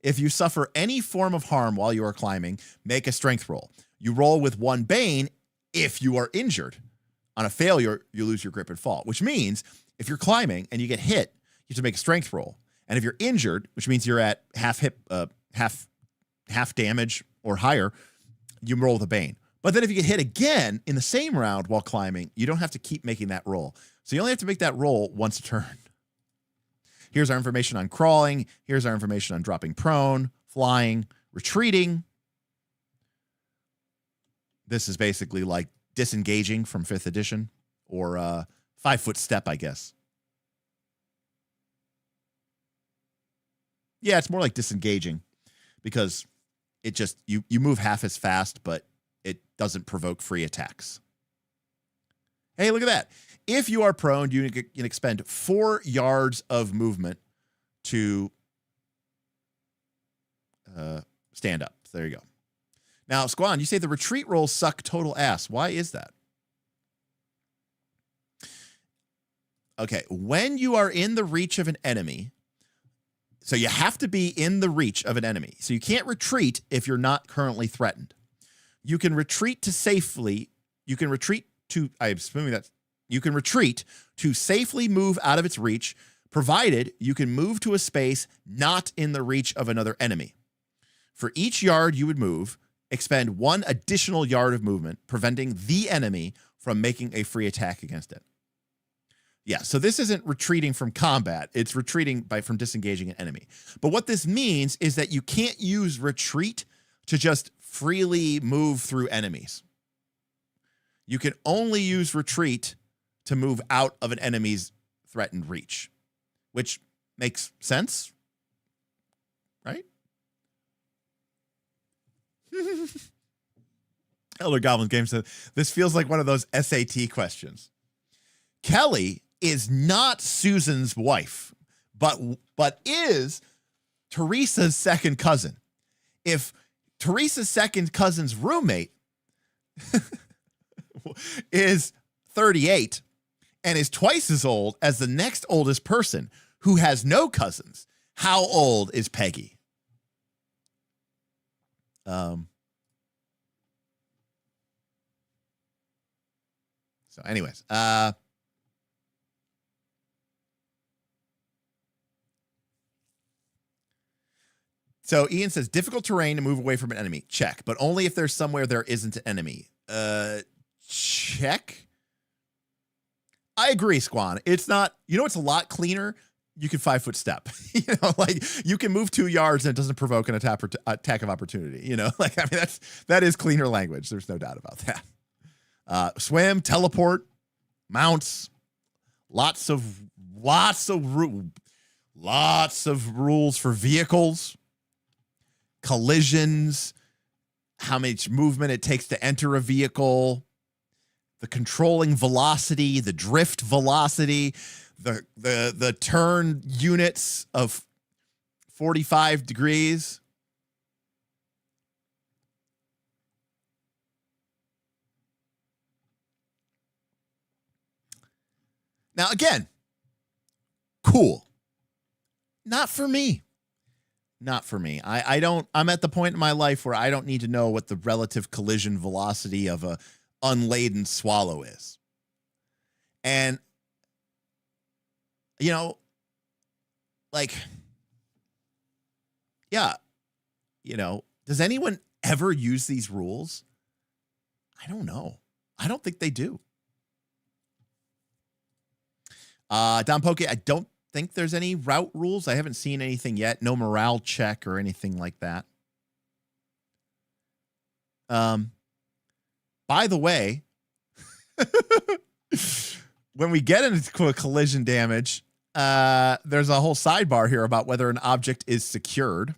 if you suffer any form of harm while you are climbing, make a strength roll. You roll with 1 bane if you are injured. On a failure, you lose your grip and fall, which means if you're climbing and you get hit, you have to make a strength roll. And if you're injured, which means you're at half damage or higher, you roll with a bane. But then if you get hit again in the same round while climbing, you don't have to keep making that roll. So you only have to make that roll once a turn. Here's our information on crawling. Here's our information on dropping prone, flying, retreating. This is basically like disengaging from 5th edition, or 5-foot step, I guess. Yeah, it's more like disengaging, because it just, you move half as fast, but it doesn't provoke free attacks. Hey, look at that. If you are prone, you can expend 4 yards of movement to stand up. So there you go. Now, Squan, you say the retreat rolls suck total ass. Why is that? Okay, when you are in the reach of an enemy, so you have to be in the reach of an enemy. So you can't retreat if you're not currently threatened. You can retreat to safely, you can retreat to, I'm assuming that, you can retreat to safely move out of its reach, provided you can move to a space not in the reach of another enemy. For each yard you would move, expend 1 additional yard of movement, preventing the enemy from making a free attack against it. Yeah, so this isn't retreating from combat. It's retreating from disengaging an enemy. But what this means is that you can't use retreat to just freely move through enemies. You can only use retreat to move out of an enemy's threatened reach, which makes sense, right? Elder Goblin Game said, this feels like one of those SAT questions. Kelly is not Susan's wife, but is Teresa's second cousin. If Teresa's second cousin's roommate is 38 and is twice as old as the next oldest person who has no cousins, how old is Peggy? So anyways, so Ian says, difficult terrain to move away from an enemy. Check. But only if there's somewhere there isn't an enemy. Check. I agree, Squan. It's not, it's a lot cleaner. You can 5-foot step, like you can move 2 yards and it doesn't provoke an attack of opportunity. That is cleaner language. There's no doubt about that. Swim, teleport, mounts, lots of rules for vehicles, collisions, how much movement it takes to enter a vehicle, the controlling velocity, the drift velocity, the turn units of 45 degrees. Now, again, cool. Not for me. Not for me. I'm at the point in my life where I don't need to know what the relative collision velocity of a unladen swallow is. And, does anyone ever use these rules? I don't know. I don't think they do. Don Poke, I don't think there's any route rules. I haven't seen anything yet. No morale check or anything like that. By the way, when we get into collision damage, there's a whole sidebar here about whether an object is secured.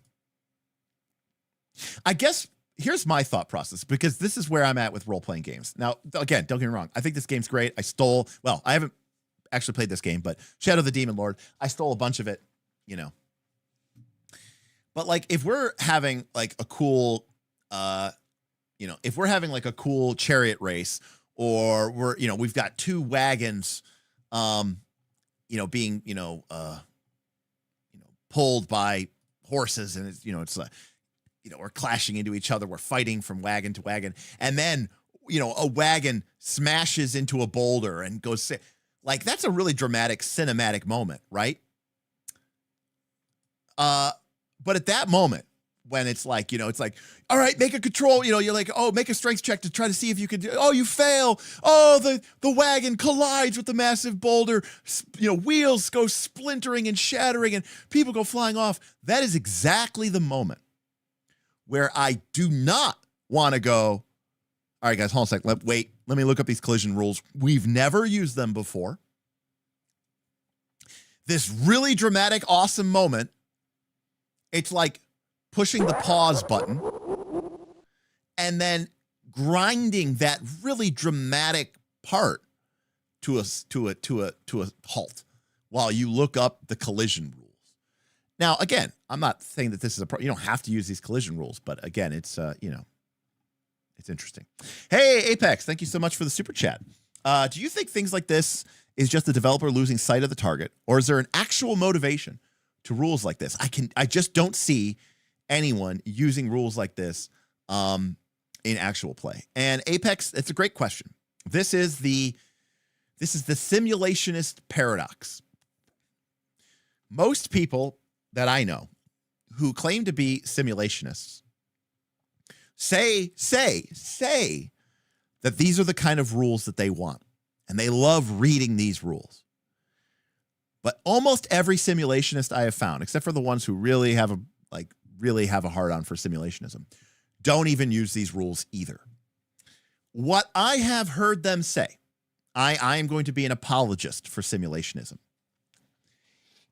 I guess here's my thought process, because this is where I'm at with role-playing games. Now, again, don't get me wrong. I think this game's great. I haven't actually played this game, but Shadow of the Demon Lord, I stole a bunch of it, But if we're having a cool, if we're having a cool chariot race, or we've got 2 wagons, being, pulled by horses, and it's we're clashing into each other. We're fighting from wagon to wagon. And then, a wagon smashes into a boulder and goes, that's a really dramatic cinematic moment, right? But at that moment, when it's like, it's like, all right, make a control, you're like, oh, make a strength check to try to see if you could, oh, you fail. Oh, the wagon collides with the massive boulder, wheels go splintering and shattering and people go flying off. That is exactly the moment where I do not want to go, all right, guys, hold on a sec. Let me look up these collision rules. We've never used them before. This really dramatic, awesome moment. It's like pushing the pause button and then grinding that really dramatic part to a halt while you look up the collision rules. Now, again, I'm not saying that this is you don't have to use these collision rules, but again, it's it's interesting. Hey, Apex, thank you so much for the super chat. Do you think things like this is just the developer losing sight of the target, or is there an actual motivation to rules like this? I just don't see anyone using rules like this in actual play. And Apex, it's a great question. This is the simulationist paradox. Most people that I know who claim to be simulationists say that these are the kind of rules that they want, and they love reading these rules. But almost every simulationist I have found, except for the ones who really have a hard on for simulationism, don't even use these rules either. What I have heard them say, I am going to be an apologist for simulationism,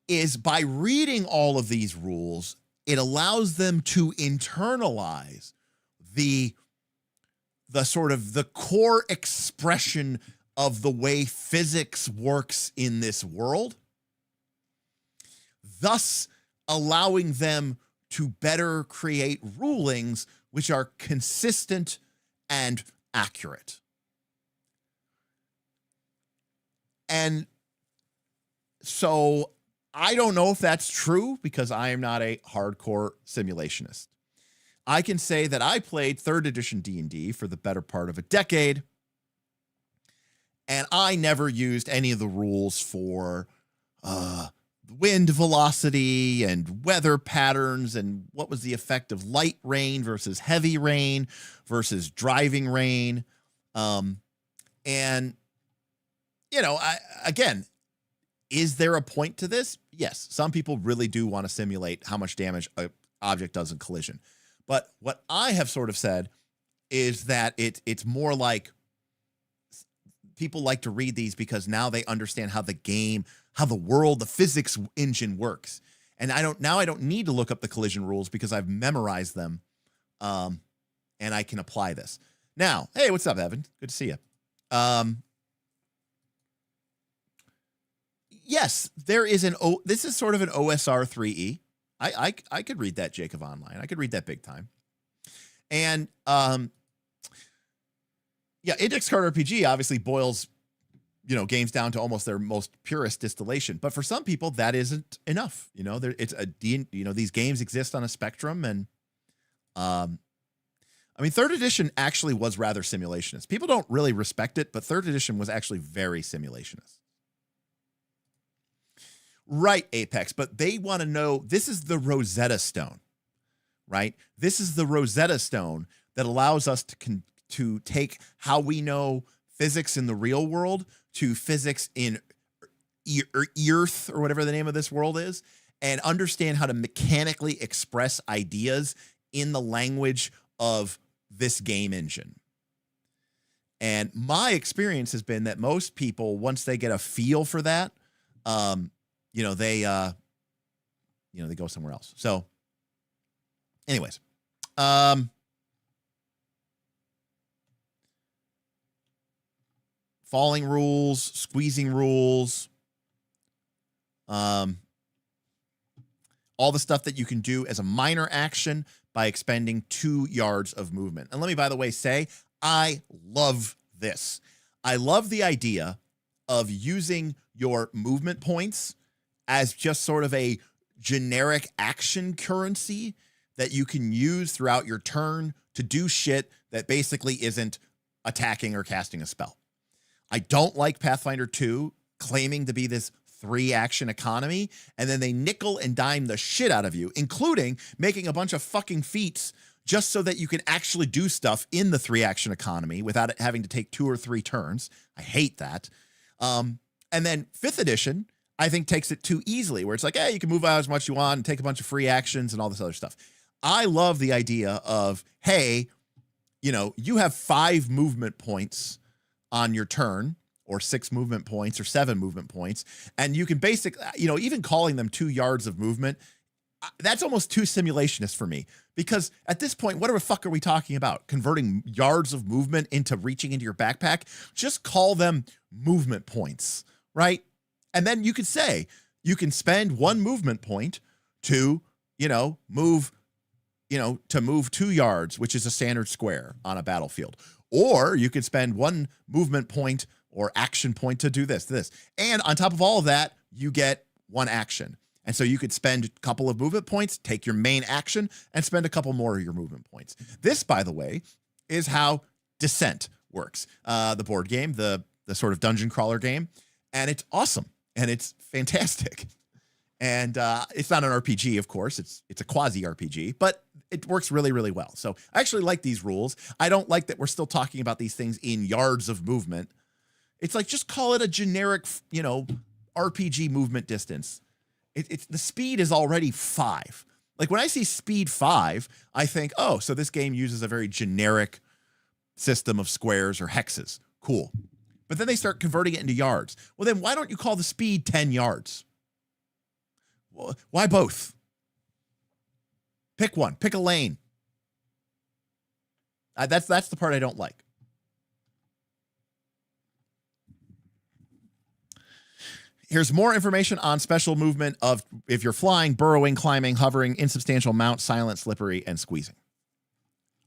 is by reading all of these rules, it allows them to internalize the sort of the core expression of the way physics works in this world, thus allowing them to better create rulings which are consistent and accurate. And so I don't know if that's true because I am not a hardcore simulationist. I can say that I played 3rd edition D&D for the better part of a decade, and I never used any of the rules for wind velocity and weather patterns and what was the effect of light rain versus heavy rain versus driving rain. And, again, is there a point to this? Yes. Some people really do want to simulate how much damage an object does in collision. But what I have sort of said is that it's more like people like to read these because now they understand how the game, how the world, the physics engine works. And I don't need to look up the collision rules because I've memorized them, and I can apply this. Now, hey, what's up, Evan? Good to see you. Yes, there is this is sort of an OSR 3E. I could read that, Jacob Online. I could read that big time. And Index Card RPG obviously boils, games down to almost their most purest distillation. But for some people, that isn't enough. These games exist on a spectrum, and 3rd edition actually was rather simulationist. People don't really respect it, but 3rd edition was actually very simulationist. Right, Apex, but they want to know, this is the Rosetta Stone, right? This is the Rosetta Stone that allows us to take how we know physics in the real world to physics in Earth, or whatever the name of this world is, and understand how to mechanically express ideas in the language of this game engine. And my experience has been that most people, once they get a feel for that, they go somewhere else. So anyways, falling rules, squeezing rules, all the stuff that you can do as a minor action by expending 2 yards of movement. And let me, by the way, say, I love this. I love the idea of using your movement points as just sort of a generic action currency that you can use throughout your turn to do shit that basically isn't attacking or casting a spell. I don't like Pathfinder 2 claiming to be this 3-action economy, and then they nickel and dime the shit out of you, including making a bunch of fucking feats just so that you can actually do stuff in the 3-action economy without it having to take 2 or 3 turns. I hate that. And then 5th edition, I think, takes it too easily, where it's like, hey, you can move out as much as you want and take a bunch of free actions and all this other stuff. I love the idea of, hey, you know, you have 5 movement points on your turn, or 6 movement points, or 7 movement points, and you can basically, you know, even calling them 2 yards of movement, that's almost too simulationist for me, because at this point, what the fuck are we talking about? Converting yards of movement into reaching into your backpack? Just call them movement points, right? And then you could say, you can spend 1 movement point to, move 2 yards, which is a standard square on a battlefield. Or you could spend 1 movement point or action point to do this. And on top of all of that, you get 1 action. And so you could spend a couple of movement points, take your main action, and spend a couple more of your movement points. This, by the way, is how Descent works. The board game, the sort of dungeon crawler game. And it's awesome. And it's fantastic. And it's not an RPG, of course. It's a quasi-RPG, but it works really, really well. So I actually like these rules. I don't like that we're still talking about these things in yards of movement. It's like, just call it a generic, RPG movement distance. It's the speed is already 5. Like, when I see speed 5, I think, oh, so this game uses a very generic system of squares or hexes. Cool. But then they start converting it into yards. Well, then why don't you call the speed 10 yards? Well, why both? Pick one. Pick a lane. That's the part I don't like. Here's more information on special movement of if you're flying, burrowing, climbing, hovering, insubstantial, mount, silent, slippery, and squeezing.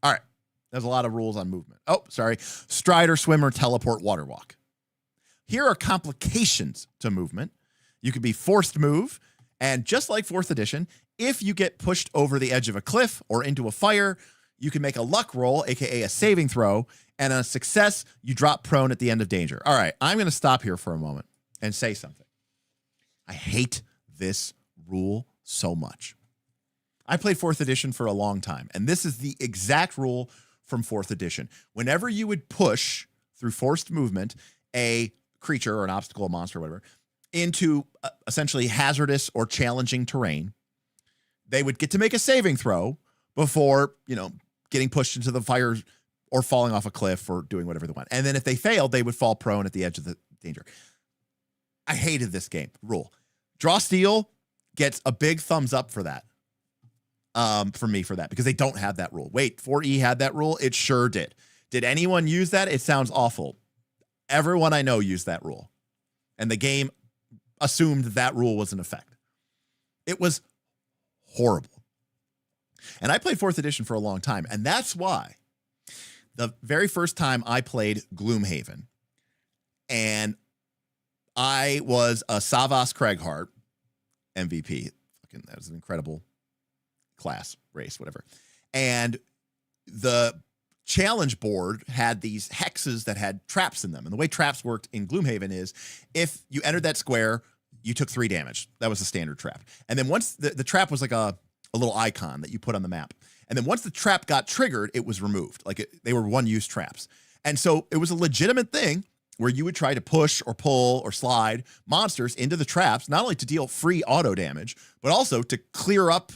All right. There's a lot of rules on movement. Oh, sorry. Strider, swimmer, teleport, water walk. Here are complications to movement. You could be forced move, and just like 4th edition, if you get pushed over the edge of a cliff or into a fire, you can make a luck roll, aka a saving throw, and on a success, you drop prone at the end of danger. All right, I'm going to stop here for a moment and say something. I hate this rule so much. I played 4th edition for a long time, and this is the exact rule from 4th edition. Whenever you would push through forced movement a creature or an obstacle, a monster, or whatever, into essentially hazardous or challenging terrain, they would get to make a saving throw before, getting pushed into the fire or falling off a cliff or doing whatever they want. And then if they failed, they would fall prone at the edge of the danger. I hated this game rule. Draw Steel gets a big thumbs up for that. For me, for that, because they don't have that rule. Wait, 4E had that rule? It sure did. Did anyone use that? It sounds awful. Everyone I know used that rule. And the game assumed that rule was in effect. It was horrible. And I played 4th edition for a long time. And that's why the very first time I played Gloomhaven, and I was a Savas Craighart MVP. Fucking, that was an incredible class, race, whatever. And the challenge board had these hexes that had traps in them. And the way traps worked in Gloomhaven is if you entered that square, you took 3 damage. That was the standard trap. And then once the trap was like a little icon that you put on the map. And then once the trap got triggered, it was removed. Like they were one-use traps. And so it was a legitimate thing where you would try to push or pull or slide monsters into the traps, not only to deal free auto damage, but also to clear up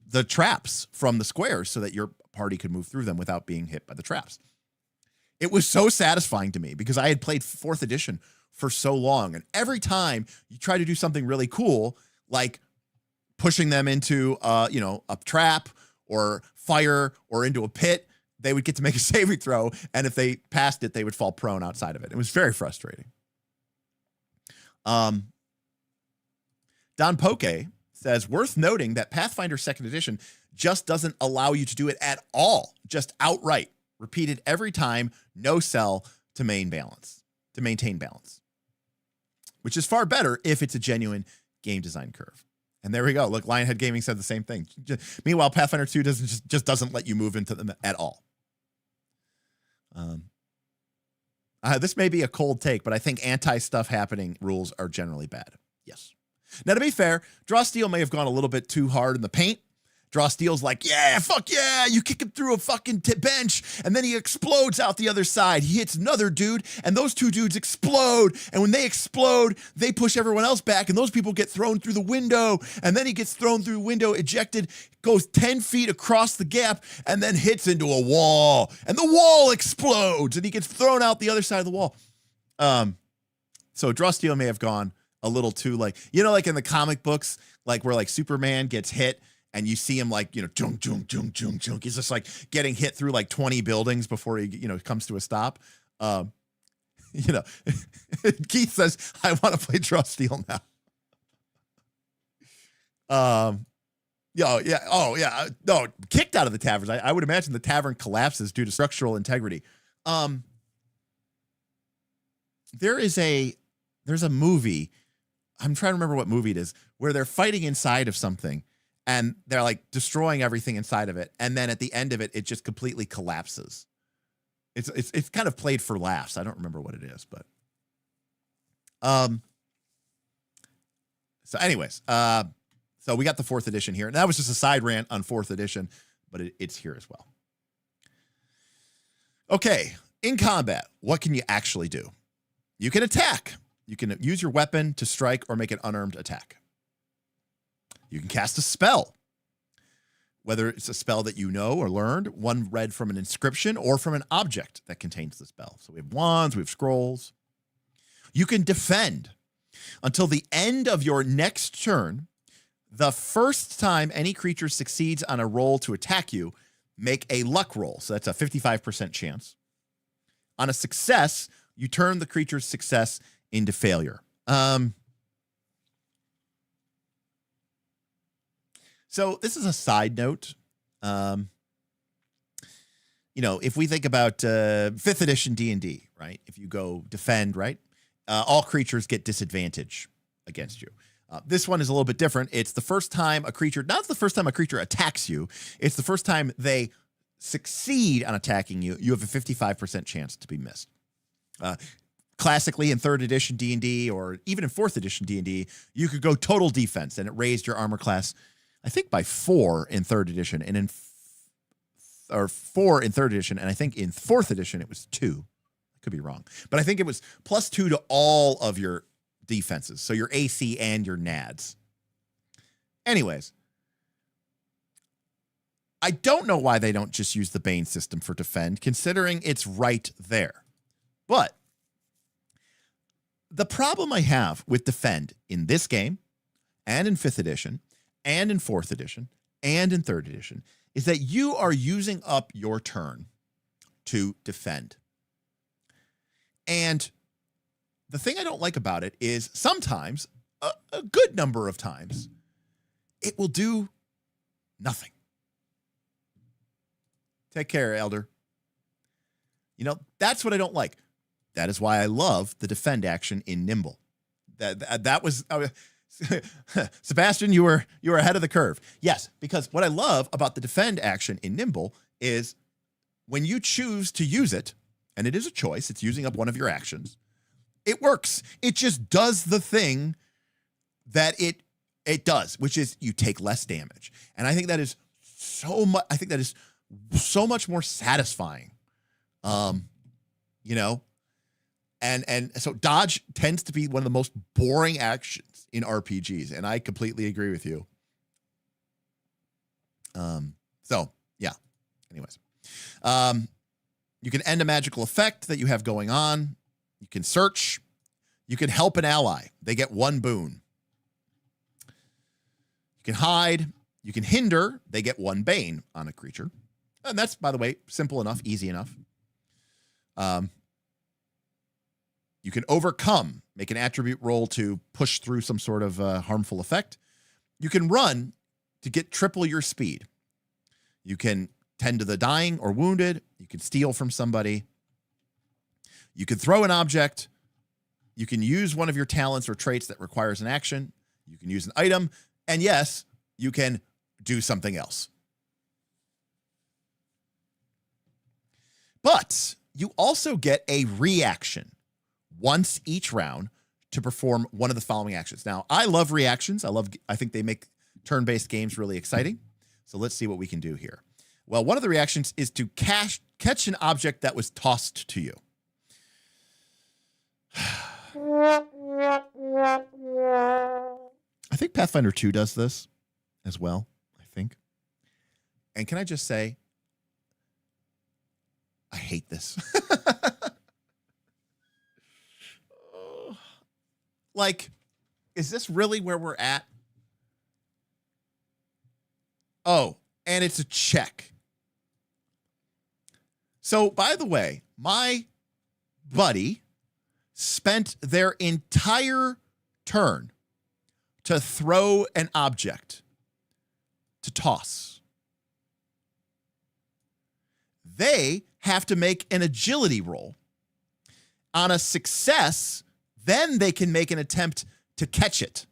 the traps from the squares so that your party could move through them without being hit by the traps. It was so satisfying to me because I had played 4th edition for so long. And every time you try to do something really cool, like pushing them into, a trap or fire or into a pit, they would get to make a saving throw. And if they passed it, they would fall prone outside of it. It was very frustrating. Don Poke says, worth noting that Pathfinder 2nd edition just doesn't allow you to do it at all, just outright. Repeated every time, no sell to maintain balance. Which is far better if it's a genuine game design curve. And there we go. Look, Lionhead Gaming said the same thing. Meanwhile, Pathfinder 2 doesn't let you move into them at all. This may be a cold take, but I think anti-stuff happening rules are generally bad. Yes. Now, to be fair, Draw Steel may have gone a little bit too hard in the paint. Draw Steel's like, yeah, fuck yeah, you kick him through a fucking bench, and then he explodes out the other side. He hits another dude, and those two dudes explode, and when they explode, they push everyone else back, and those people get thrown through the window, and then he gets thrown through the window, ejected, goes 10 feet across the gap, and then hits into a wall, and the wall explodes, and he gets thrown out the other side of the wall. So Draw Steel may have gone a little too, like, you know, like in the comic books, like where like Superman gets hit, and you see him like, you know, junk, junk, junk, junk, junk. He's just like getting hit through like 20 buildings before he, you know, comes to a stop. You know, Keith says, I want to play Draw Steel now. Yeah. Oh, yeah. No, kicked out of the taverns. I would imagine the tavern collapses due to structural integrity. There's a movie. I'm trying to remember what movie it is, where they're fighting inside of something. And they're like destroying everything inside of it, and then at the end of it, it just completely collapses. It's kind of played for laughs. I don't remember what it is, but so anyways, so we got the 4th edition here, and that was just a side rant on 4th edition, but it's here as well. Okay, in combat, what can you actually do? You can attack. You can use your weapon to strike or make an unarmed attack. You can cast a spell, whether it's a spell that you know or learned, one read from an inscription or from an object that contains the spell. So we have wands, we have scrolls. You can defend until the end of your next turn. The first time any creature succeeds on a roll to attack you, make a luck roll. So that's a 55% chance. On a success, you turn the creature's success into failure. So this is a side note. You know, if we think about 5th edition D&D, right? If you go defend, right? All creatures get disadvantage against you. This one is a little bit different. It's the first time a creature, not the first time a creature attacks you. It's the first time they succeed on attacking you. You have a 55% chance to be missed. Classically in 3rd edition D&D, or even in 4th edition D&D, you could go total defense, and it raised your armor class, I think, by 4 in 3rd edition, and or 4 in 3rd edition, and I think in 4th edition it was 2. I could be wrong, but I think it was +2 to all of your defenses, so your AC and your NADs. Anyways, I don't know why they don't just use the Bane system for defend, considering it's right there. But the problem I have with defend in this game and in 5th edition and in 4th edition and in 3rd edition is that you are using up your turn to defend. And the thing I don't like about it is sometimes, a good number of times, it will do nothing. Take care, Elder. You know, that's what I don't like. That is why I love the defend action in Nimble. That was... Sebastian, you were ahead of the curve. Yes, because what I love about the defend action in Nimble is when you choose to use it, and it is a choice, it's using up one of your actions, it works. It just does the thing that it does, which is you take less damage. And I think that is so much more satisfying. You know, and so dodge tends to be one of the most boring actions in RPGs, and I completely agree with you. So yeah. Anyways, you can end a magical effect that you have going on. You can search. You can help an ally. They get 1 boon. You can hide. You can hinder. They get 1 bane on a creature. And that's, by the way, simple enough, easy enough. You can overcome, make an attribute roll to push through some sort of harmful effect. You can run to get triple your speed. You can tend to the dying or wounded. You can steal from somebody. You can throw an object. You can use one of your talents or traits that requires an action. You can use an item. And yes, you can do something else. But you also get a reaction once each round to perform one of the following actions. Now, I love reactions. I think they make turn-based games really exciting. So let's see what we can do here. Well, one of the reactions is to catch an object that was tossed to you. I think Pathfinder 2 does this as well, I think. And can I just say, I hate this. Like, is this really where we're at? Oh, and it's a check. So, by the way, my buddy spent their entire turn to throw an object to toss. They have to make an agility roll. On a success, then they can make an attempt to catch it.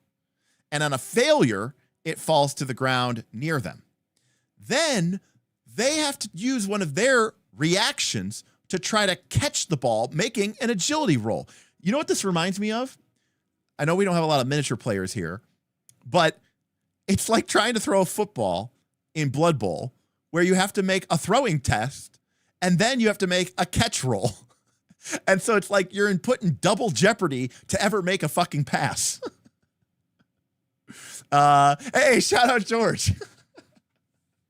And on a failure, it falls to the ground near them. Then they have to use one of their reactions to try to catch the ball, making an agility roll. You know what this reminds me of? I know we don't have a lot of miniature players here, but it's like trying to throw a football in Blood Bowl, where you have to make a throwing test, and then you have to make a catch roll. And so it's like you're put in double jeopardy to ever make a fucking pass. Hey, shout out George.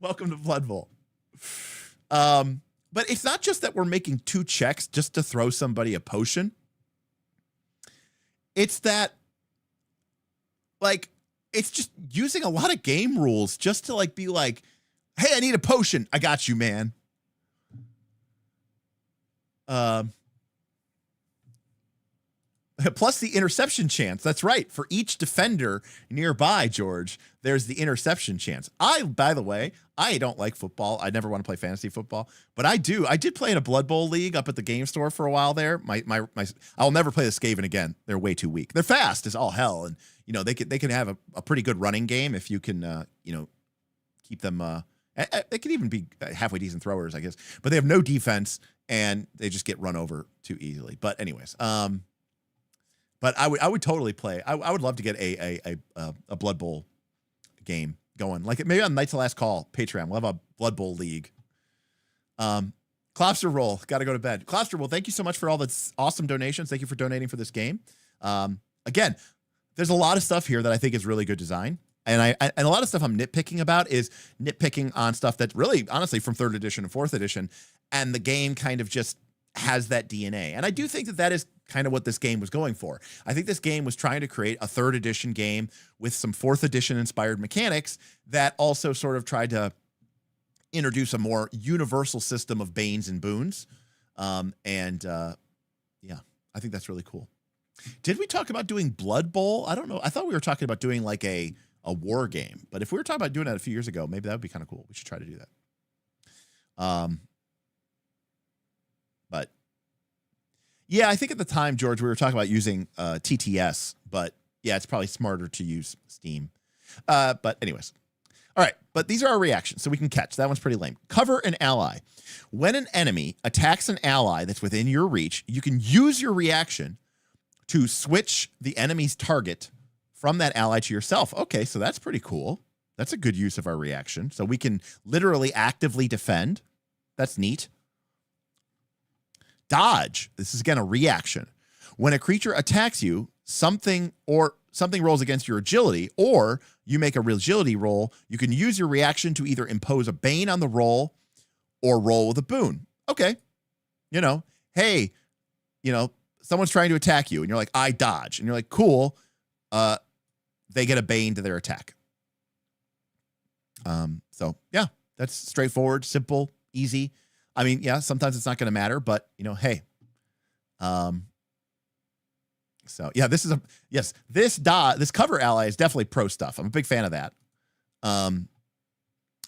Welcome to Blood Bowl. But it's not just that we're making 2 checks just to throw somebody a potion. It's that, like, it's just using a lot of game rules just to, like, be like, hey, I need a potion. I got you, man. Plus the interception chance. That's right. For each defender nearby, George, there's the interception chance. By the way, I don't like football. I never want to play fantasy football, but I do. I did play in a Blood Bowl league up at the game store for a while there. I'll never play the Skaven again. They're way too weak. They're fast as all hell, and you know they can have a pretty good running game if you can keep them. They can even be halfway decent throwers, I guess, but they have no defense and they just get run over too easily. But anyways, but I would totally play. I would love to get a Blood Bowl game going, like maybe on Knights of Last Call Patreon. We'll have a Blood Bowl league. Klopster Roll, got to go to bed. Klopster Roll, thank you so much for all the awesome donations. Thank you for donating for this game. Again, there's a lot of stuff here that I think is really good design, and and a lot of stuff I'm nitpicking about is nitpicking on stuff that really, honestly, from 3rd edition and 4th edition, and the game kind of just has that DNA. And I do think that is kind of what this game was going for. I think this game was trying to create a 3rd edition game with some 4th edition inspired mechanics that also sort of tried to introduce a more universal system of banes and boons. Yeah, I think that's really cool. Did we talk about doing Blood Bowl? I don't know. I thought we were talking about doing like a war game, but if we were talking about doing that a few years ago, maybe that would be kind of cool. We should try to do that. But yeah, I think at the time, George, we were talking about using TTS, but yeah, it's probably smarter to use Steam. But anyways, all right, but these are our reactions, so we can catch. That one's pretty lame. Cover an ally. When an enemy attacks an ally that's within your reach, you can use your reaction to switch the enemy's target from that ally to yourself. Okay, so that's pretty cool. That's a good use of our reaction. So we can literally actively defend. That's neat. Dodge. This is, again, a reaction. When a creature attacks you, something rolls against your agility, or you make a agility roll, you can use your reaction to either impose a bane on the roll or roll with a boon. Okay. Hey, someone's trying to attack you and you're like, I dodge. And you're like, cool. They get a bane to their attack. So yeah, that's straightforward, simple, easy. I mean, yeah, sometimes it's not going to matter, but hey. So yeah, this cover ally is definitely pro stuff. I'm a big fan of that.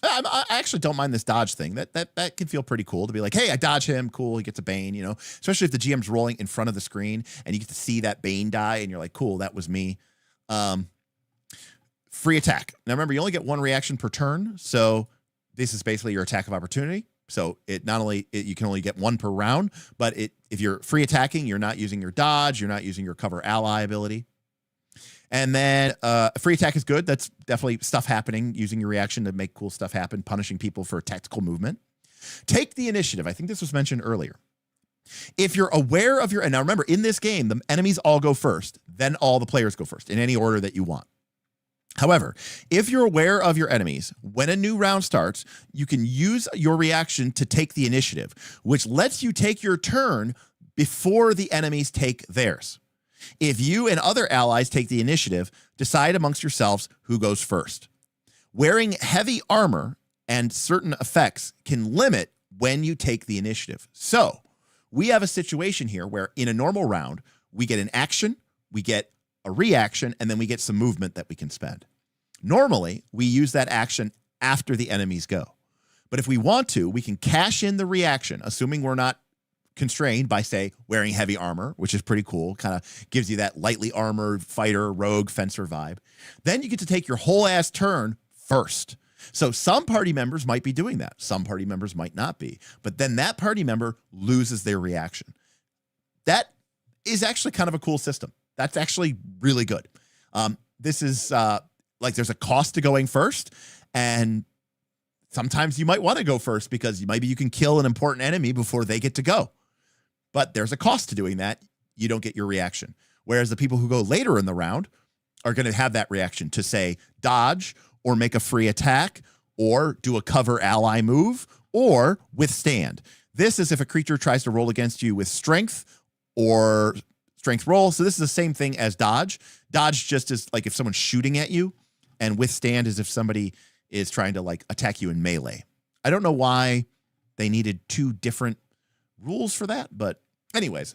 I actually don't mind this dodge thing. That can feel pretty cool to be like, hey, I dodge him. Cool. He gets a bane, especially if the GM's rolling in front of the screen and you get to see that bane die and you're like, cool, that was me. Free attack. Now remember, you only get 1 reaction per turn. So this is basically your attack of opportunity. So it not only you can only get one per round, but if you're free attacking, you're not using your dodge, you're not using your cover ally ability. And then free attack is good. That's definitely stuff happening, using your reaction to make cool stuff happen, punishing people for tactical movement. Take the initiative. I think this was mentioned earlier. If you're aware of and now remember, in this game, the enemies all go first, then all the players go first in any order that you want. However, if you're aware of your enemies, when a new round starts, you can use your reaction to take the initiative, which lets you take your turn before the enemies take theirs. If you and other allies take the initiative, decide amongst yourselves who goes first. Wearing heavy armor and certain effects can limit when you take the initiative. So we have a situation here where in a normal round, we get an action, we get a reaction, and then we get some movement that we can spend. Normally, we use that action after the enemies go. But if we want to, we can cash in the reaction, assuming we're not constrained by, say, wearing heavy armor, which is pretty cool, kind of gives you that lightly armored fighter, rogue, fencer vibe. Then you get to take your whole ass turn first. So some party members might be doing that. Some party members might not be. But then that party member loses their reaction. That is actually kind of a cool system. That's actually really good. This is like there's a cost to going first, and sometimes you might want to go first because maybe you can kill an important enemy before they get to go. But there's a cost to doing that. You don't get your reaction. Whereas the people who go later in the round are going to have that reaction to, say, dodge or make a free attack or do a cover ally move or withstand. This is if a creature tries to roll against you with strength or strength roll. So this is the same thing as dodge. Dodge just is like if someone's shooting at you, and withstand is if somebody is trying to like attack you in melee. I don't know why they needed two different rules for that, but anyways,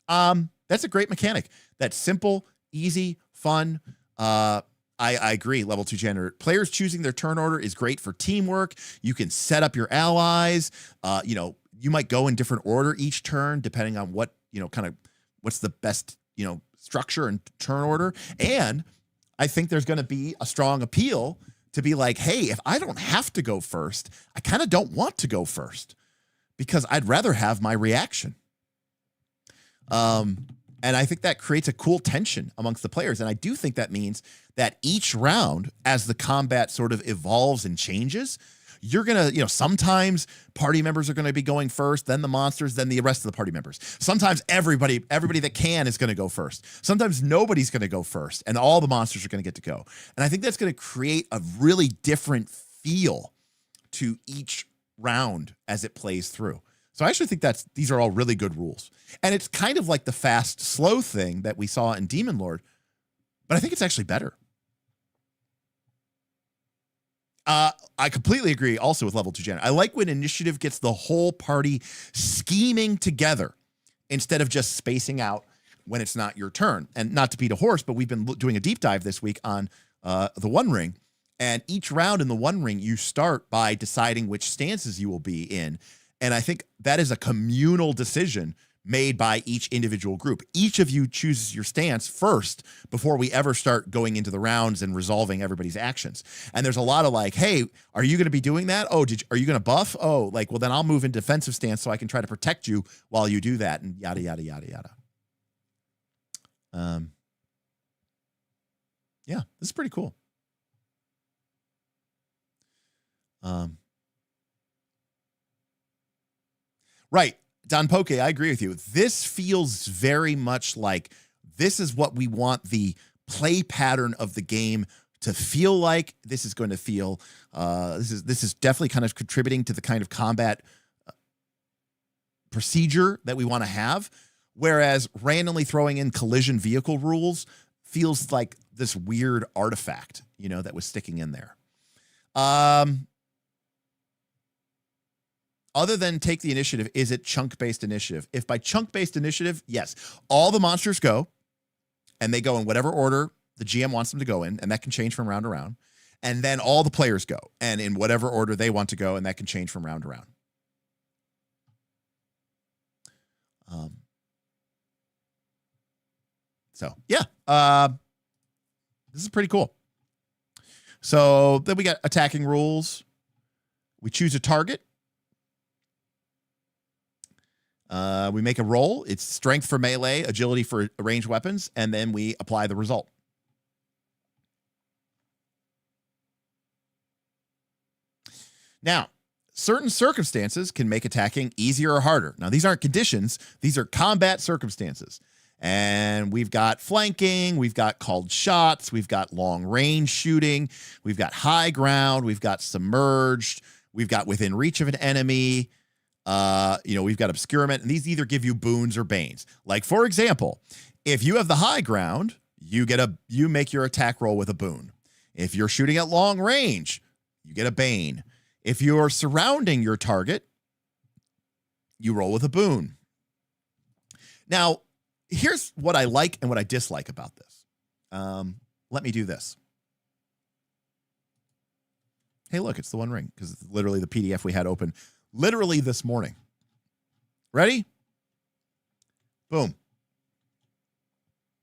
that's a great mechanic. That's simple, easy, fun. I agree. Level 2 gender players choosing their turn order is great for teamwork. You can set up your allies. You might go in different order each turn, depending on what, kind of what's the best, structure and turn order. And I think there's going to be a strong appeal to be like, hey, if I don't have to go first, I kind of don't want to go first because I'd rather have my reaction. And I think that creates a cool tension amongst the players. And I do think that means that each round, as the combat sort of evolves and changes, you're going to, sometimes party members are going to be going first, then the monsters, then the rest of the party members. Sometimes everybody that can is going to go first. Sometimes nobody's going to go first, and all the monsters are going to get to go. And I think that's going to create a really different feel to each round as it plays through. So I actually think these are all really good rules. And it's kind of like the fast, slow thing that we saw in Demon Lord, but I think it's actually better. I completely agree also with level 2 gender. I like when initiative gets the whole party scheming together instead of just spacing out when it's not your turn. And not to beat a horse, but we've been doing a deep dive this week on the One Ring. And each round in the One Ring, you start by deciding which stances you will be in. And I think that is a communal decision made by each individual group. Each of you chooses your stance first before we ever start going into the rounds and resolving everybody's actions. And there's a lot of like, hey, are you going to be doing that? Oh, are you going to buff? Oh, like, well, then I'll move in defensive stance so I can try to protect you while you do that, and yada, yada, yada, yada. Yeah, this is pretty cool. Right. Don Poke, I agree with you. This feels very much like this is what we want the play pattern of the game to feel like. This is going to feel, this is definitely kind of contributing to the kind of combat procedure that we want to have. Whereas randomly throwing in collision vehicle rules feels like this weird artifact, that was sticking in there. Other than take the initiative, is it chunk-based initiative? If by chunk-based initiative, yes. All the monsters go, and they go in whatever order the GM wants them to go in, and that can change from round to round. And then all the players go, and in whatever order they want to go, and that can change from round to round. So, yeah. This is pretty cool. So then we got attacking rules. We choose a target. We make a roll. It's strength for melee, agility for ranged weapons, and then we apply the result. Now, certain circumstances can make attacking easier or harder. Now, these aren't conditions. These are combat circumstances. And we've got flanking, we've got called shots, we've got long range shooting, we've got high ground, we've got submerged, we've got within reach of an enemy, we've got obscurement, and these either give you boons or banes. Like, for example, if you have the high ground, you make your attack roll with a boon. If you're shooting at long range, you get a bane. If you're surrounding your target, you roll with a boon. Now, here's what I like and what I dislike about this. Let me do this. Hey, look, it's the One Ring, because it's literally the PDF we had open literally this morning. Ready? Boom.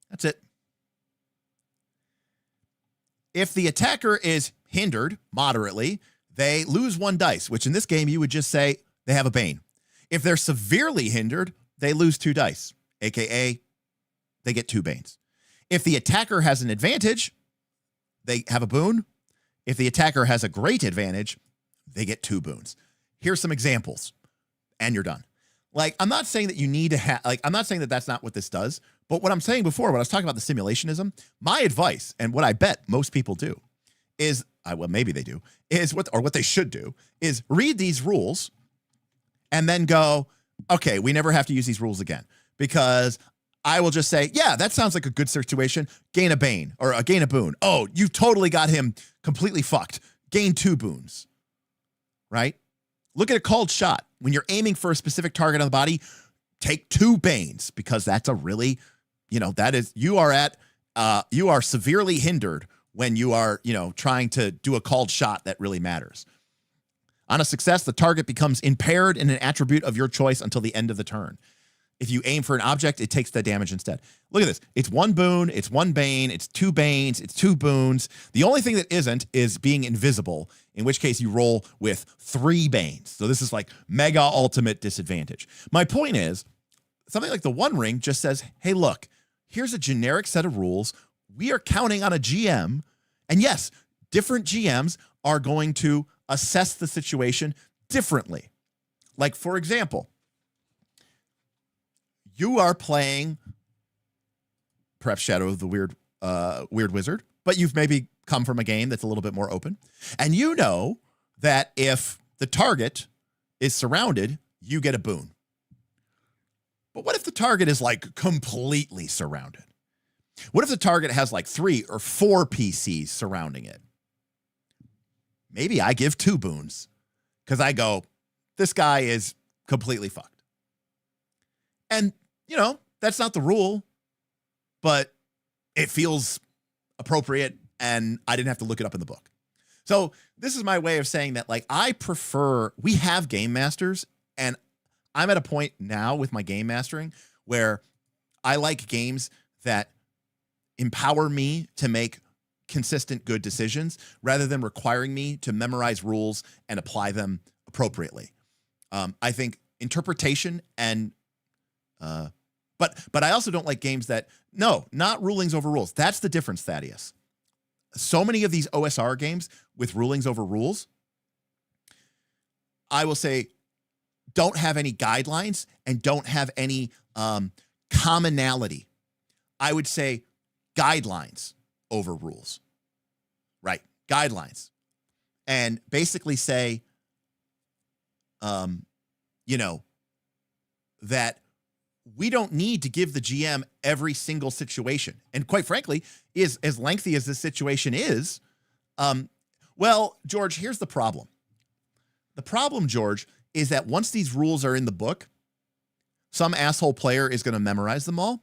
That's it. If the attacker is hindered moderately, they lose 1 dice, which in this game you would just say they have a bane. If they're severely hindered, they lose 2 dice, aka they get 2 banes. If the attacker has an advantage, they have a boon. If the attacker has a great advantage, they get 2 boons. Here's some examples, and you're done. Like, I'm not saying that you need to have, I'm not saying that that's not what this does, but what I'm saying before, when I was talking about the simulationism, my advice, and what I bet most people do, is, well, maybe they do, is what they should do, is read these rules and then go, okay, we never have to use these rules again, because I will just say, yeah, that sounds like a good situation. Gain a bane or gain a boon. Oh, you totally got him completely fucked. Gain 2 boons, right? Look at a called shot. When you're aiming for a specific target on the body, take 2 banes, because that's a really, you are severely hindered when you are, trying to do a called shot that really matters. On a success, the target becomes impaired in an attribute of your choice until the end of the turn. If you aim for an object, it takes the damage instead. Look at this. It's 1 boon, it's 1 bane, it's 2 banes, it's 2 boons. The only thing that isn't is being invisible, in which case you roll with 3 banes. So this is like mega ultimate disadvantage. My point is, something like the One Ring just says, hey, look, here's a generic set of rules. We are counting on a GM. And yes, different GMs are going to assess the situation differently. Like, for example, you are playing perhaps Shadow of the Weird Wizard, but you've maybe come from a game that's a little bit more open. And you know that if the target is surrounded, you get a boon. But what if the target is like completely surrounded? What if the target has like 3 or 4 PCs surrounding it? Maybe I give 2 boons, because I go, this guy is completely fucked. And, that's not the rule, but it feels appropriate, and I didn't have to look it up in the book. So this is my way of saying that, like, we have game masters, and I'm at a point now with my game mastering where I like games that empower me to make consistent good decisions rather than requiring me to memorize rules and apply them appropriately. I think interpretation and but I also don't like games that, no, not rulings over rules. That's the difference, Thaddeus. So many of these OSR games with rulings over rules, I will say, don't have any guidelines and don't have any commonality. I would say guidelines over rules, right? Guidelines. And basically say, that we don't need to give the GM every single situation. And quite frankly, is as lengthy as this situation is, well, George, here's the problem. The problem, George, is that once these rules are in the book, some asshole player is going to memorize them all,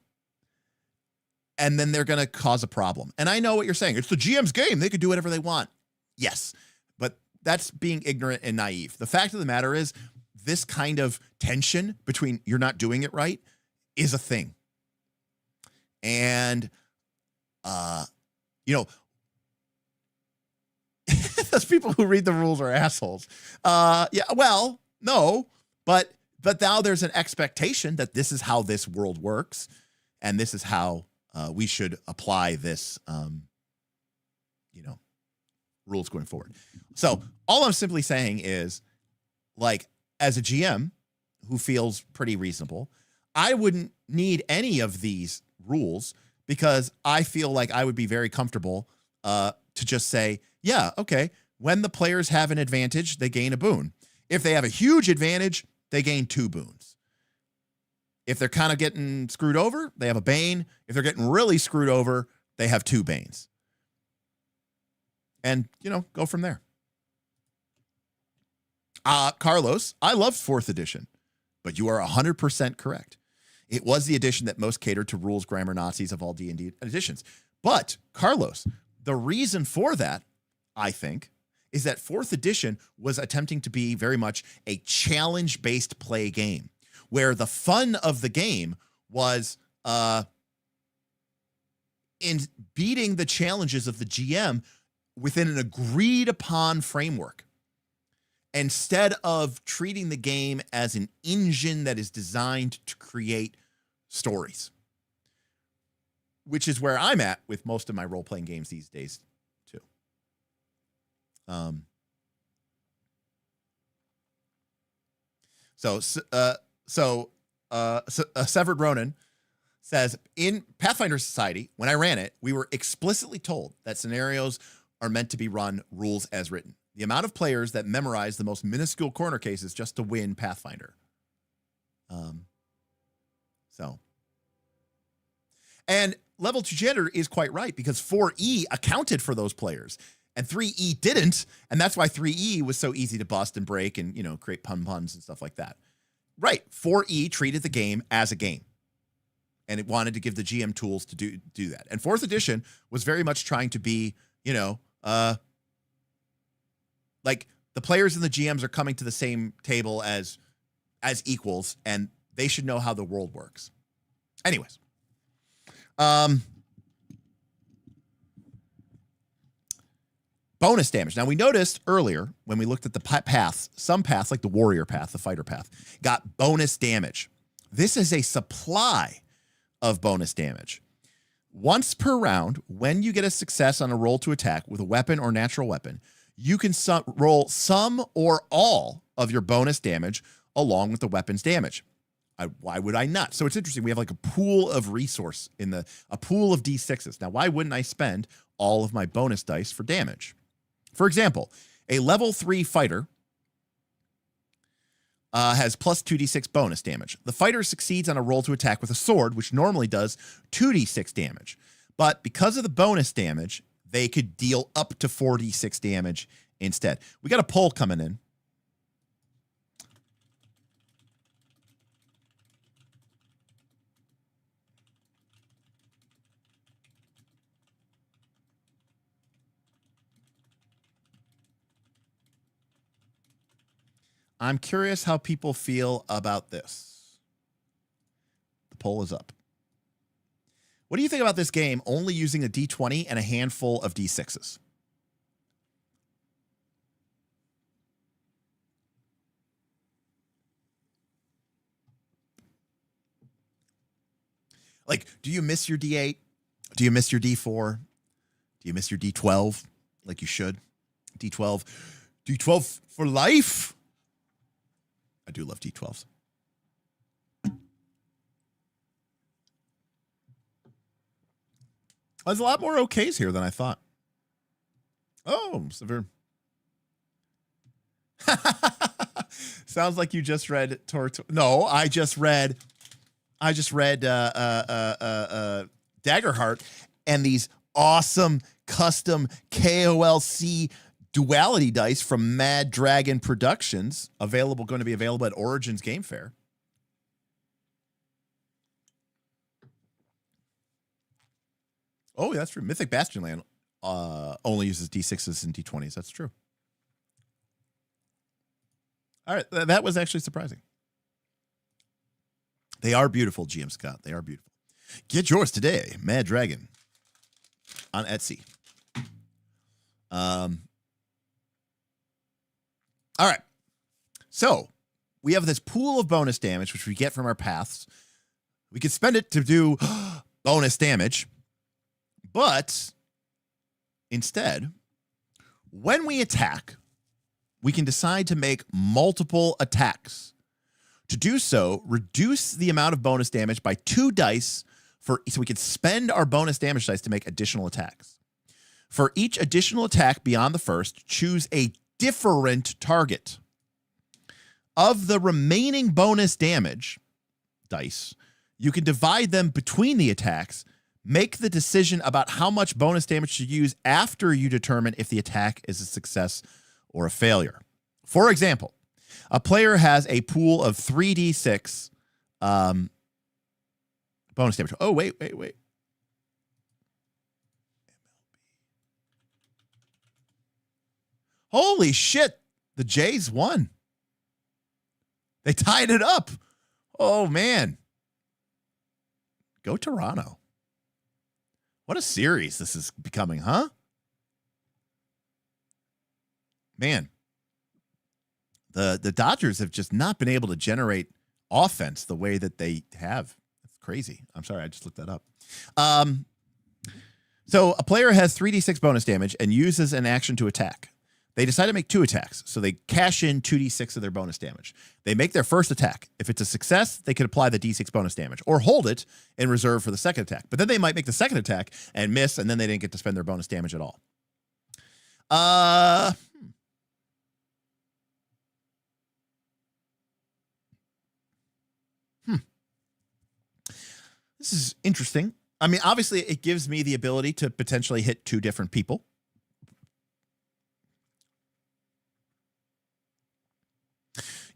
and then they're going to cause a problem. And I know what you're saying. It's the GM's game. They could do whatever they want. Yes, but that's being ignorant and naive. The fact of the matter is, this kind of tension between you're not doing it right is a thing. And, those people who read the rules are assholes. Yeah, well, no, but But now there's an expectation that this is how this world works, and this is how we should apply this, rules going forward. So all I'm simply saying is, like, as a GM who feels pretty reasonable, I wouldn't need any of these rules because I feel like I would be very comfortable to just say, yeah, okay, when the players have an advantage, they gain a boon. If they have a huge advantage, they gain 2 boons. If they're kind of getting screwed over, they have a bane. If they're getting really screwed over, they have 2 banes. And, go from there. Carlos, I loved 4th edition, but you are 100% correct. It was the edition that most catered to rules, grammar, Nazis of all D&D editions. But, Carlos, the reason for that, I think, is that 4th edition was attempting to be very much a challenge-based play game, where the fun of the game was in beating the challenges of the GM within an agreed-upon framework, instead of treating the game as an engine that is designed to create stories, which is where I'm at with most of my role-playing games these days, too. Severed Ronan says, in Pathfinder Society, when I ran it, we were explicitly told that scenarios are meant to be run rules as written. The amount of players that memorize the most minuscule corner cases just to win Pathfinder. And level 2 gender is quite right, because 4E accounted for those players and 3E didn't. And that's why 3E was so easy to bust and break and, create puns and stuff like that. Right. 4E treated the game as a game, and it wanted to give the GM tools to do that. And 4th edition was very much trying to be, like the players and the GMs are coming to the same table as equals, and they should know how the world works. Anyways. Bonus damage. Now, we noticed earlier when we looked at the paths, some paths, like the warrior path, the fighter path, got bonus damage. This is a supply of bonus damage. Once per round, when you get a success on a roll to attack with a weapon or natural weapon, you can roll some or all of your bonus damage along with the weapon's damage. Why would I not? So it's interesting. We have like a pool of resource a pool of D6s. Now, why wouldn't I spend all of my bonus dice for damage? For example, a level 3 fighter has plus 2d6 bonus damage. The fighter succeeds on a roll to attack with a sword, which normally does 2d6 damage. But because of the bonus damage, they could deal up to 4d6 damage instead. We got a poll coming in. I'm curious how people feel about this. The poll is up. What do you think about this game only using a D20 and a handful of D6s? Like, do you miss your D8? Do you miss your D4? Do you miss your D12? Like you should. D12. D12 for life? I do love D12s. There's a lot more okays here than I thought. Oh, severe. Sounds like you just read No, I just read Daggerheart and these awesome custom KOLC duality dice from Mad Dragon Productions, going to be available at Origins Game Fair. Oh, that's true. Mythic Bastionland only uses D6s and D20s. That's true. All right, that was actually surprising. They are beautiful, GM Scott. They are beautiful. Get yours today, Mad Dragon, on Etsy. All right. So, we have this pool of bonus damage, which we get from our paths. We can spend it to do bonus damage. But instead, when we attack, we can decide to make multiple attacks. To do so, reduce the amount of bonus damage by 2 dice so we can spend our bonus damage dice to make additional attacks. For each additional attack beyond the first, choose a different target. Of the remaining bonus damage dice, you can divide them between the attacks. Make the decision about how much bonus damage to use after you determine if the attack is a success or a failure. For example, a player has a pool of 3d6 bonus damage. Oh, wait. Holy shit. The Jays won. They tied it up. Oh, man. Go Toronto. What a series this is becoming, huh? Man. The Dodgers have just not been able to generate offense the way that they have. It's crazy. I'm sorry, I just looked that up. So a player has 3d6 bonus damage and uses an action to attack. They decide to make 2 attacks, so they cash in 2d6 of their bonus damage. They make their first attack. If it's a success, they can apply the d6 bonus damage or hold it in reserve for the second attack. But then they might make the second attack and miss, and then they didn't get to spend their bonus damage at all. This is interesting. I mean, obviously, it gives me the ability to potentially hit 2 different people.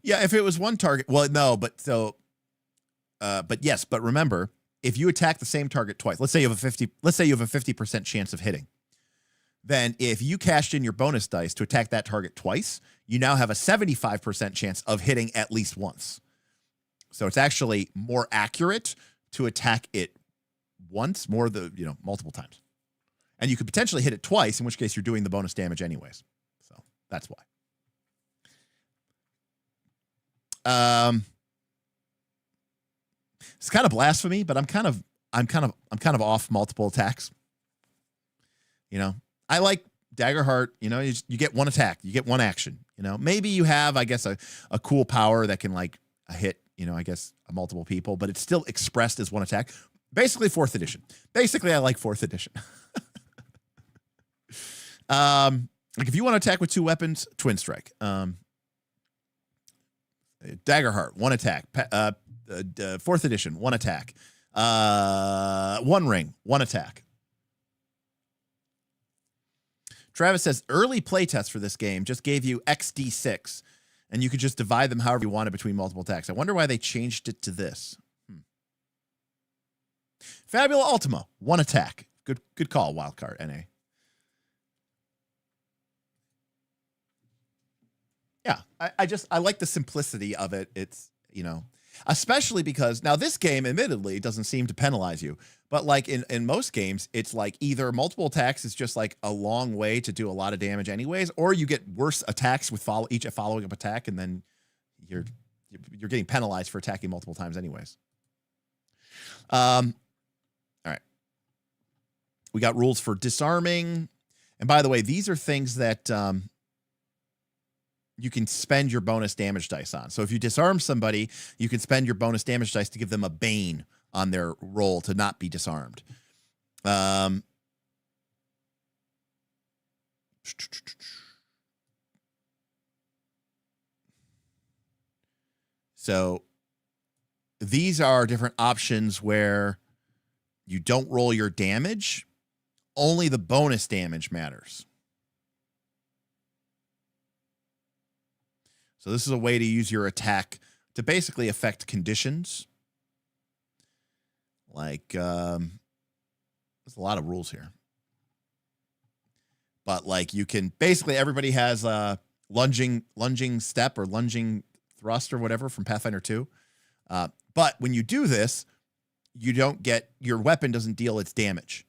Yeah, if it was one target, well, no, but yes, but remember, if you attack the same target twice, let's say you have a 50% chance of hitting. Then if you cashed in your bonus dice to attack that target twice, you now have a 75% chance of hitting at least once. So it's actually more accurate to attack it once, multiple times. And you could potentially hit it twice, in which case you're doing the bonus damage anyways. So that's why. It's kind of blasphemy, but I'm kind of off multiple attacks. You know, I like Daggerheart. You know, you get one attack, you get one action. You know, maybe you have, I guess, a cool power that can like hit, I guess multiple people, but it's still expressed as one attack. Basically, 4th edition. Basically, I like 4th edition. Like if you want to attack with 2 weapons, Twin Strike. Daggerheart, 1 attack. 4th edition, 1 attack. One Ring, 1 attack. Travis says early playtest for this game just gave you XD6, and you could just divide them however you wanted between multiple attacks. I wonder why they changed it to this. Fabula Ultima, 1 attack. Good call, Wildcard NA. Yeah, I like the simplicity of it. It's, especially because now this game, admittedly, doesn't seem to penalize you. But like in most games, it's like either multiple attacks is just like a long way to do a lot of damage anyways, or you get worse attacks with each following up attack, and then you're getting penalized for attacking multiple times anyways. All right. We got rules for disarming. And by the way, these are things that you can spend your bonus damage dice on. So if you disarm somebody, you can spend your bonus damage dice to give them a bane on their roll to not be disarmed. So these are different options where you don't roll your damage. Only the bonus damage matters. So this is a way to use your attack to basically affect conditions. Like, there's a lot of rules here. But like you can, basically everybody has a lunging step or lunging thrust or whatever from Pathfinder 2. But when you do this, your weapon doesn't deal its damage.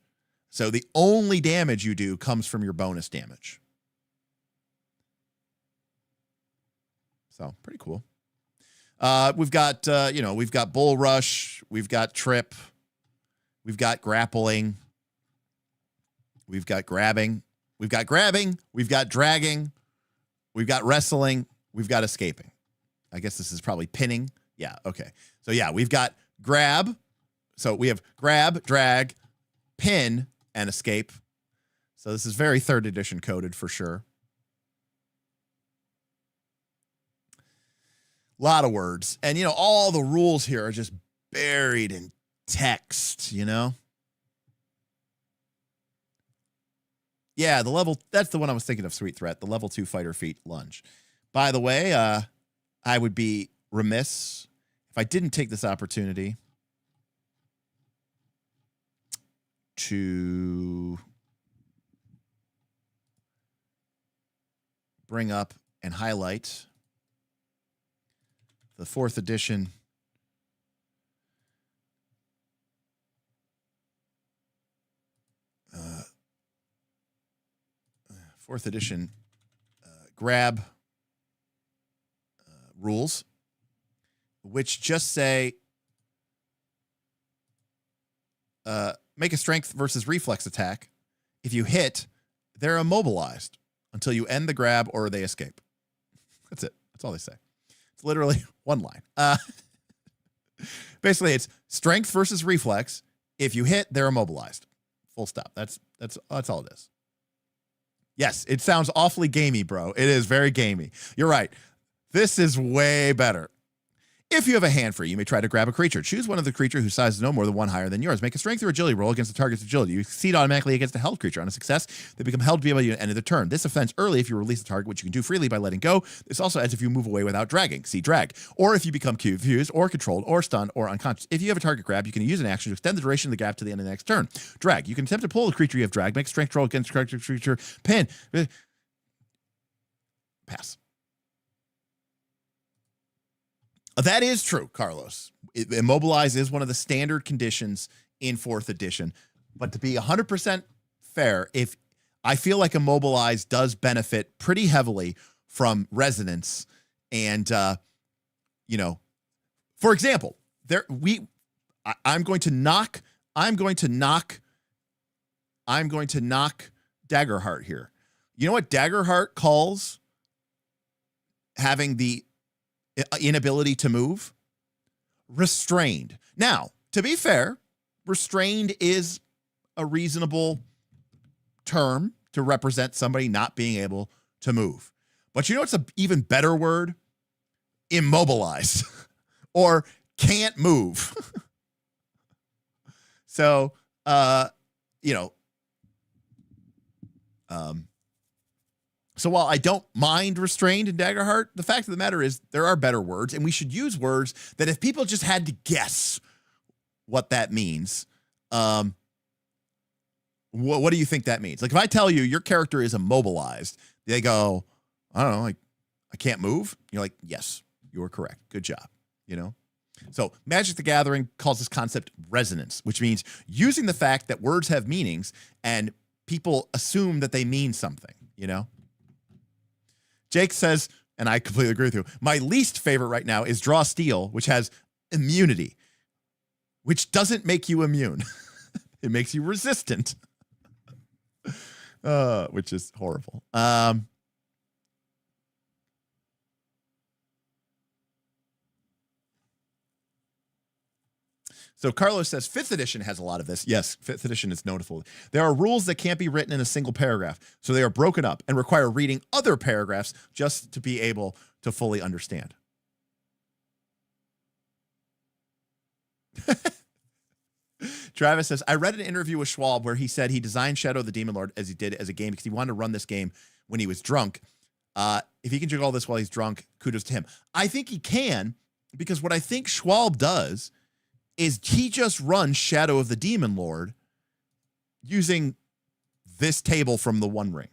So the only damage you do comes from your bonus damage. So pretty cool. We've got, we've got bull rush. We've got trip. We've got grappling. We've got grabbing. We've got grabbing. We've got dragging. We've got wrestling. We've got escaping. I guess this is probably pinning. Yeah, okay. So, yeah, we've got grab. So we have grab, drag, pin, and escape. So this is very 3rd edition coded for sure. A lot of words. And, all the rules here are just buried in text, Yeah, the level, that's the one I was thinking of, Sweet Threat, the level 2 fighter feat lunge. By the way, I would be remiss if I didn't take this opportunity to bring up and highlight the 4th edition grab rules, which just say make a strength versus reflex attack. If you hit, they're immobilized until you end the grab or they escape. That's it. That's all they say. It's literally one line. Basically, it's strength versus reflex. If you hit, they're immobilized. Full stop. That's all it is. Yes, it sounds awfully gamey, bro. It is very gamey. You're right. This is way better. If you have a hand free, you may try to grab a creature. Choose one of the creature whose size is no more than 1 higher than yours. Make a strength or agility roll against the target's agility. You succeed automatically against a held creature. On a success, they become held by the end of the turn. This offends early if you release the target, which you can do freely by letting go. This also ends if you move away without dragging. See drag. Or if you become confused or controlled or stunned or unconscious. If you have a target grab, you can use an action to extend the duration of the grab to the end of the next turn. Drag. You can attempt to pull the creature you have dragged. Make a strength roll against the creature. Pin. Pass. That is true, Carlos. Immobilize is one of the standard conditions in 4th edition. But to be 100% fair, if I feel like immobilize does benefit pretty heavily from resonance, and for example, I'm going to knock Daggerheart here. You know what Daggerheart calls having the inability to move? Restrained. Now, to be fair, restrained is a reasonable term to represent somebody not being able to move. But you know what's an even better word? Immobilized or can't move. So, so while I don't mind restrained in Daggerheart, the fact of the matter is there are better words, and we should use words that if people just had to guess what that means, what do you think that means? Like if I tell you your character is immobilized, they go, I don't know, like I can't move. You're like, yes, you are correct. Good job. So Magic the Gathering calls this concept resonance, which means using the fact that words have meanings and people assume that they mean something, Jake says, and I completely agree with you, my least favorite right now is Draw Steel, which has immunity, which doesn't make you immune. It makes you resistant, which is horrible. So Carlos says 5th edition has a lot of this. Yes, 5th edition is notable. There are rules that can't be written in a single paragraph, so they are broken up and require reading other paragraphs just to be able to fully understand. Travis says, I read an interview with Schwab where he said he designed Shadow of the Demon Lord as he did as a game because he wanted to run this game when he was drunk. If he can do all this while he's drunk, kudos to him. I think he can, because what I think Schwab does is he just runs Shadow of the Demon Lord using this table from the One Ring.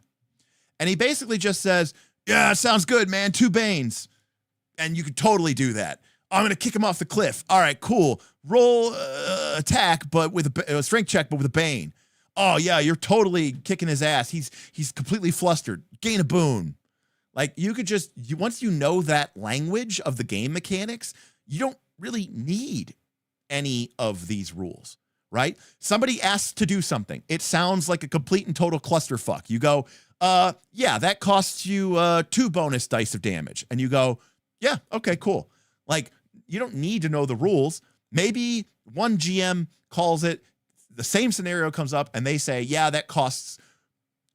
And he basically just says, yeah, sounds good, man. 2 Banes. And you could totally do that. I'm going to kick him off the cliff. All right, cool. Roll attack, but with a strength check, but with a Bane. Oh, yeah, you're totally kicking his ass. He's completely flustered. Gain a boon. Like you could just once you know that language of the game mechanics, you don't really need any of these rules, right? Somebody asks to do something. It sounds like a complete and total clusterfuck. You go, yeah, that costs you 2 bonus dice of damage. And you go, yeah, okay, cool. Like, you don't need to know the rules. Maybe one GM calls it, the same scenario comes up, and they say, yeah, that costs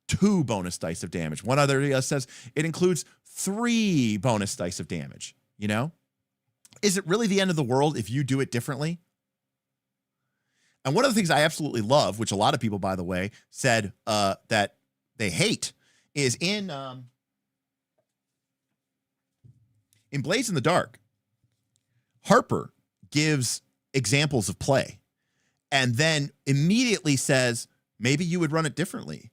2 bonus dice of damage. One other says it includes 3 bonus dice of damage, you know? Is it really the end of the world if you do it differently? And one of the things I absolutely love, which a lot of people, by the way, said that they hate, is in Blades in the Dark, Harper gives examples of play and then immediately says, maybe you would run it differently.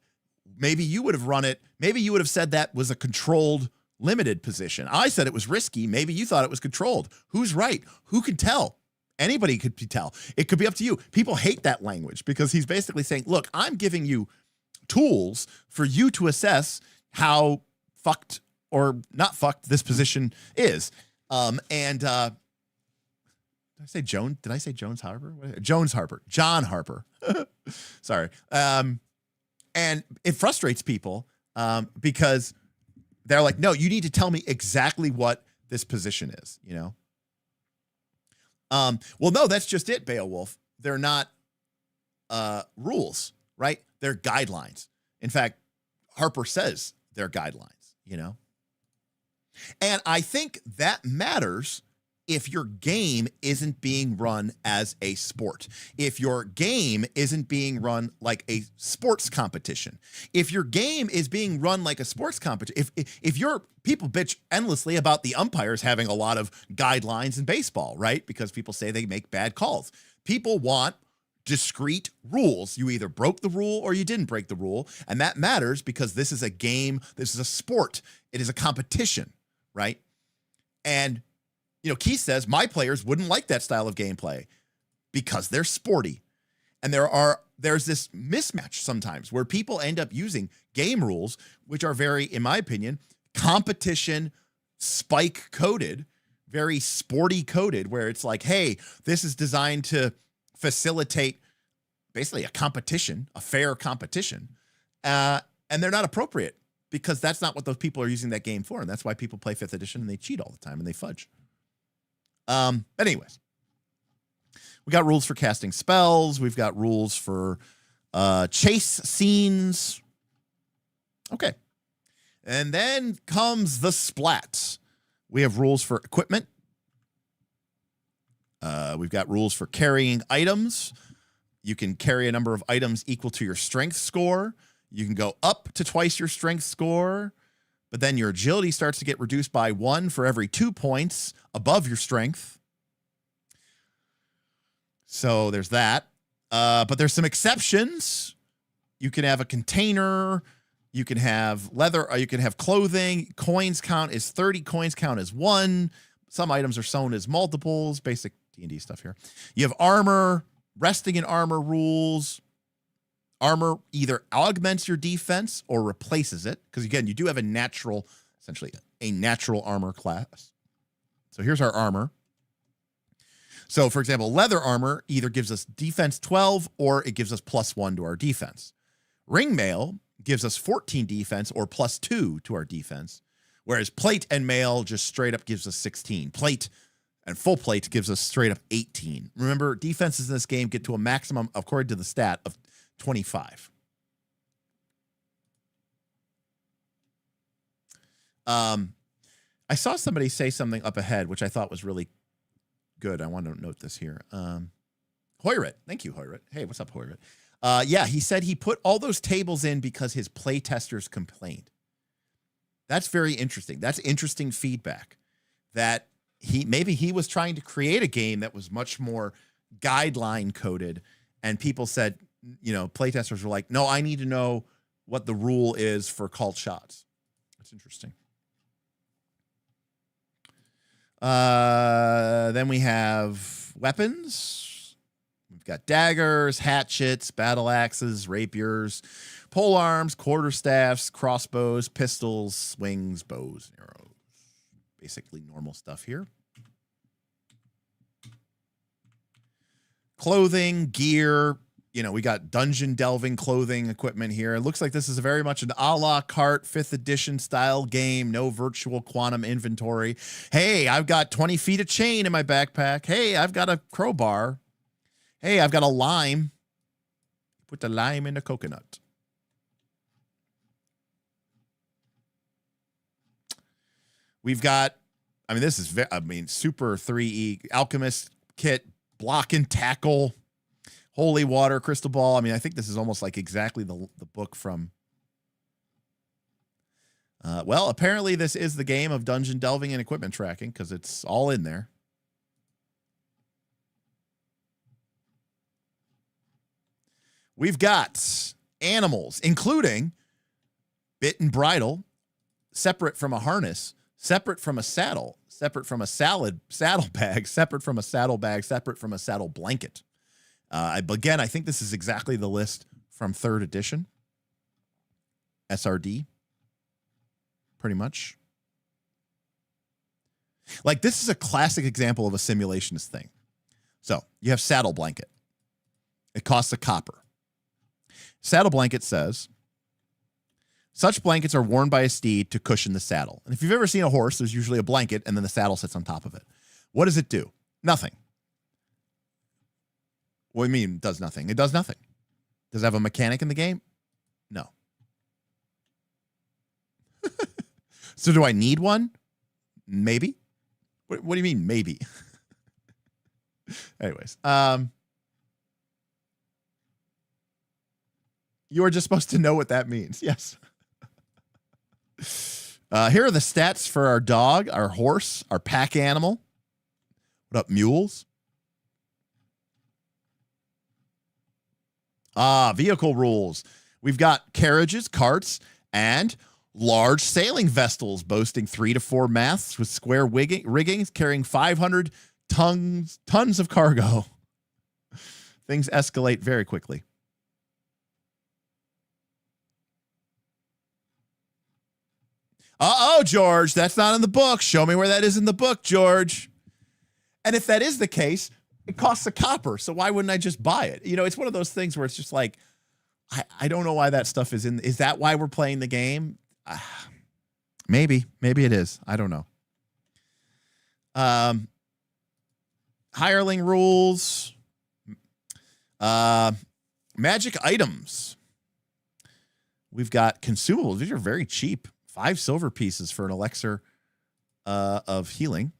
Maybe you would have run it. Maybe you would have said that was a controlled limited position. I said it was risky. Maybe you thought it was controlled. Who's right? Who can tell? Anybody could tell. It could be up to you. People hate that language because he's basically saying, look, I'm giving you tools for you to assess how fucked or not fucked this position is. Did I say Joan? Did I say Jones Harper? Jones Harper. John Harper. Sorry. And it frustrates people because they're like, no, you need to tell me exactly what this position is, you know? Well, no, that's just it, Beowulf. They're not rules, right? They're guidelines. In fact, Harper says they're guidelines, you know? And I think that matters if your game isn't being run as a sport, if your game isn't being run like a sports competition, if your game is being run like a sports competition, if your people bitch endlessly about the umpires having a lot of guidelines in baseball, right? Because people say they make bad calls. People want discrete rules. You either broke the rule or you didn't break the rule. And that matters because this is a game. This is a sport. It is a competition, right? And you know, Keith says, my players wouldn't like that style of gameplay because they're sporty. And there's this mismatch sometimes where people end up using game rules, which are very, in my opinion, competition spike coded, very sporty coded, where it's like, hey, this is designed to facilitate basically a competition, a fair competition. And they're not appropriate because that's not what those people are using that game for. And that's why people play 5th edition and they cheat all the time and they fudge. But anyways, we got rules for casting spells. We've got rules for chase scenes. Okay. And then comes the splat. We have rules for equipment. We've got rules for carrying items. You can carry a number of items equal to your strength score. You can go up to twice your strength score. But then your agility starts to get reduced by 1 for every 2 points above your strength. So there's that. But there's some exceptions. You can have a container. You can have leather. You can have clothing. Coins count as 30. Coins count as 1. Some items are sewn as multiples. Basic D&D stuff here. You have armor. Resting in armor rules. Armor either augments your defense or replaces it. Because, again, you do have essentially a natural armor class. So here's our armor. So, for example, leather armor either gives us defense 12 or it gives us +1 to our defense. Ring mail gives us 14 defense or +2 to our defense. Whereas plate and mail just straight up gives us 16. Plate and full plate gives us straight up 18. Remember, defenses in this game get to a maximum, according to the stat, of 25. I saw somebody say something up ahead, which I thought was really good. I want to note this here. Hoyrit. Thank you, Hoyrit. Hey, what's up, Hoyrit? Yeah, he said he put all those tables in because his play testers complained. That's very interesting. That's interesting feedback. That maybe he was trying to create a game that was much more guideline coded, and people said, you know, playtesters were like, no, I need to know what the rule is for called shots. That's interesting. Then we have weapons. We've got daggers, hatchets, battle axes, rapiers, pole arms, quarterstaffs, crossbows, pistols, swings, bows, and arrows. Basically normal stuff here. Clothing, gear, you know, we got dungeon delving clothing equipment here. It looks like this is very much an a la carte 5th edition style game. No virtual quantum inventory. Hey, I've got 20 feet of chain in my backpack. Hey, I've got a crowbar. Hey, I've got a lime. Put the lime in the coconut. We've got, I mean, this is, super 3E alchemist kit, block and tackle, holy water, crystal ball. I mean, I think this is almost like exactly the book from, well, apparently this is the game of dungeon delving and equipment tracking because it's all in there. We've got animals, including bit and bridle, separate from a harness, separate from a saddle, separate from a saddle bag, separate from a saddle bag, separate from a saddle blanket. Again, I think this is exactly the list from 3rd edition. SRD. Pretty much. Like, this is a classic example of a simulationist thing. So, you have saddle blanket. It costs a copper. Saddle blanket says, such blankets are worn by a steed to cushion the saddle. And if you've ever seen a horse, there's usually a blanket and then the saddle sits on top of it. What does it do? Nothing. What do you mean it does nothing? It does nothing. Does it have a mechanic in the game? No. So do I need one? Maybe. What do you mean maybe? Anyways, you are just supposed to know what that means. Yes. Here are the stats for our dog, our horse, our pack animal. What up, mules? Vehicle rules. We've got carriages, carts, and large sailing vessels boasting 3 to 4 masts with square riggings carrying 500 tons of cargo. Things escalate very quickly. Uh-oh, George, that's not in the book. Show me where that is in the book, George. And if that is the case, it costs a copper, so why wouldn't I just buy it? You know, it's one of those things where it's just like, I don't know why that stuff is in. Is that why we're playing the game? Maybe it is. I don't know. Hireling rules. Magic items. We've got consumables. These are very cheap. 5 silver pieces for an elixir of healing.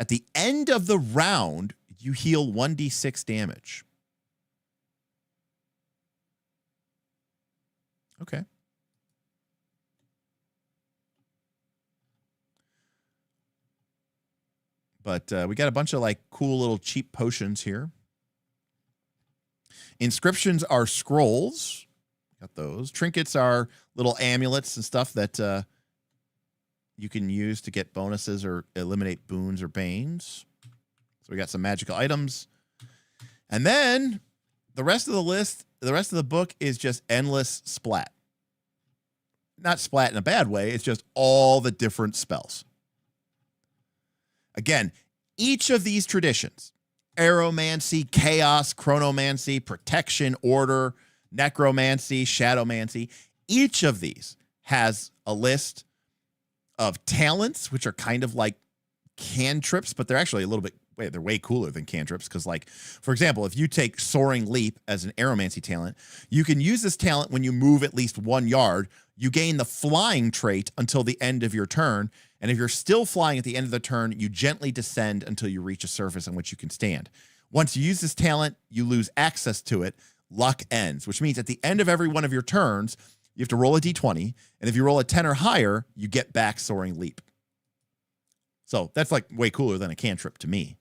At the end of the round, you heal 1d6 damage. Okay. But we got a bunch of like cool little cheap potions here. Inscriptions are scrolls. Got those. Trinkets are little amulets and stuff that you can use to get bonuses or eliminate boons or banes. So we got some magical items. And then the rest of the list, the rest of the book is just endless splat. Not splat in a bad way. It's just all the different spells. Again, each of these traditions, aeromancy, chaos, chronomancy, protection, order, necromancy, shadowmancy, each of these has a list of talents, which are kind of like cantrips, but they're actually a little bit, they're way cooler than cantrips. Because like, for example, if you take Soaring Leap as an aeromancy talent, you can use this talent when you move at least 1 yard. You gain the flying trait until the end of your turn. And if you're still flying at the end of the turn, you gently descend until you reach a surface on which you can stand. Once you use this talent, you lose access to it. Luck ends, which means at the end of every one of your turns, you have to roll a d20. And if you roll a 10 or higher, you get back Soaring Leap. So that's like way cooler than a cantrip to me.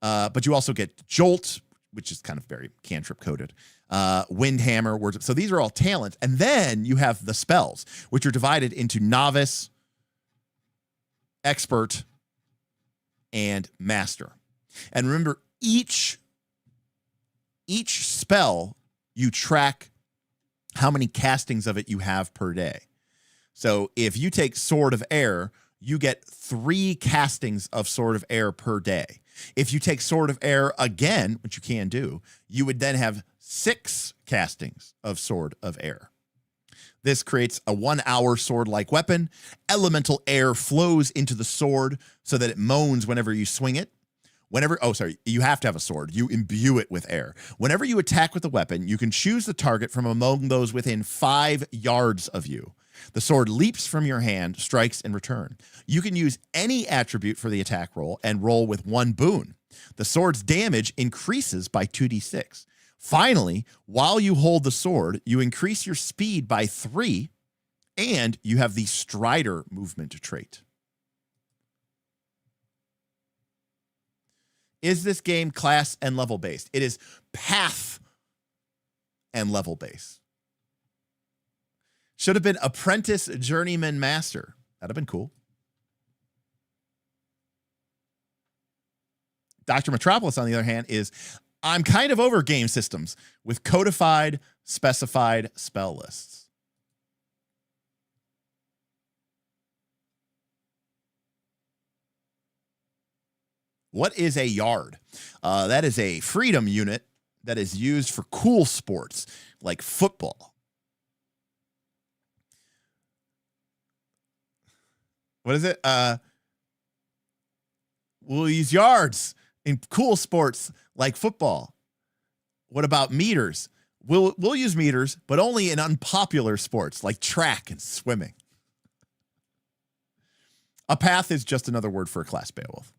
But you also get Jolt, which is kind of very cantrip coded. Windhammer, words. So these are all talents. And then you have the spells, which are divided into novice, expert, and master. And remember, each each spell, you track how many castings of it you have per day. So if you take Sword of Air, you get 3 castings of Sword of Air per day. If you take Sword of Air again, which you can do, you would then have 6 castings of Sword of Air. This creates a 1-hour sword-like weapon. Elemental air flows into the sword so that it moans whenever you swing it. You have to have a sword. You imbue it with air. Whenever you attack with the weapon, you can choose the target from among those within 5 yards of you. The sword leaps from your hand, strikes in return. You can use any attribute for the attack roll and roll with 1 boon. The sword's damage increases by 2d6. Finally, while you hold the sword, you increase your speed by 3, and you have the Strider movement trait. Is this game class and level based? It is path and level based. Should have been apprentice, journeyman, master. That'd have been cool. Dr. Metropolis, on the other hand, is I'm kind of over game systems with codified, specified spell lists. What is a yard? That is a freedom unit that is used for cool sports like football. What is it? We'll use yards in cool sports like football. What about meters? We'll use meters, but only in unpopular sports like track and swimming. A path is just another word for a class Beowulf.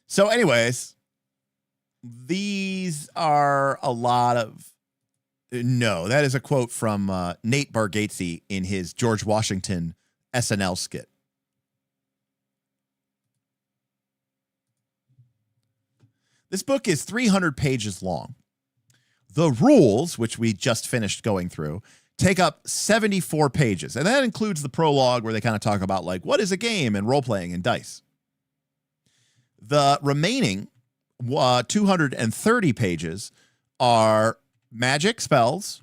So anyways, these are a lot of... No, that is a quote from Nate Bargatze in his George Washington SNL skit. This book is 300 pages long. The rules, which we just finished going through, take up 74 pages. And that includes the prologue where they kind of talk about, like, what is a game and role-playing and dice. The remaining 230 pages are magic spells.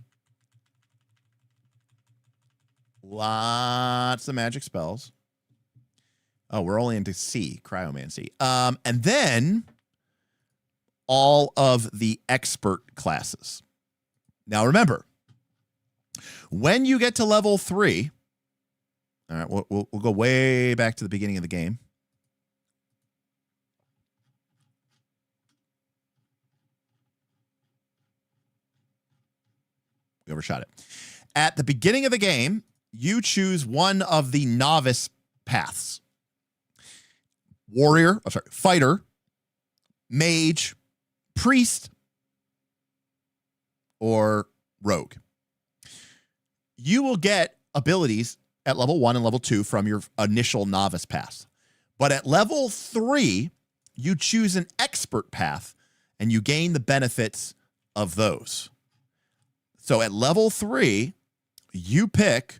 Lots of magic spells. Oh, we're only into C, cryomancy. And then all of the expert classes. Now, remember, when you get to level 3, all right, we'll go way back to the beginning of the game. We overshot it. At the beginning of the game, you choose one of the novice paths. Fighter, mage, priest, or rogue. You will get abilities at level 1 and level 2 from your initial novice path. But at level 3, you choose an expert path and you gain the benefits of those. So at level 3, you pick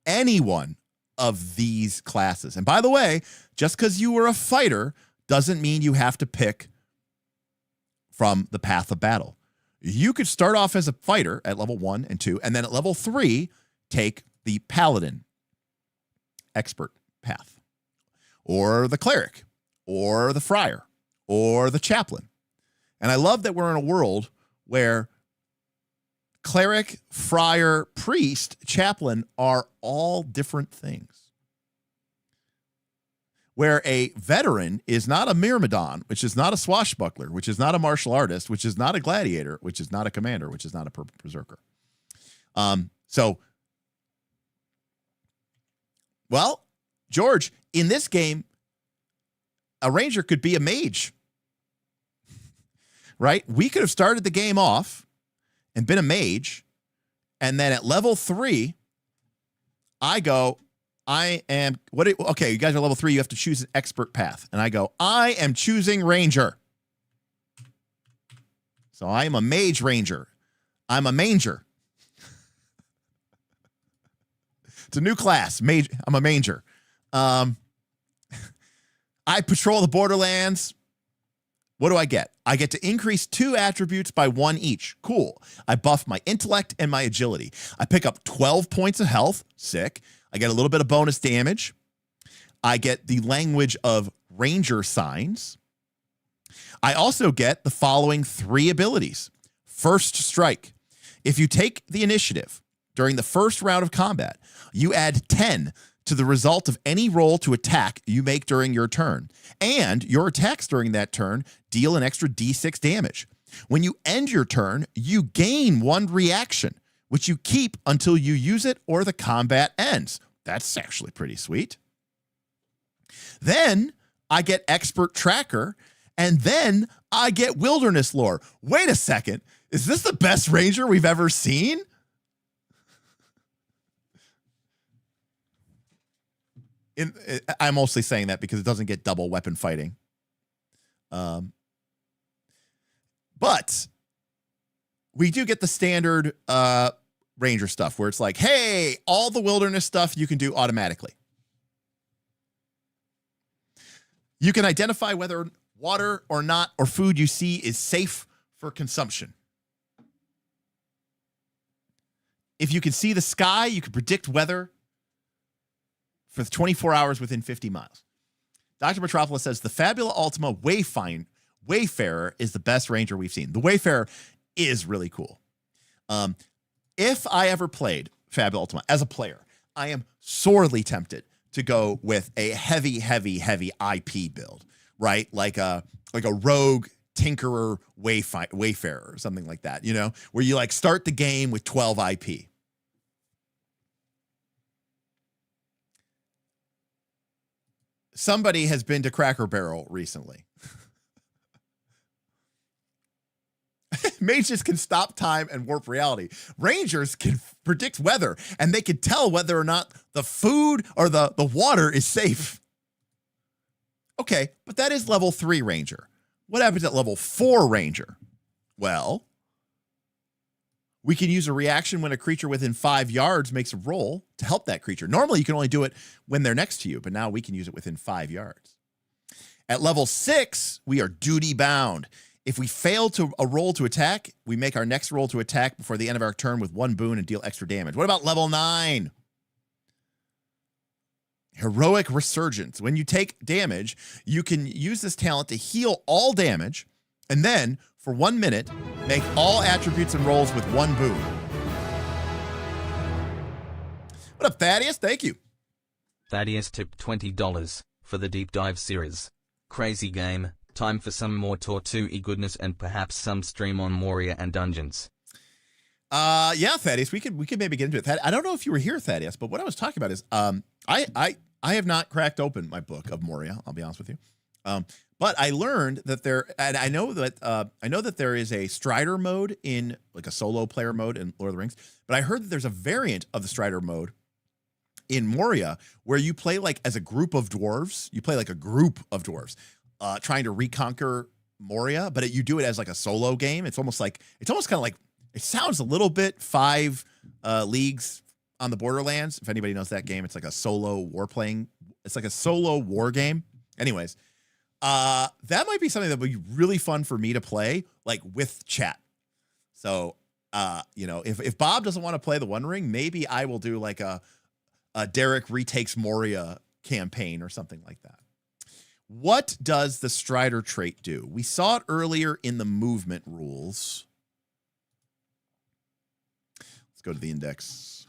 any one of these classes. And by the way, just because you were a fighter doesn't mean you have to pick from the path of battle. You could start off as a fighter at level 1 and 2, and then at level 3, take the paladin expert path, or the cleric, or the friar, or the chaplain. And I love that we're in a world where cleric, friar, priest, chaplain are all different things. Where a veteran is not a myrmidon, which is not a swashbuckler, which is not a martial artist, which is not a gladiator, which is not a commander, which is not a berserker. Well, George, in this game, a ranger could be a mage. Right? We could have started the game off and been a mage, and then at level 3, okay, you guys are level 3, you have to choose an expert path. And I go, I am choosing ranger. So I am a mage ranger. I'm a manger. It's a new class. I'm a manger. I patrol the borderlands. What do I get? I get to increase 2 attributes by 1 each. Cool. I buff my intellect and my agility. I pick up 12 points of health. Sick. I get a little bit of bonus damage. I get the language of ranger signs. I also get the following 3 abilities. First strike. If you take the initiative during the first round of combat, you add 10 to the result of any roll to attack you make during your turn. And your attacks during that turn deal an extra d6 damage. When you end your turn, you gain 1 reaction, which you keep until you use it or the combat ends. That's actually pretty sweet. Then I get expert tracker, and then I get wilderness lore. Wait a second. Is this the best ranger we've ever seen? I'm mostly saying that because it doesn't get double weapon fighting. But we do get the standard ranger stuff where it's like, hey, all the wilderness stuff you can do automatically. You can identify whether water or not or food you see is safe for consumption. If you can see the sky, you can predict weather for 24 hours within 50 miles. Dr. Metropolis says the Fabula Ultima Wayfarer is the best ranger we've seen. The Wayfarer is really cool. If I ever played Fabula Ultima as a player, I am sorely tempted to go with a heavy IP build, right? Like a rogue tinkerer wayfarer or something like that, you know, where you like start the game with 12 IP. Somebody has been to Cracker Barrel recently. Mages can stop time and warp reality. Rangers can predict weather, and they can tell whether or not the food or the water is safe. Okay, but that is level 3 ranger. What happens at level 4 ranger? Well, we can use a reaction when a creature within 5 yards makes a roll to help that creature. Normally, you can only do it when they're next to you, but now we can use it within 5 yards. At level 6, we are duty bound. If we fail to a roll to attack, we make our next roll to attack before the end of our turn with 1 boon and deal extra damage. What about level 9? Heroic Resurgence. When you take damage, you can use this talent to heal all damage, and then, for 1 minute, make all attributes and rolls with 1 boon. What up, Thaddeus? Thank you. Thaddeus tipped $20 for the Deep Dive series. Crazy game. Time for some more Tor 2 goodness and perhaps some stream on Moria and dungeons. Yeah, Thaddeus, we could maybe get into it. I don't know if you were here, Thaddeus, but what I was talking about is I have not cracked open my book of Moria. I'll be honest with you, but I learned that I know that there is a Strider mode in like a solo player mode in Lord of the Rings, but I heard that there's a variant of the Strider mode in Moria where you play like as a group of dwarves. You play like a group of dwarves. Trying to reconquer Moria, but you do it as like a solo game. It's almost kind of like, it sounds a little bit 5 Leagues on the Borderlands. If anybody knows that game, it's like a solo warplaying. It's like a solo war game. Anyways, that might be something that would be really fun for me to play, like with chat. So, if Bob doesn't want to play the One Ring, maybe I will do like a Derek retakes Moria campaign or something like that. What does the Strider trait do? We saw it earlier in the movement rules. Let's go to the index.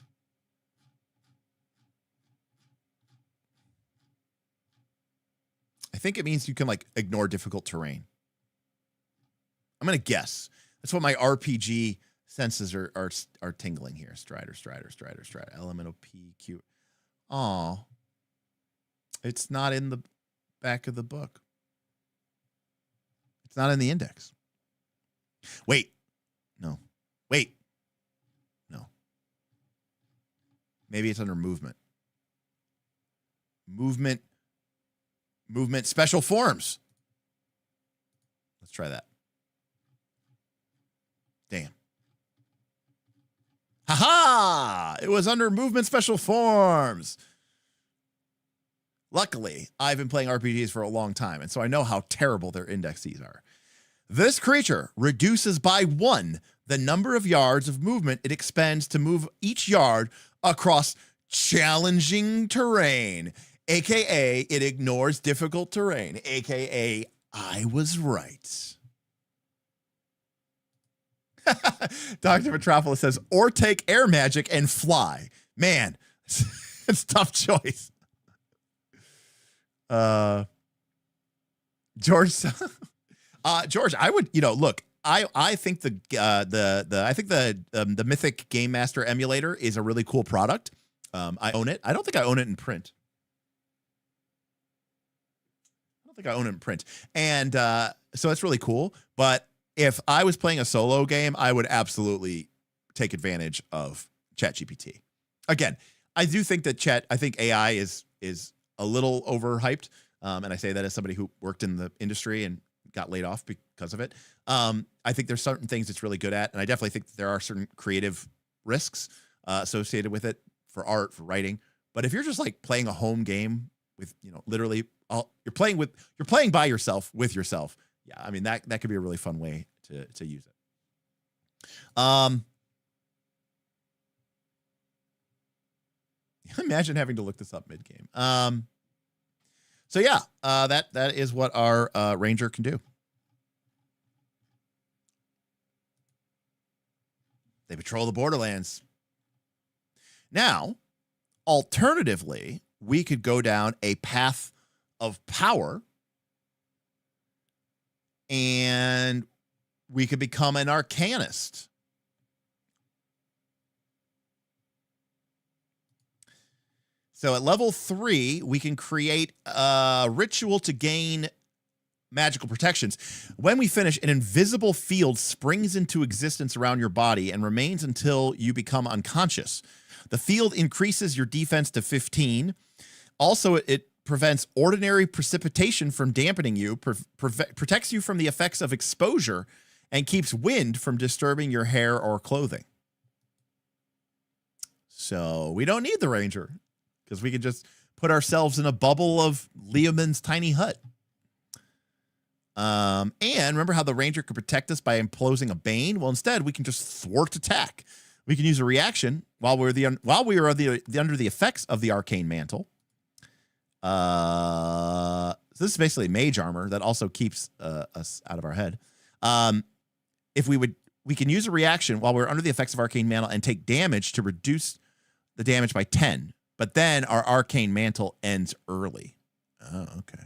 I think it means you can like ignore difficult terrain. I'm going to guess. That's what my RPG senses are tingling here. Strider. Elemental PQ. Oh, it's not in the back of the book. It's not in the index. Wait. No. Maybe it's under movement. Movement special forms. Let's try that. Damn. Ha It was under movement special forms. Luckily, I've been playing RPGs for a long time, and so I know how terrible their indexes are. This creature reduces by 1 the number of yards of movement it expends to move each yard across challenging terrain, aka it ignores difficult terrain, aka I was right. Dr. Metropolis says, or take air magic and fly. Man, it's a tough choice. George, George, I would, look, I think the Mythic Game Master emulator is a really cool product. I own it. I don't think I own it in print. And so it's really cool. But if I was playing a solo game, I would absolutely take advantage of ChatGPT. Again, I do think that I think AI is a little overhyped. And I say that as somebody who worked in the industry and got laid off because of it. I think there's certain things it's really good at. And I definitely think that there are certain creative risks associated with it for art, for writing. But if you're just like playing a home game with, literally you're playing by yourself with yourself. Yeah. I mean, that could be a really fun way to use it. Imagine having to look this up mid-game. So yeah, that is what our ranger can do. They patrol the borderlands. Now, alternatively, we could go down a path of power and we could become an arcanist. So at level 3, we can create a ritual to gain magical protections. When we finish, an invisible field springs into existence around your body and remains until you become unconscious. The field increases your defense to 15. Also, it prevents ordinary precipitation from dampening you, protects you from the effects of exposure, and keeps wind from disturbing your hair or clothing. So we don't need the ranger, because we can just put ourselves in a bubble of Leoman's tiny hut. And remember how the ranger could protect us by imposing a bane? Well, instead, we can just thwart attack. We can use a reaction while we are under the effects of the arcane mantle. So this is basically mage armor that also keeps us out of our head. We can use a reaction while we're under the effects of arcane mantle and take damage to reduce the damage by 10. But then our arcane mantle ends early. Oh, okay.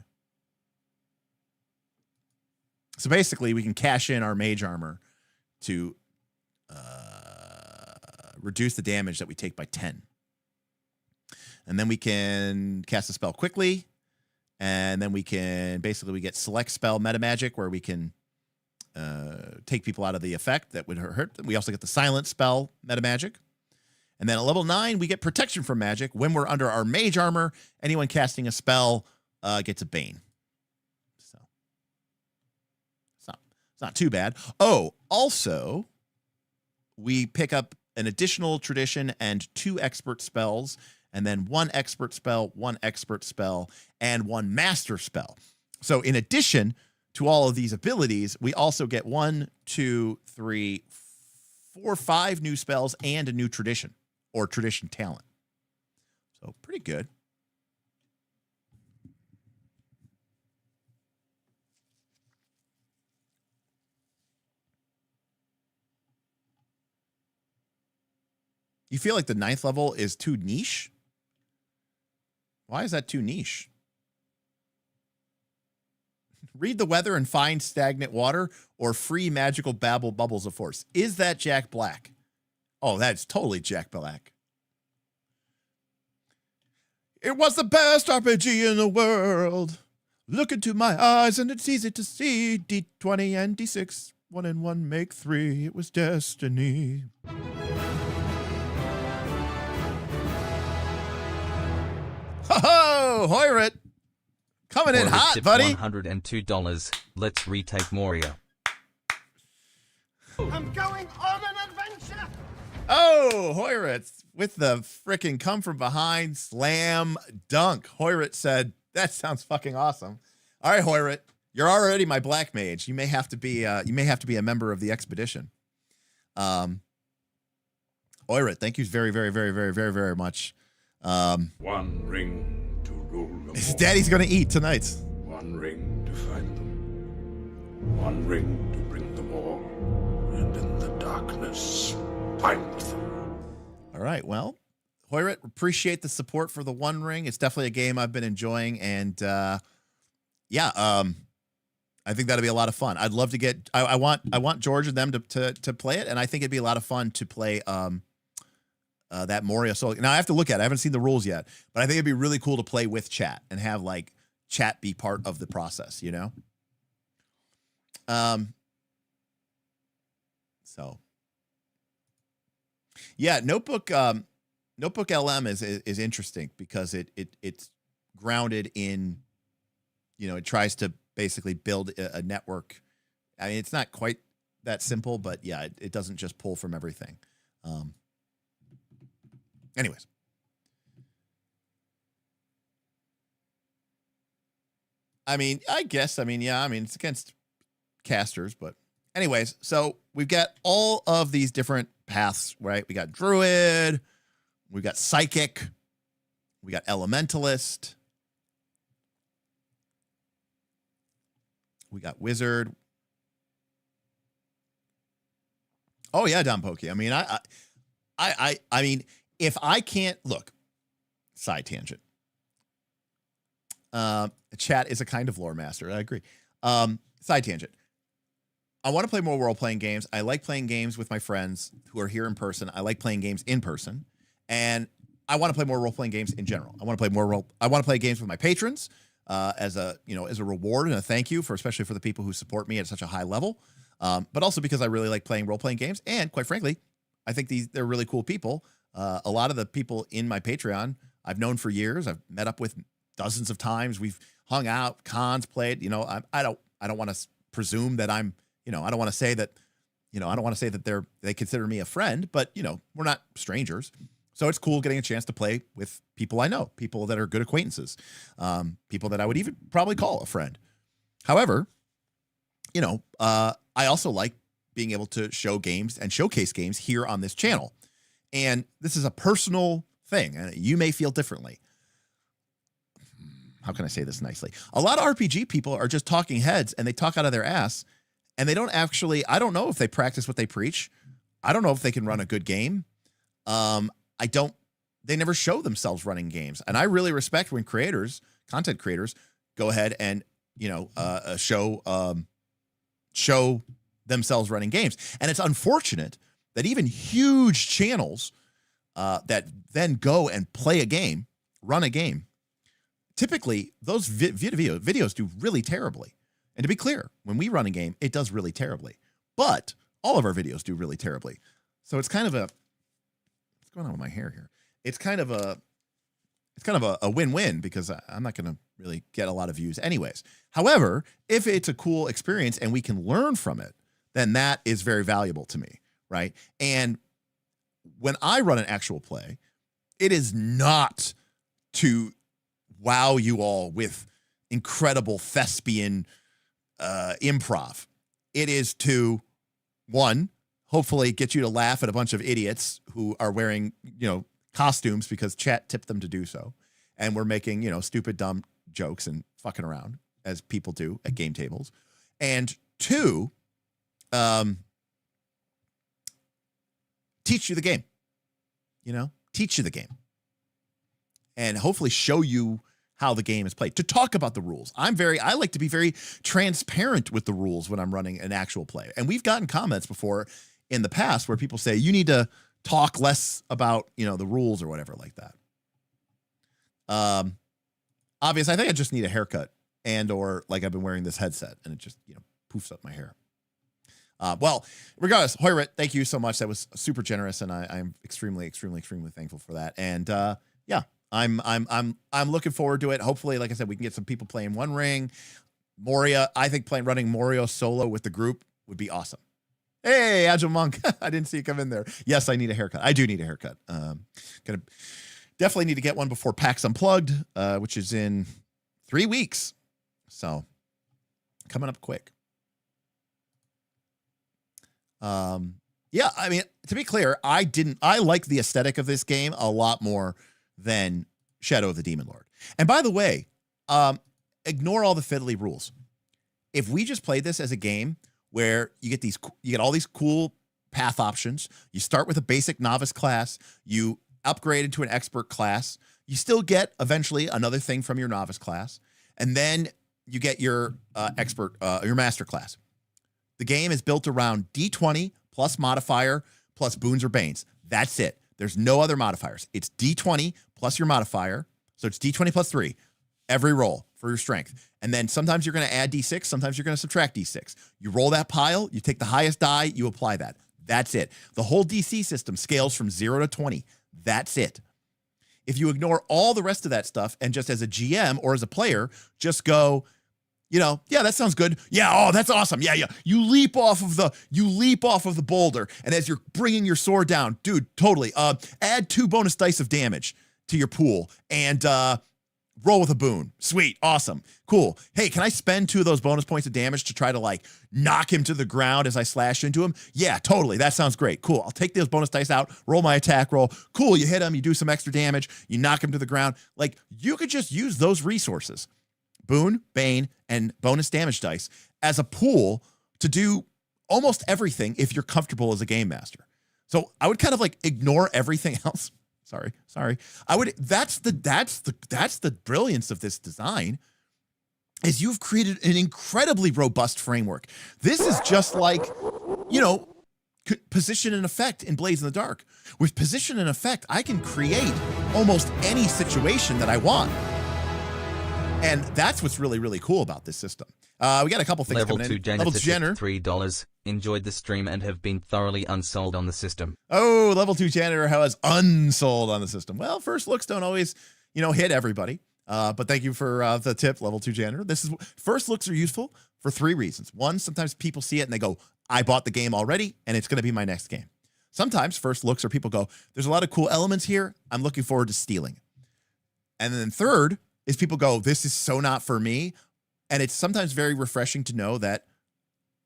So basically, we can cash in our mage armor to reduce the damage that we take by 10. And then we can cast a spell quickly. And then we get select spell meta magic, where we can take people out of the effect that would hurt them. We also get the silent spell meta magic. And then at level 9, we get protection from magic. When we're under our mage armor, anyone casting a spell gets a bane. So it's not too bad. Oh, also, we pick up an additional tradition and 2 expert spells, and then 1 expert spell, 1 expert spell, and 1 master spell. So in addition to all of these abilities, we also get 1, 2, 3, 4, 5 new spells and a new tradition. Or tradition talent. So pretty good. You feel like the 9th level is too niche? Why is that too niche? Read the weather and find stagnant water, or free magical babble bubbles of force. Is that Jack Black? Oh, that's totally Jack Black. It was the best RPG in the world. Look into my eyes and it's easy to see. D20 and D6, 1 and 1 make 3. It was destiny. Ho-ho! Hoyrit! Coming in hot, buddy. $102. Let's retake Moria. I'm going on an adventure. Oh, Hoyrit with the freaking come from behind slam dunk. Hoyrit said, that sounds fucking awesome. All right, Hoyrit, you're already my black mage. You may have to be a member of the expedition. Hoyrit, thank you very, very, very, very, very, very much. One ring to rule them His all. daddy's gonna eat tonight. One ring to find them. One ring to bring them all. And in the darkness, find them. All right, well, Hoyrit, appreciate the support for the One Ring. It's definitely a game I've been enjoying, and I think that'd be a lot of fun. I'd love to get. I want George and them to play it, and I think it'd be a lot of fun to play that Moria solo. Now I have to look at it. I haven't seen the rules yet, but I think it'd be really cool to play with chat and have like chat be part of the process. You know. So. Yeah, Notebook LM is interesting because it's grounded in, you know, it tries to basically build a network. I mean, it's not quite that simple, but yeah, it doesn't just pull from everything. Anyways. I mean, it's against casters, but anyways, so we've got all of these different paths, right? We got Druid, we got Psychic, we got Elementalist, we got Wizard. Oh yeah, Don Pokey. I mean, I mean, if I can't look, side tangent. Chat is a kind of lore master. I agree. Side tangent. I want to play more role-playing games. I like playing games with my friends who are here in person. I like playing games in person, and I want to play more role-playing games in general. I want to play games with my patrons as a reward and a thank you especially for the people who support me at such a high level. But also because I really like playing role-playing games, and quite frankly, I think they're really cool people. A lot of the people in my Patreon I've known for years. I've met up with dozens of times. We've hung out, cons played. You know, I don't want to presume that I'm. You know, I don't want to say that they consider me a friend, but you know, we're not strangers. So it's cool getting a chance to play with people I know, people that are good acquaintances, people that I would even probably call a friend. However, you know, I also like being able to show games and showcase games here on this channel. And this is a personal thing, and you may feel differently. How can I say this nicely? A lot of RPG people are just talking heads, and they talk out of their ass. And they don't actually, I don't know if they practice what they preach. I don't know if they can run a good game. They never show themselves running games. And I really respect when content creators go ahead and, you know, show themselves running games. And it's unfortunate that even huge channels that then go and play a game, run a game, typically those videos do really terribly. And to be clear, when we run a game, it does really terribly. But all of our videos do really terribly. So it's kind of what's going on with my hair here? It's kind of a win-win because I'm not going to really get a lot of views anyways. However, if it's a cool experience and we can learn from it, then that is very valuable to me, right? And when I run an actual play, it is not to wow you all with incredible thespian improv. It is to, one, hopefully get you to laugh at a bunch of idiots who are wearing, you know, costumes because chat tipped them to do so. And we're making, you know, stupid, dumb jokes and fucking around as people do at game tables. And two, teach you the game, you know, teach you the game and hopefully show you how the game is played, to talk about the rules. I like to be very transparent with the rules when I'm running an actual play. And we've gotten comments before in the past where people say, you need to talk less about, you know, the rules or whatever like that. Obviously, I think I just need a haircut or like I've been wearing this headset and it just, you know, poofs up my hair. Well, regardless, Hoyrit, thank you so much. That was super generous. And I'm extremely, extremely, extremely thankful for that. And yeah. I'm looking forward to it. Hopefully, like I said, we can get some people playing One Ring. Moria, I think running Moria solo with the group would be awesome. Hey, Agile Monk. I didn't see you come in there. Yes, I need a haircut. I do need a haircut. Gonna definitely need to get one before PAX Unplugged, which is in 3 weeks. So coming up quick. Yeah, I mean, to be clear, I like the aesthetic of this game a lot more than Shadow of the Demon Lord. And by the way, ignore all the fiddly rules. If we just played this as a game where you get all these cool path options, you start with a basic novice class, you upgrade into an expert class, you still get eventually another thing from your novice class, and then you get your your master class. The game is built around D20 plus modifier plus boons or banes. That's it. There's no other modifiers. It's D20 plus your modifier. So it's D20 plus 3 every roll for your strength. And then sometimes you're going to add D6. Sometimes you're going to subtract D6. You roll that pile. You take the highest die. You apply that. That's it. The whole DC system scales from 0 to 20. That's it. If you ignore all the rest of that stuff and just as a GM or as a player, just go, yeah, that sounds good. Yeah, oh, that's awesome. Yeah. You leap off of the boulder, and as you're bringing your sword down, dude, totally. Add 2 bonus dice of damage to your pool and roll with a boon. Sweet, awesome, cool. Hey, can I spend 2 of those bonus points of damage to try to knock him to the ground as I slash into him? Yeah, totally. That sounds great. Cool. I'll take those bonus dice out, roll my attack roll. Cool. You hit him, you do some extra damage, you knock him to the ground. You could just use those resources. Boon, Bane, and bonus damage dice as a pool to do almost everything if you're comfortable as a game master. So I would kind of ignore everything else. Sorry. I would. That's the brilliance of this design, is you've created an incredibly robust framework. This is just position and effect in Blades in the Dark. With position and effect, I can create almost any situation that I want. And that's what's really, really cool about this system. We got a couple things Level coming 2 in. Janitor Level 2 Janitor. $3. Enjoyed the stream and have been thoroughly unsold on the system. Oh, Level 2 Janitor has unsold on the system. Well, first looks don't always, hit everybody. But thank you for the tip, Level 2 Janitor. First looks are useful for 3 reasons. One, sometimes people see it and they go, I bought the game already, and it's going to be my next game. Sometimes first looks are people go, there's a lot of cool elements here. I'm looking forward to stealing it. And then third is people go, this is so not for me. And it's sometimes very refreshing to know that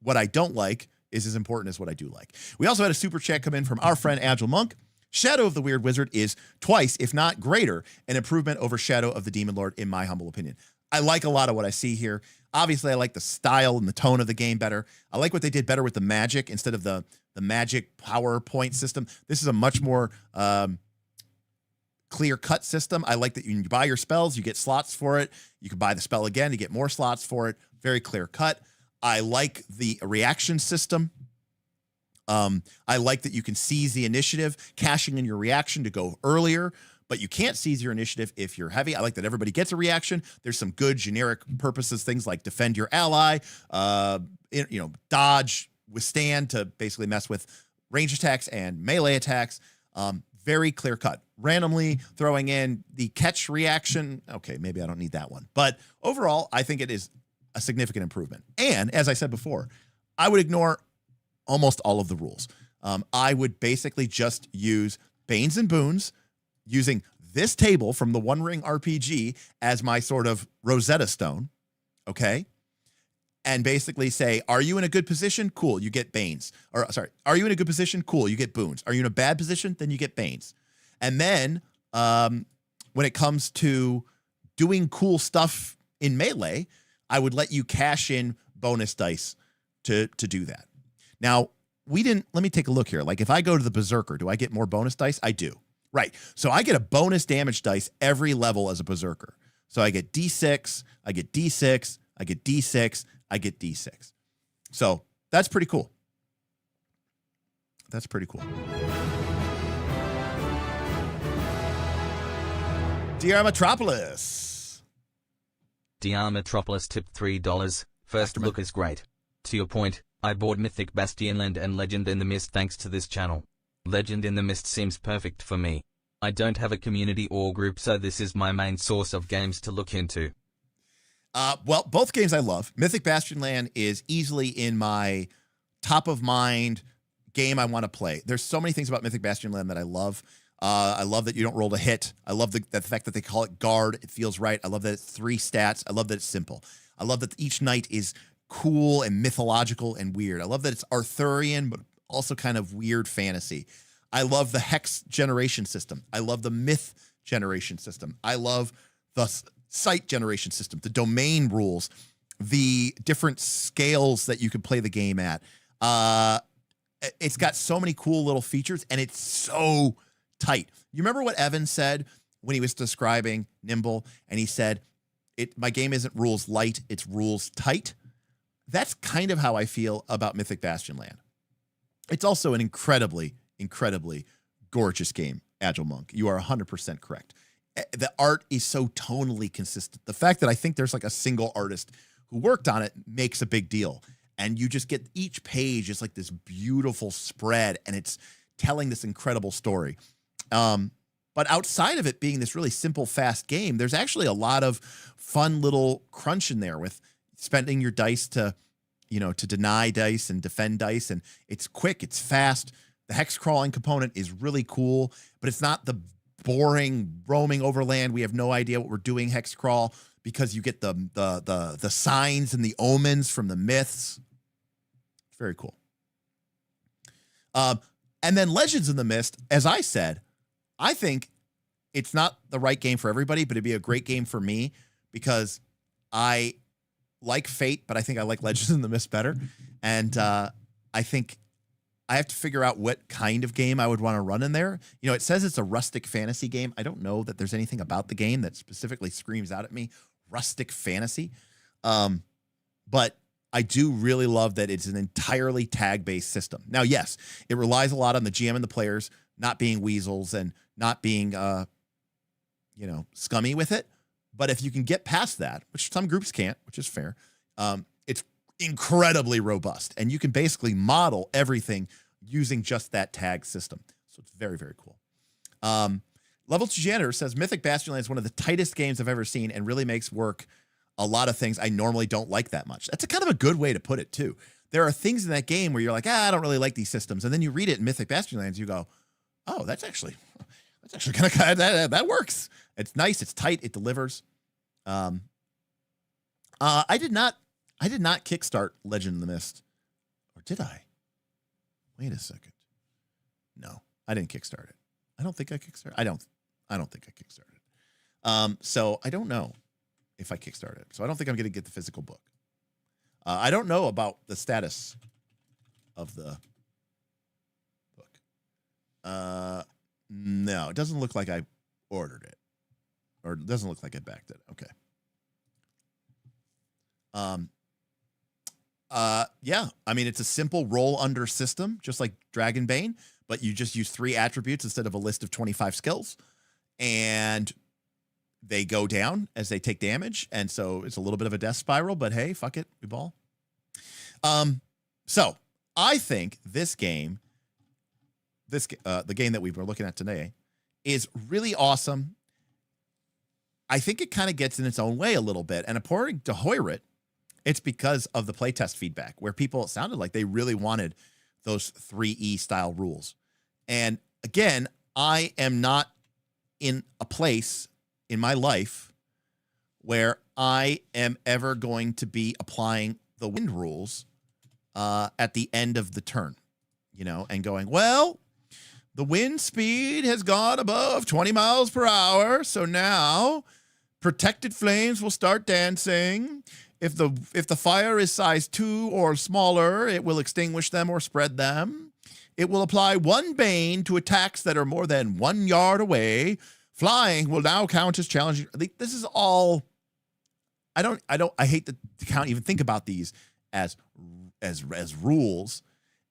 what I don't like is as important as what I do like. We also had a super chat come in from our friend Agile Monk. Shadow of the Weird Wizard is twice, if not greater, an improvement over Shadow of the Demon Lord, in my humble opinion. I like a lot of what I see here. Obviously, I like the style and the tone of the game better. I like what they did better with the magic instead of the magic PowerPoint system. This is a much more clear-cut system. I like that you buy your spells, you get slots for it. You can buy the spell again, you get more slots for it. Very clear-cut. I like the reaction system. I like that you can seize the initiative, cashing in your reaction to go earlier, but you can't seize your initiative if you're heavy. I like that everybody gets a reaction. There's some good generic purposes, things like defend your ally, dodge, withstand to basically mess with range attacks and melee attacks. Very clear cut. Randomly throwing in the catch reaction. Okay, maybe I don't need that one. But overall, I think it is a significant improvement. And as I said before, I would ignore almost all of the rules. I would basically just use Banes and Boons using this table from the One Ring RPG as my sort of Rosetta Stone. Okay. And basically say, are you in a good position? Cool, you get Banes. Are you in a good position? Cool, you get Boons. Are you in a bad position? Then you get Banes. And then when it comes to doing cool stuff in melee, I would let you cash in bonus dice to do that. Now, let me take a look here. If I go to the Berserker, do I get more bonus dice? I do. Right. So I get a bonus damage dice every level as a Berserker. So I get D6, I get D6, I get D6, I get D6. So that's pretty cool. That's pretty cool. DR Metropolis. DR Metropolis tipped $3. First look is great. To your point, I bought Mythic Bastionland and Legend in the Mist thanks to this channel. Legend in the Mist seems perfect for me. I don't have a community or group, so this is my main source of games to look into. Well, both games I love. Mythic Bastionland is easily in my top of mind game I want to play. There's so many things about Mythic Bastion Land that I love. I love that you don't roll to hit. I love the fact that they call it guard. It feels right. I love that it's 3 stats. I love that it's simple. I love that each knight is cool and mythological and weird. I love that it's Arthurian, but also kind of weird fantasy. I love the hex generation system. I love the myth generation system. I love the site generation system, the domain rules, the different scales that you can play the game at. It's got so many cool little features, and it's so tight. You remember what Evan said when he was describing Nimble, and he said, my game isn't rules light, it's rules tight. That's kind of how I feel about Mythic Bastion Land. It's also an incredibly, incredibly gorgeous game, Agile Monk. You are 100% correct. The art is so tonally consistent. The fact that I think there's like a single artist who worked on it makes a big deal. And you just get each page is like this beautiful spread, and it's telling this incredible story. But outside of it being this really simple, fast game, there's actually a lot of fun little crunch in there with spending your dice to deny dice and defend dice. And it's quick, it's fast. The hex crawling component is really cool, but it's not the boring roaming overland. We have no idea what we're doing hex crawl, because you get the signs and the omens from the myths. It's very cool. And then Legends in the Mist, as I said, I think it's not the right game for everybody, but it'd be a great game for me because I like Fate, but I think I like Legends in the Mist better. And I think I have to figure out what kind of game I would want to run in there. You know, it says it's a rustic fantasy game. I don't know that there's anything about the game that specifically screams out at me, rustic fantasy. But I do really love that it's an entirely tag-based system. Now, yes, it relies a lot on the GM and the players not being weasels and not being, scummy with it. But if you can get past that, which some groups can't, which is fair, it's incredibly robust. And you can basically model everything using just that tag system. So it's very, very cool. Level 2 Janitor says, Mythic Bastion Land is one of the tightest games I've ever seen and really makes work a lot of things I normally don't like that much. That's a kind of a good way to put it, too. There are things in that game where you're like, I don't really like these systems. And then you read it in Mythic Bastion Lands, you go, oh, that's actually kind of that works. It's nice, it's tight, it delivers. I did not kickstart Legend in the Mist. Or did I? Wait a second. No, I didn't kickstart it. I don't think I kickstarted. I don't think I kickstarted. So I don't know if I kickstarted it. So I don't think I'm going to get the physical book. I don't know about the status of the book. No, it doesn't look like I ordered it, or it doesn't look like I backed it. Okay. Yeah, I mean, it's a simple roll under system, just like Dragonbane, but you just use 3 attributes instead of a list of 25 skills, and they go down as they take damage. And so it's a little bit of a death spiral, but hey, fuck it, we ball. So I think this game, the game that we were looking at today, is really awesome. I think it kind of gets in its own way a little bit. And according to Hoyrit, it's because of the playtest feedback, where people sounded like they really wanted those 3E style rules. And again, I am not in a place in my life where I am ever going to be applying the wind rules at the end of the turn, and going, well, the wind speed has gone above 20 miles per hour. So now protected flames will start dancing. If the fire is size 2 or smaller, it will extinguish them or spread them. It will apply 1 bane to attacks that are more than 1 yard away. Flying will now count as challenging. This is all. I hate to count, even think about these as rules.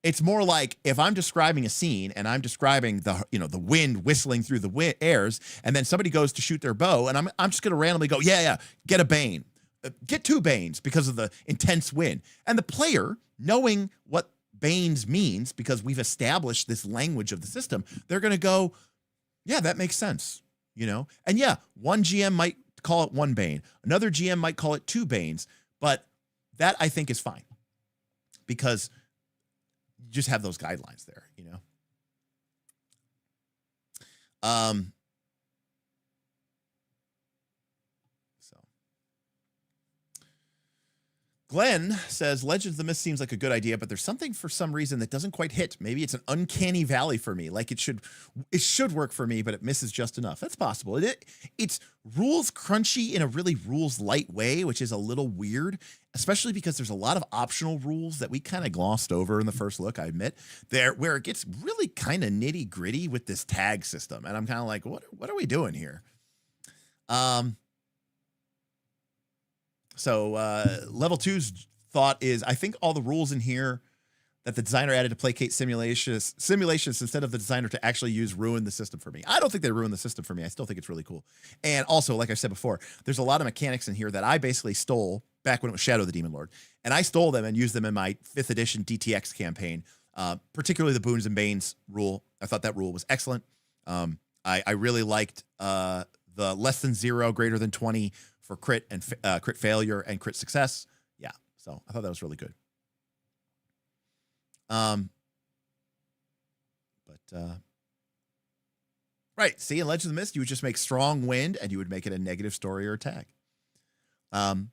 It's more like if I'm describing a scene and I'm describing the wind whistling through the airs, and then somebody goes to shoot their bow, and I'm just going to randomly go, yeah, get a bane. Get 2 banes because of the intense wind. And the player, knowing what banes means, because we've established this language of the system, they're going to go, yeah, that makes sense, And yeah, one GM might call it 1 bane. Another GM might call it 2 banes. But that, I think, is fine. Because just have those guidelines there, you know? So Glenn says, Legends of the Mist seems like a good idea, but there's something for some reason that doesn't quite hit. Maybe it's an uncanny valley for me. Like it should work for me, but it misses just enough. That's possible. It's rules crunchy in a really rules light way, which is a little weird, especially because there's a lot of optional rules that we kind of glossed over in the first look, I admit, there where it gets really kind of nitty gritty with this tag system. And I'm kind of like, what are we doing here? So level 2's thought is, I think all the rules in here that the designer added to placate simulations instead of the designer to actually use ruin the system for me. I don't think they ruined the system for me. I still think it's really cool. And also, like I said before, there's a lot of mechanics in here that I basically stole back when it was Shadow of the Demon Lord. And I stole them and used them in my 5th edition DTX campaign, particularly the Boons and Banes rule. I thought that rule was excellent. I really liked the less than 0, greater than 20 for crit and crit failure and crit success. Yeah, so I thought that was really good. Right, see, in Legends of the Mist, you would just make strong wind and you would make it a negative story or attack. No,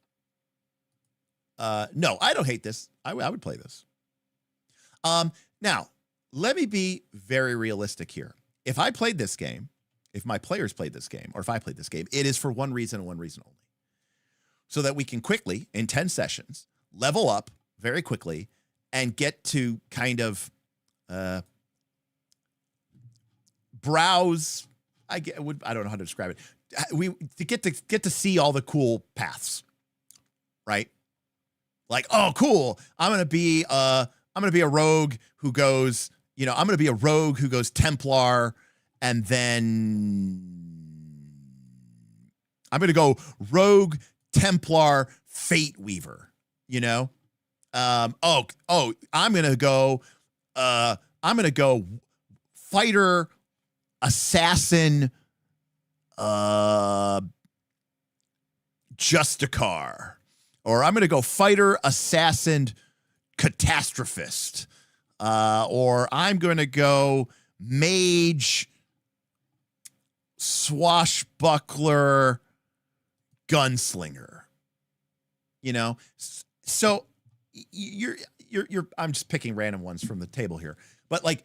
I don't hate this. I would play this. Now, let me be very realistic here. If I played this game, if my players played this game, or if I played this game, it is for one reason and one reason only. So that we can quickly, in 10 sessions, level up very quickly and get to kind of browse. I don't know how to describe it. To get to see all the cool paths, right? Like, oh, cool. I'm gonna be a rogue who goes, I'm gonna be a rogue who goes Templar, and then I'm gonna go rogue Templar Fate Weaver. I'm gonna go fighter assassin Justicar, or I'm gonna go fighter assassin catastrophist, or I'm gonna go mage swashbuckler gunslinger. So you're I'm just picking random ones from the table here, but like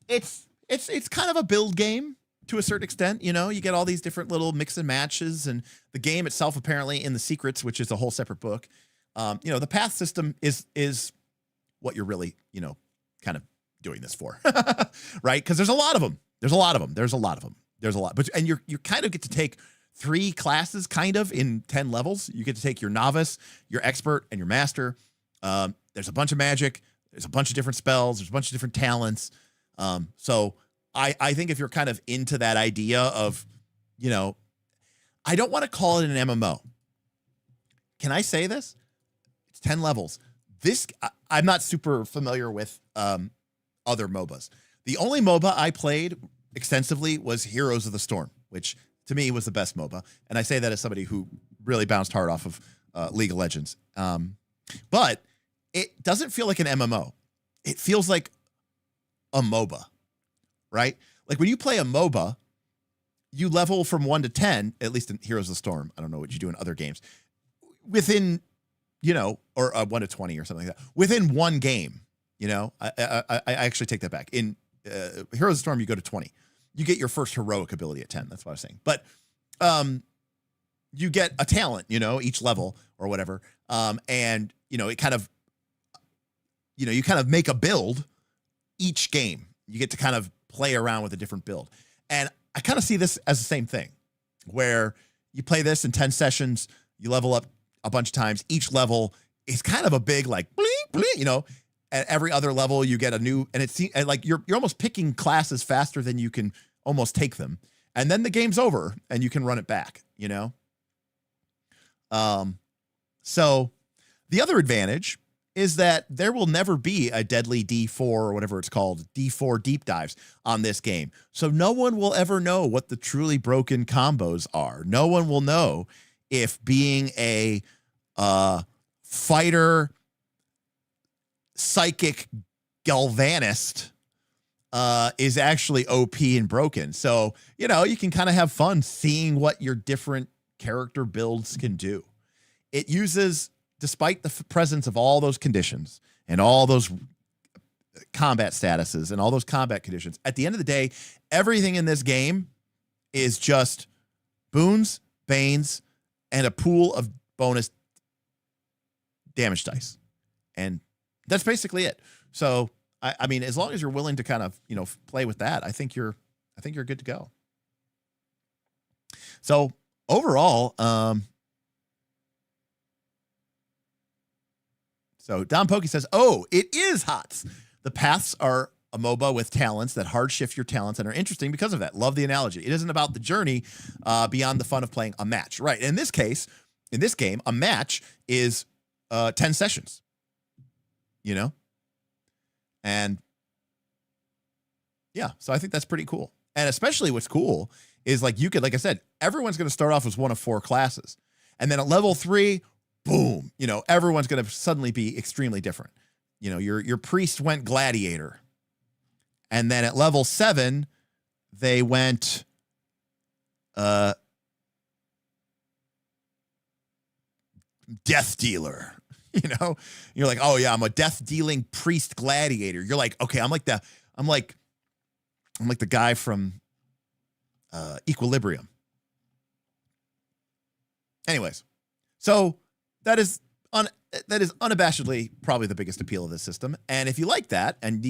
it's kind of a build game to a certain extent. You get all these different little mix and matches, and the game itself, apparently in the secrets, which is a whole separate book, the path system is what you're really kind of doing this for. Right? Because there's a lot of them. But you kind of get to take 3 classes kind of in 10 levels. You get to take your novice, your expert, and your master. There's a bunch of magic. There's a bunch of different spells. There's a bunch of different talents. So I think if you're kind of into that idea of, I don't want to call it an MMO. Can I say this? It's 10 levels. I'm not super familiar with other MOBAs. The only MOBA I played extensively was Heroes of the Storm, which to me was the best MOBA. And I say that as somebody who really bounced hard off of League of Legends. But it doesn't feel like an MMO. It feels like a MOBA, right? Like when you play a MOBA, you level from 1 to 10, at least in Heroes of the Storm. I don't know what you do in other games. Within, or 1 to 20 or something like that. Within one game, I actually take that back. In Heroes of the Storm, you go to 20. You get your first heroic ability at 10. That's what I was saying. But you get a talent, each level or whatever. And, it kind of, you kind of make a build each game. You get to kind of play around with a different build. And I kind of see this as the same thing, where you play this in 10 sessions, you level up a bunch of times. Each level is kind of a big, like, bling, bling, at every other level you get a new, and it's like you're almost picking classes faster than you can almost take them. And then the game's over and you can run it back, So the other advantage is that there will never be a deadly D4 or whatever it's called, D4 deep dives on this game. So no one will ever know what the truly broken combos are. No one will know if being a fighter, psychic, galvanist is actually OP and broken. So, you know, you can kind of have fun seeing what your different character builds can do. It uses, despite the presence of all those conditions and all those combat statuses and all those combat conditions, at the end of the day, everything in this game is just boons, banes, and a pool of bonus damage dice. And that's basically it. So, I mean, as long as you're willing to kind of, you know, play with that, I think you're good to go. So overall, so Don Pokey says, oh, it is HOTS. The paths are a MOBA with talents that hard shift your talents and are interesting because of that. Love the analogy. It isn't about the journey beyond the fun of playing a match. Right. In this case, in this game, a match is 10 sessions, you know? And yeah, so I think that's pretty cool. And especially what's cool is, like, you could, like I said, everyone's going to start off as one of 4 classes. And then at level 3, boom, you know, everyone's going to suddenly be extremely different. You know, your priest went gladiator. And then at level 7, they went death dealer. You know, you're like, oh yeah, I'm a death dealing priest gladiator. You're like, okay, I'm like the guy from Equilibrium. Anyways, so that is unabashedly probably the biggest appeal of this system. And if you like that, and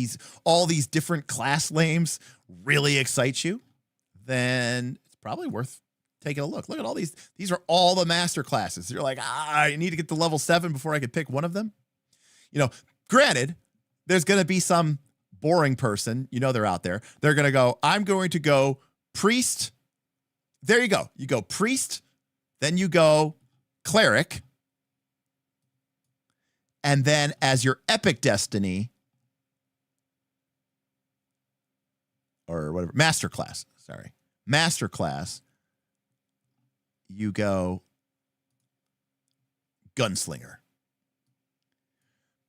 all these different class names really excite you, then it's probably worth taking a look. Look at all these. These are all the master classes. You're like, I need to get to level 7 before I could pick one of them. You know, granted, there's going to be some boring person. You know, they're out there. They're going to go, I'm going to go priest. There you go. You go priest. Then you go cleric. And then as your epic destiny, or whatever, masterclass, you go gunslinger.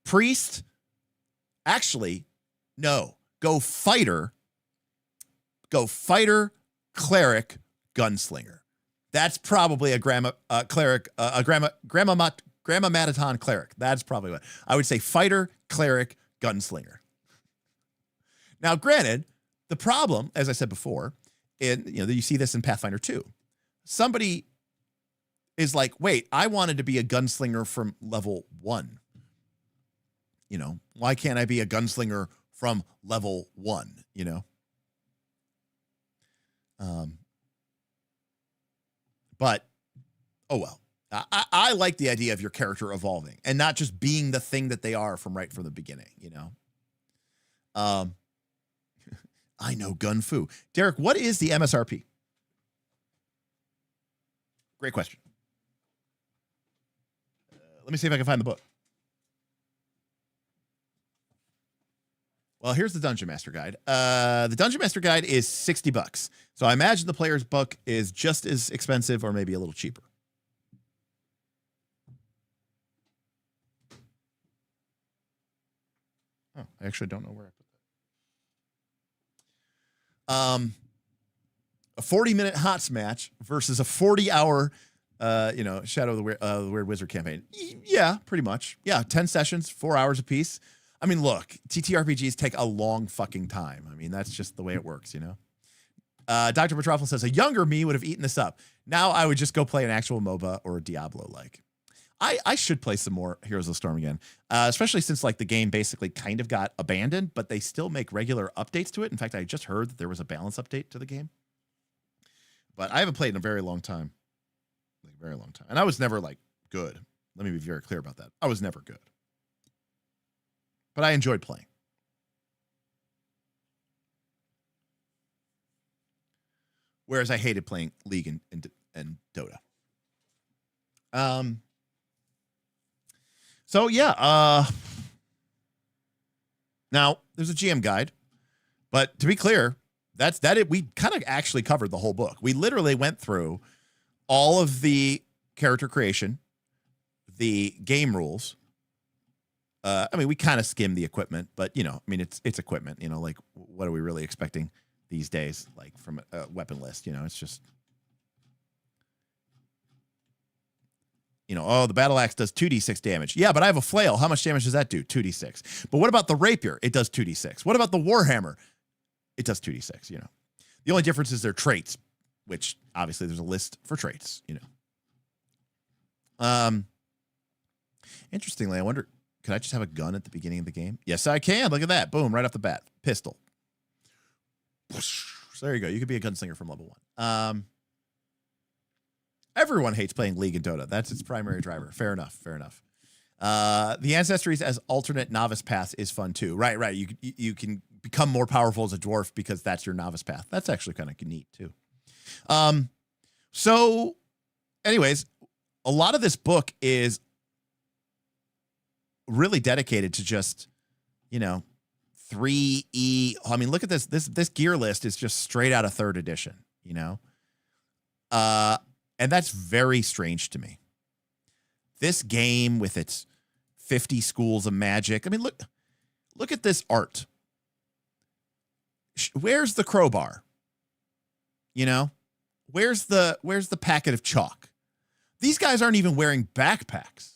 Priest, actually, no, go fighter, cleric, gunslinger. That's probably a Grammamataton cleric. That's probably what I would say. Fighter, cleric, gunslinger. Now, granted, the problem, as I said before, you see this in Pathfinder 2. Somebody is like, wait, I wanted to be a gunslinger from level 1. You know, why can't I be a gunslinger from level 1? You know, but oh well. I like the idea of your character evolving and not just being the thing that they are from the beginning, you know? I know gun fu. Derek, what is the MSRP? Great question. Let me see if I can find the book. Well, here's the Dungeon Master Guide. The Dungeon Master Guide is $60. So I imagine the player's book is just as expensive or maybe a little cheaper. Oh, I actually don't know where I put that. A 40-minute HOTS match versus a 40-hour, Shadow of the Weird Wizard campaign. Yeah, pretty much. Yeah, 10 sessions, 4 hours apiece. I mean, look, TTRPGs take a long fucking time. I mean, that's just the way it works, you know? Dr. Petroffel says, a younger me would have eaten this up. Now I would just go play an actual MOBA or a Diablo-like. I should play some more Heroes of the Storm again, especially since the game basically kind of got abandoned, but they still make regular updates to it. In fact, I just heard that there was a balance update to the game. But I haven't played in a very long time. And I was never good. Let me be very clear about that. I was never good. But I enjoyed playing. Whereas I hated playing League and Dota. So yeah, now there's a GM guide, but to be clear, that's it. We kind of actually covered the whole book. We literally went through all of the character creation, the game rules, I mean, we kind of skim the equipment, but you know, I mean, it's equipment. You know, like what are we really expecting these days? Like from a weapon list, you know, it's just, you know, oh, the battle axe does 2d6 damage. Yeah, but I have a flail. How much damage does that do? 2d6. But what about the rapier? It does 2d6. What about the warhammer? It does 2d6. You know, the only difference is their traits, which obviously there's a list for traits. You know. Interestingly, I wonder, could I just have a gun at the beginning of the game? Yes, I can. Look at that. Boom, right off the bat. Pistol. So there you go. You could be a gunslinger from level 1. Everyone hates playing League and Dota. That's its primary driver. Fair enough. Fair enough. The Ancestries as alternate novice path is fun too. Right. You can become more powerful as a dwarf because that's your novice path. That's actually kind of neat too. So anyways, a lot of this book is really dedicated to just, you know, 3E. I mean, look at this. This gear list is just straight out of 3rd edition, you know? And that's very strange to me. This game with its 50 schools of magic. I mean, look at this art. Where's the crowbar? You know? Where's the packet of chalk? These guys aren't even wearing backpacks.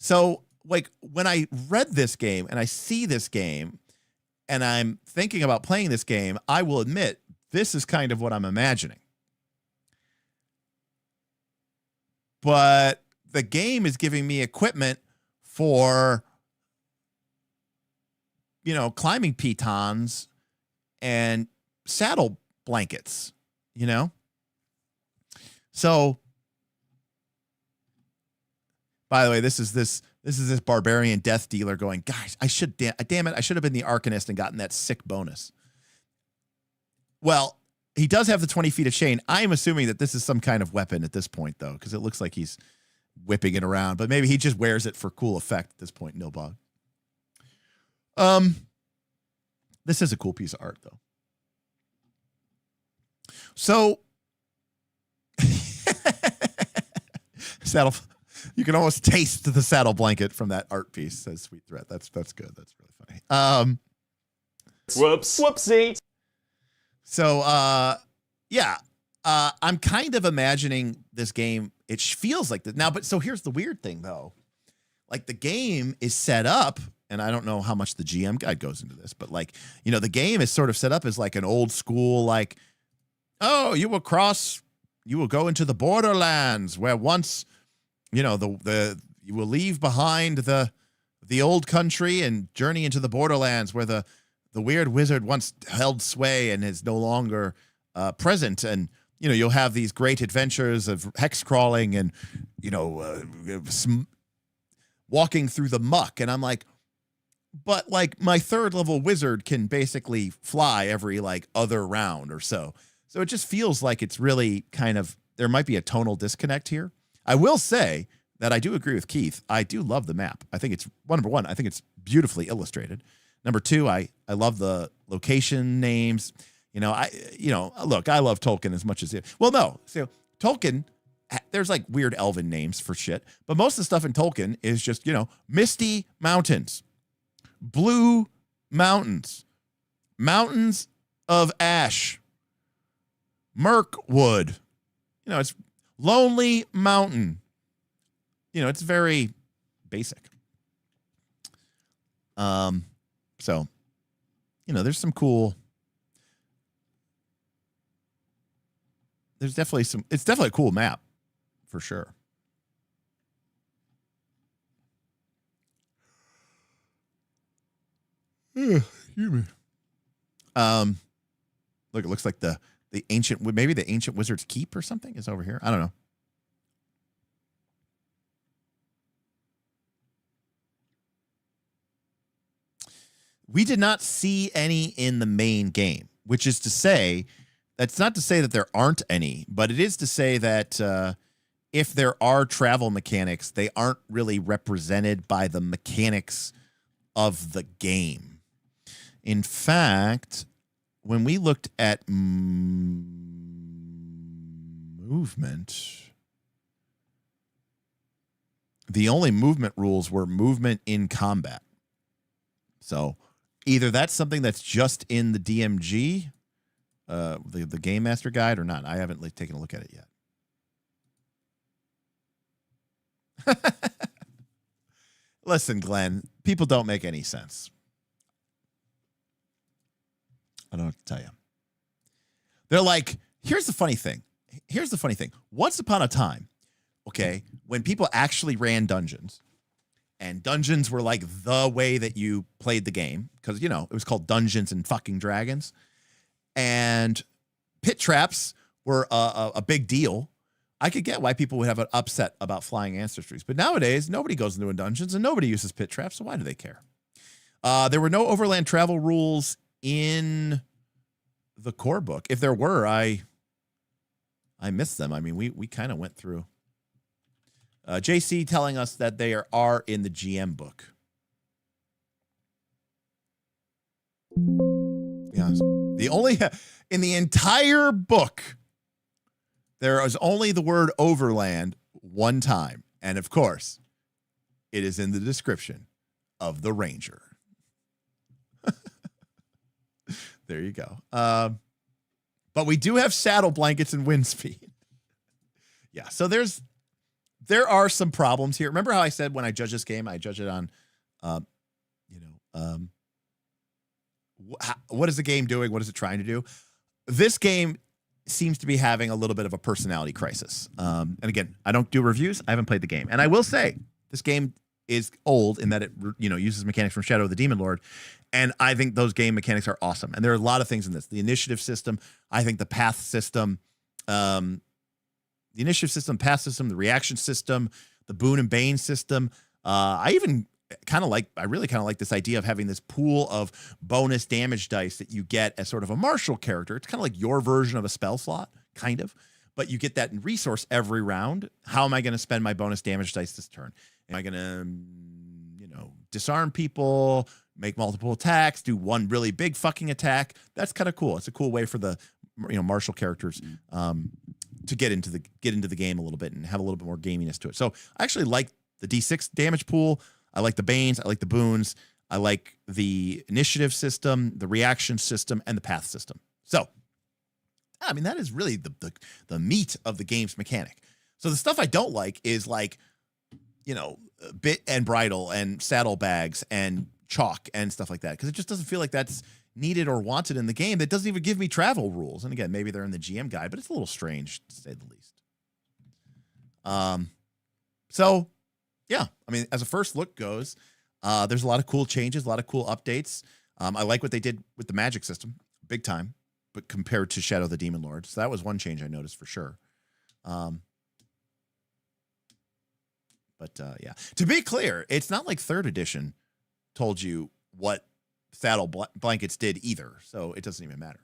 So, like, when I read this game and I see this game and I'm thinking about playing this game, I will admit this is kind of what I'm imagining. But the game is giving me equipment for, you know, climbing pitons and saddle blankets, you know? So, by the way, this is this barbarian death dealer going, gosh, damn it, I should have been the Arcanist and gotten that sick bonus. Well, he does have the 20 feet of chain. I am assuming that this is some kind of weapon at this point, though, because it looks like he's whipping it around. But maybe he just wears it for cool effect at this point. No bug. This is a cool piece of art, though. So, saddle. You can almost taste the saddle blanket from that art piece, says Sweet Threat. That's good. That's really funny. Whoopsie. So, I'm kind of imagining this game. It feels like that now, but so here's the weird thing, though. Like, the game is set up, and I don't know how much the GM guide goes into this, but, like, you know, the game is sort of set up as like an old school, like, oh, you will go into the borderlands where once, you know, you will leave behind the old country and journey into the borderlands where the weird wizard once held sway and is no longer present. And, you know, you'll have these great adventures of hex crawling and, you know, walking through the muck. And I'm like, but like my 3rd level wizard can basically fly every like other round or so. So it just feels like it's really kind of, there might be a tonal disconnect here. I will say that I do agree with Keith. I do love the map. I think it's, number one, I think it's beautifully illustrated. Number 2, I love the location names. You know, look, I love Tolkien as much as it. Well, no. So Tolkien, there's like weird elven names for shit, but most of the stuff in Tolkien is just, you know, misty mountains, blue mountains, mountains of ash, Mirkwood. You know, it's lonely mountain. You know, it's very basic. So, you know, there's definitely it's definitely a cool map for sure. Excuse me. Look, it looks like maybe the ancient wizard's keep or something is over here. I don't know. We did not see any in the main game, which is to say, that's not to say that there aren't any, but it is to say that if there are travel mechanics, they aren't really represented by the mechanics of the game. In fact, when we looked at movement, the only movement rules were movement in combat. So either that's something that's just in the DMG, the Game Master Guide, or not. I haven't taken a look at it yet. Listen, Glenn, people don't make any sense. I don't know what to tell you. They're like, here's the funny thing. Once upon a time, okay, when people actually ran dungeons, and dungeons were like the way that you played the game, because, you know, it was called Dungeons and fucking Dragons, and pit traps were a big deal. I could get why people would have an upset about flying ancestries, but nowadays nobody goes into dungeons and nobody uses pit traps, so why do they care? There were no overland travel rules in the core book. If there were, I missed them. I mean, we kind of went through. JC telling us that they are in the GM book. Yeah, the only in the entire book, there is only the word overland one time, and of course, it is in the description of the Ranger. There you go. But we do have saddle blankets and wind speed. Yeah, so there are some problems here. Remember how I said when I judge this game, I judge it on, what is the game doing? What is it trying to do? This game seems to be having a little bit of a personality crisis. And again, I don't do reviews. I haven't played the game. And I will say, this game is old in that it, uses mechanics from Shadow of the Demon Lord. And I think those game mechanics are awesome. And there are a lot of things in this. The initiative system, I think the path system, the path system, the reaction system, the boon and bane system. I really kind of like this idea of having this pool of bonus damage dice that you get as sort of a martial character. It's kind of like your version of a spell slot, kind of, but you get that in resource every round. How am I going to spend my bonus damage dice this turn? Am I going to, disarm people, make multiple attacks, do one really big fucking attack? That's kind of cool. It's a cool way for the, martial characters, to get into the game a little bit and have a little bit more gaminess to it. So I actually like the D6 damage pool. I like the banes. I like the boons. I like the initiative system, the reaction system, and the path system. So, I mean, that is really the meat of the game's mechanic. So the stuff I don't like is like, bit and bridle and saddlebags and chalk and stuff like that, because it just doesn't feel like that's needed or wanted in the game. That doesn't even give me travel rules. And again, maybe they're in the GM guide, but it's a little strange to say the least. So yeah, I mean, as a first look goes, there's a lot of cool changes, a lot of cool updates. I like what they did with the magic system, big time, but compared to Shadow of the Demon Lord. So that was one change I noticed for sure. But yeah, to be clear, it's not like third edition told you what saddle blankets did either, so it doesn't even matter.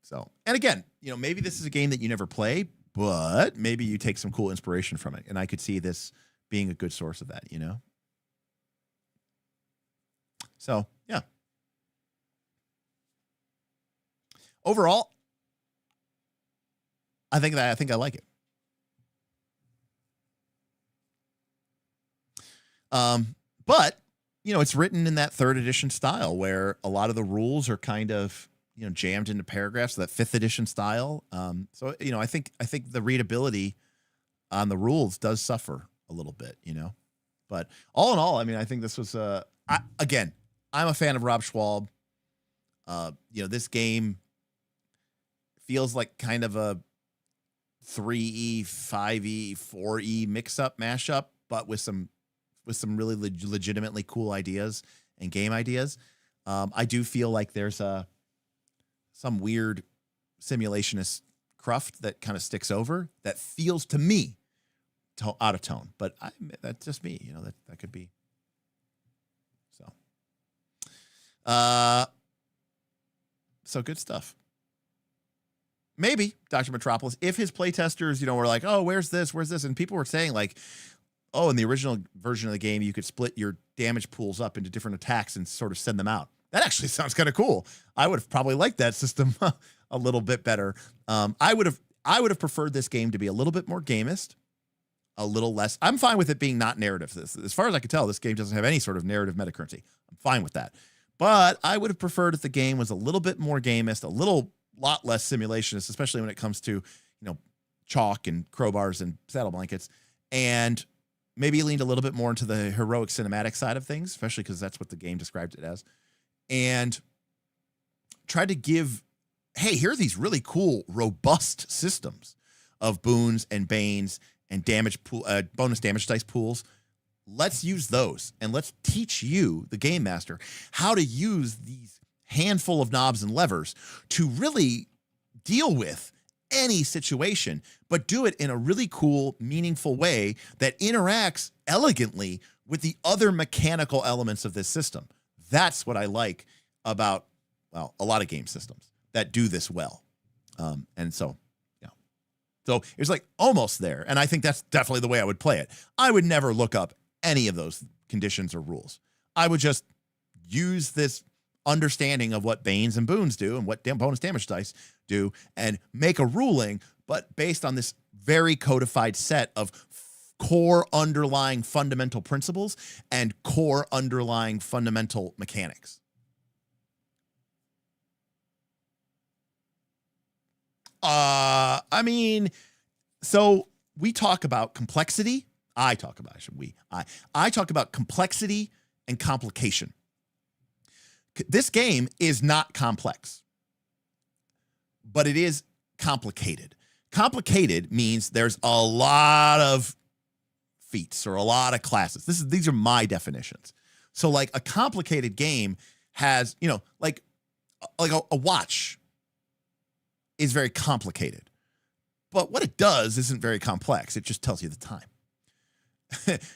So, and again, maybe this is a game that you never play, but maybe you take some cool inspiration from it, and I could see this being a good source of that. So yeah. Overall, I think I like it. But it's written in that third edition style where a lot of the rules are kind of, jammed into paragraphs, that fifth edition style. So, I think the readability on the rules does suffer a little bit, but all in all, I mean, I think this was, again, I'm a fan of Rob Schwalb. This game feels like kind of a 3E, 5E, 4E mix-up, mashup, but with some really legitimately cool ideas and game ideas. I do feel like there's some weird simulationist cruft that kind of sticks over that feels to me out of tone, but that's just me, that could be. So good stuff. Maybe Dr. Metropolis, if his playtesters, were like, oh, where's this? And people were saying like, oh, in the original version of the game, you could split your damage pools up into different attacks and sort of send them out. That actually sounds kind of cool. I would have probably liked that system a little bit better. I I would have preferred this game to be a little bit more gamist, a little less. I'm fine with it being not narrative. As far as I can tell, this game doesn't have any sort of narrative metacurrency. I'm fine with that. But I would have preferred if the game was a little bit more gamist, a lot less simulationist, especially when it comes to, chalk and crowbars and saddle blankets, and maybe leaned a little bit more into the heroic cinematic side of things, especially because that's what the game described it as, and tried to give, hey, here are these really cool, robust systems of boons and banes and damage pool, bonus damage dice pools. Let's use those, and let's teach you, the game master, how to use these handful of knobs and levers to really deal with any situation, but do it in a really cool, meaningful way that interacts elegantly with the other mechanical elements of this system. That's what I like about, well, a lot of game systems that do this well. And so, yeah. So it was like almost there. And I think that's definitely the way I would play it. I would never look up any of those conditions or rules. I would just use this understanding of what banes and boons do and what bonus damage dice do and make a ruling, but based on this very codified set of core underlying fundamental principles and core underlying fundamental mechanics. I mean, so we talk about complexity. I talk about complexity and complication. This game is not complex, but it is complicated. Complicated means there's a lot of feats or a lot of classes. These are my definitions. So like a complicated game has, like a watch is very complicated, but what it does isn't very complex. It just tells you the time.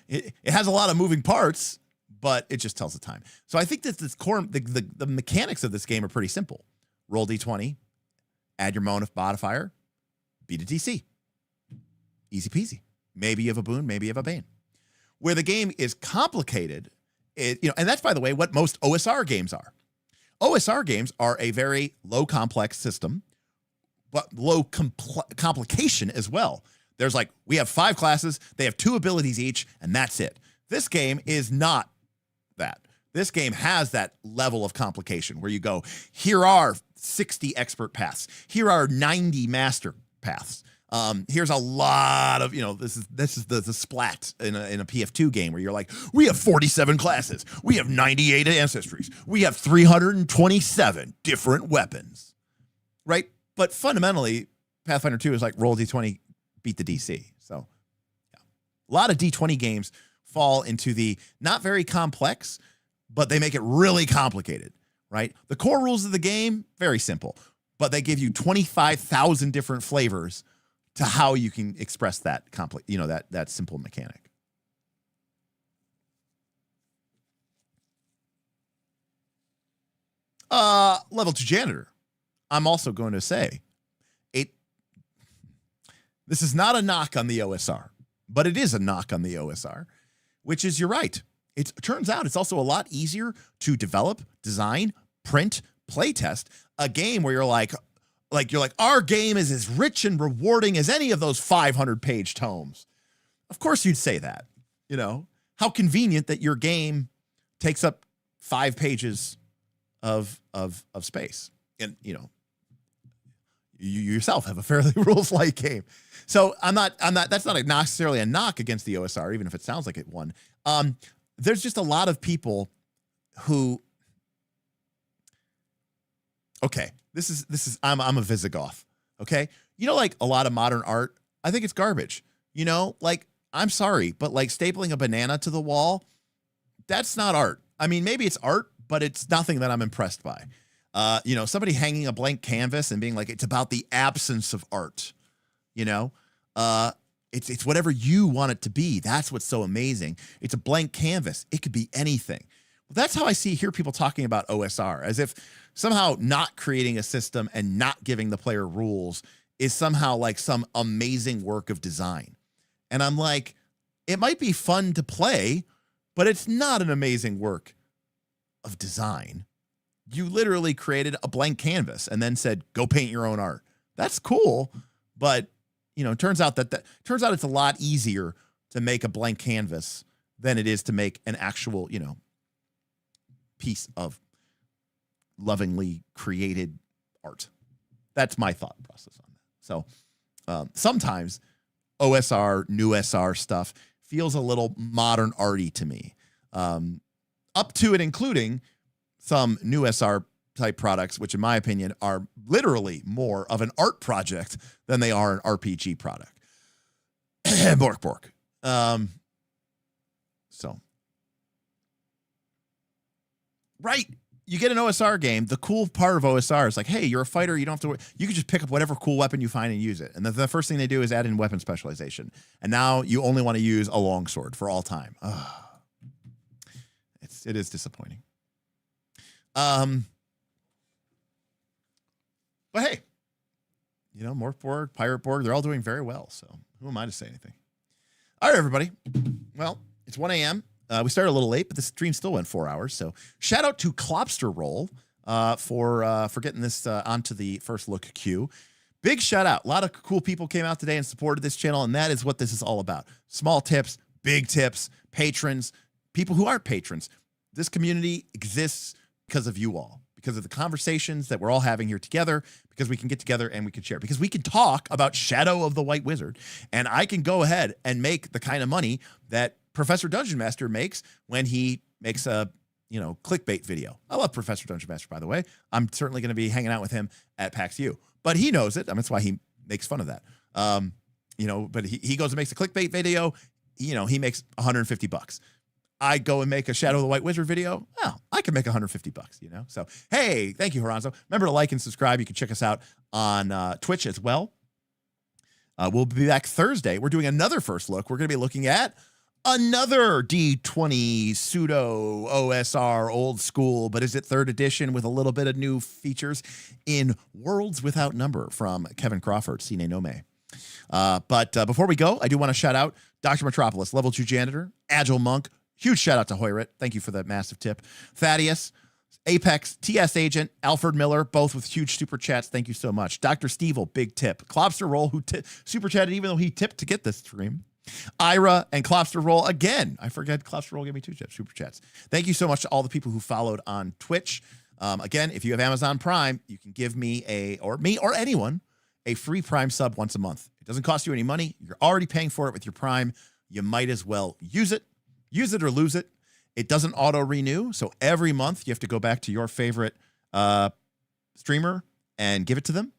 it has a lot of moving parts, but it just tells the time. So I think that this core, the mechanics of this game are pretty simple. Roll D20, add your modifier, beat a DC. Easy peasy. Maybe you have a boon, maybe you have a bane. Where the game is complicated, and that's, by the way, what most OSR games are. OSR games are a very low complex system, but low complication as well. There's we have 5 classes, they have 2 abilities each, and that's it. This game is not that. This game has that level of complication where you go, here are 60 expert paths. Here are 90 master paths. Here's a lot of, this is the splat in a PF2 game where you're like, we have 47 classes. We have 98 ancestries. We have 327 different weapons, right? But fundamentally, Pathfinder 2 is like roll D20, beat the DC. So yeah. A lot of D20 games fall into the not very complex, but they make it really complicated, right? The core rules of the game, very simple, but they give you 25,000 different flavors to how you can express that that simple mechanic. Level 2 janitor. I'm also going to say this is not a knock on the OSR, but it is a knock on the OSR, which is, you're right. It turns out it's also a lot easier to develop, design, print, playtest a game where you're like, our game is as rich and rewarding as any of those 500-page tomes. Of course you'd say that, How convenient that your game takes up 5 pages of space. And, you yourself have a fairly rules-light game. So that's not necessarily a knock against the OSR, even if it sounds like it won. There's just a lot of people who, okay, this is I'm a Visigoth, okay? A lot of modern art, I think it's garbage. I'm sorry, but stapling a banana to the wall, that's not art. I mean, maybe it's art, but it's nothing that I'm impressed by. Somebody hanging a blank canvas and being like, it's about the absence of art, it's whatever you want it to be. That's what's so amazing. It's a blank canvas. It could be anything. Well, that's how I hear people talking about OSR, as if somehow not creating a system and not giving the player rules is somehow like some amazing work of design. And I'm like, it might be fun to play, but it's not an amazing work of design. You literally created a blank canvas and then said, go paint your own art. That's cool, But, you know, it turns out turns out it's a lot easier to make a blank canvas than it is to make an actual, you know, piece of lovingly created art. That's my thought process on that. So sometimes OSR, new SR stuff feels a little modern arty to me. Up to and including some new SR type products, which in my opinion are literally more of an art project than they are an RPG product. Bork. So, right. You get an OSR game. The cool part of OSR is like, hey, you're a fighter. You don't have to worry. You can just pick up whatever cool weapon you find and use it. And the first thing they do is add in weapon specialization. And now you only want to use a longsword for all time. It is disappointing. But hey, you know, Morph Borg, Pirate Borg, they're all doing very well. So who am I to say anything? All right, everybody. Well, it's 1 a.m. We started a little late, but the stream still went 4 hours. So shout out to Clopster Roll for getting this onto the first look queue. Big shout out. A lot of cool people came out today and supported this channel, and that is what this is all about. Small tips, big tips, patrons, people who aren't patrons. This community exists because of you all, because of the conversations that we're all having here together, because we can get together and we can share, because we can talk about Shadow of the White Wizard, and I can go ahead and make the kind of money that Professor Dungeon Master makes when he makes a, you know, clickbait video. I love Professor Dungeon Master, by the way. I'm certainly going to be hanging out with him at PAX U, but he knows it. I mean, that's why he makes fun of that. You know, but he goes and makes a clickbait video. You know, he makes $150. I go and make a Shadow of the White Wizard video. Well, I can make $150, you know? So, hey, thank you, Horanzo. Remember to like and subscribe. You can check us out on Twitch as well. We'll be back Thursday. We're doing another first look. We're going to be looking at another D20 pseudo OSR old school, but is it third edition with a little bit of new features in Worlds Without Number from Kevin Crawford, Sine Nome. But before we go, I do want to shout out Dr. Metropolis, Level 2 Janitor, Agile Monk. Huge shout out to Hoyrit. Thank you for that massive tip. Thaddeus, Apex, TS Agent, Alfred Miller, both with huge super chats. Thank you so much. Dr. Stevel, big tip. Clopster Roll, who super chatted even though he tipped to get this stream. Ira and Clopster Roll again. I forget Clopster Roll gave me 2 super chats. Thank you so much to all the people who followed on Twitch. Again, if you have Amazon Prime, you can give me or anyone a free Prime sub once a month. It doesn't cost you any money. You're already paying for it with your Prime. You might as well use it. Use it or lose it. It doesn't auto-renew, so every month you have to go back to your favorite streamer and give it to them.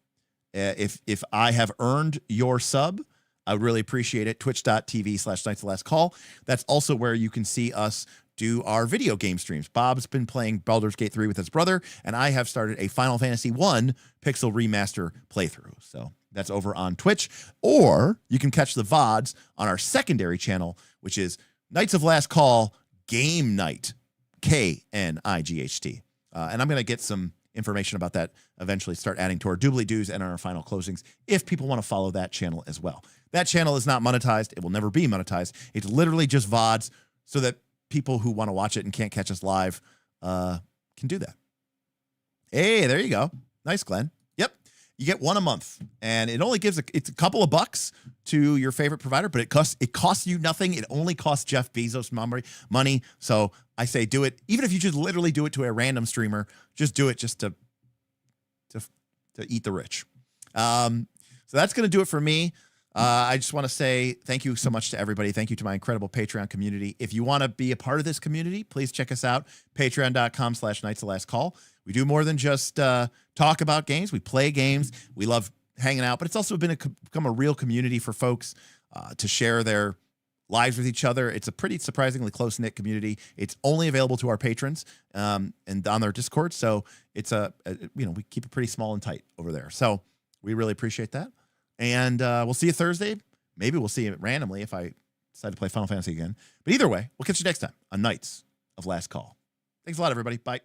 If I have earned your sub, I would really appreciate it. Twitch.tv/NightsTheLastCall. That's also where you can see us do our video game streams. Bob's been playing Baldur's Gate 3 with his brother, and I have started a Final Fantasy 1 Pixel Remaster playthrough. So that's over on Twitch. Or you can catch the VODs on our secondary channel, which is Knights of Last Call Game Night, KNIGHT. And I'm going to get some information about that eventually, start adding to our doobly doos and our final closings if people want to follow that channel as well. That channel is not monetized. It will never be monetized. It's literally just VODs so that people who want to watch it and can't catch us live can do that. Hey, there you go. Nice, Glenn. Yep. You get one a month, and it only gives it's a couple of bucks to your favorite provider, but it costs you nothing. It only costs Jeff Bezos money. So I say do it. Even if you just literally do it to a random streamer, just do it just to eat the rich. So that's going to do it for me. I just want to say thank you so much to everybody. Thank you to my incredible Patreon community. If you want to be a part of this community, please check us out. Patreon.com/NightsTheLastCall. We do more than just talk about games. We play games. We love hanging out, but it's also become a real community for folks to share their lives with each other. It's a pretty surprisingly close-knit community. It's only available to our patrons and on their Discord. So it's we keep it pretty small and tight over there. So we really appreciate that. And we'll see you Thursday. Maybe we'll see you randomly if I decide to play Final Fantasy again. But either way, we'll catch you next time on Knights of Last Call. Thanks a lot, everybody. Bye.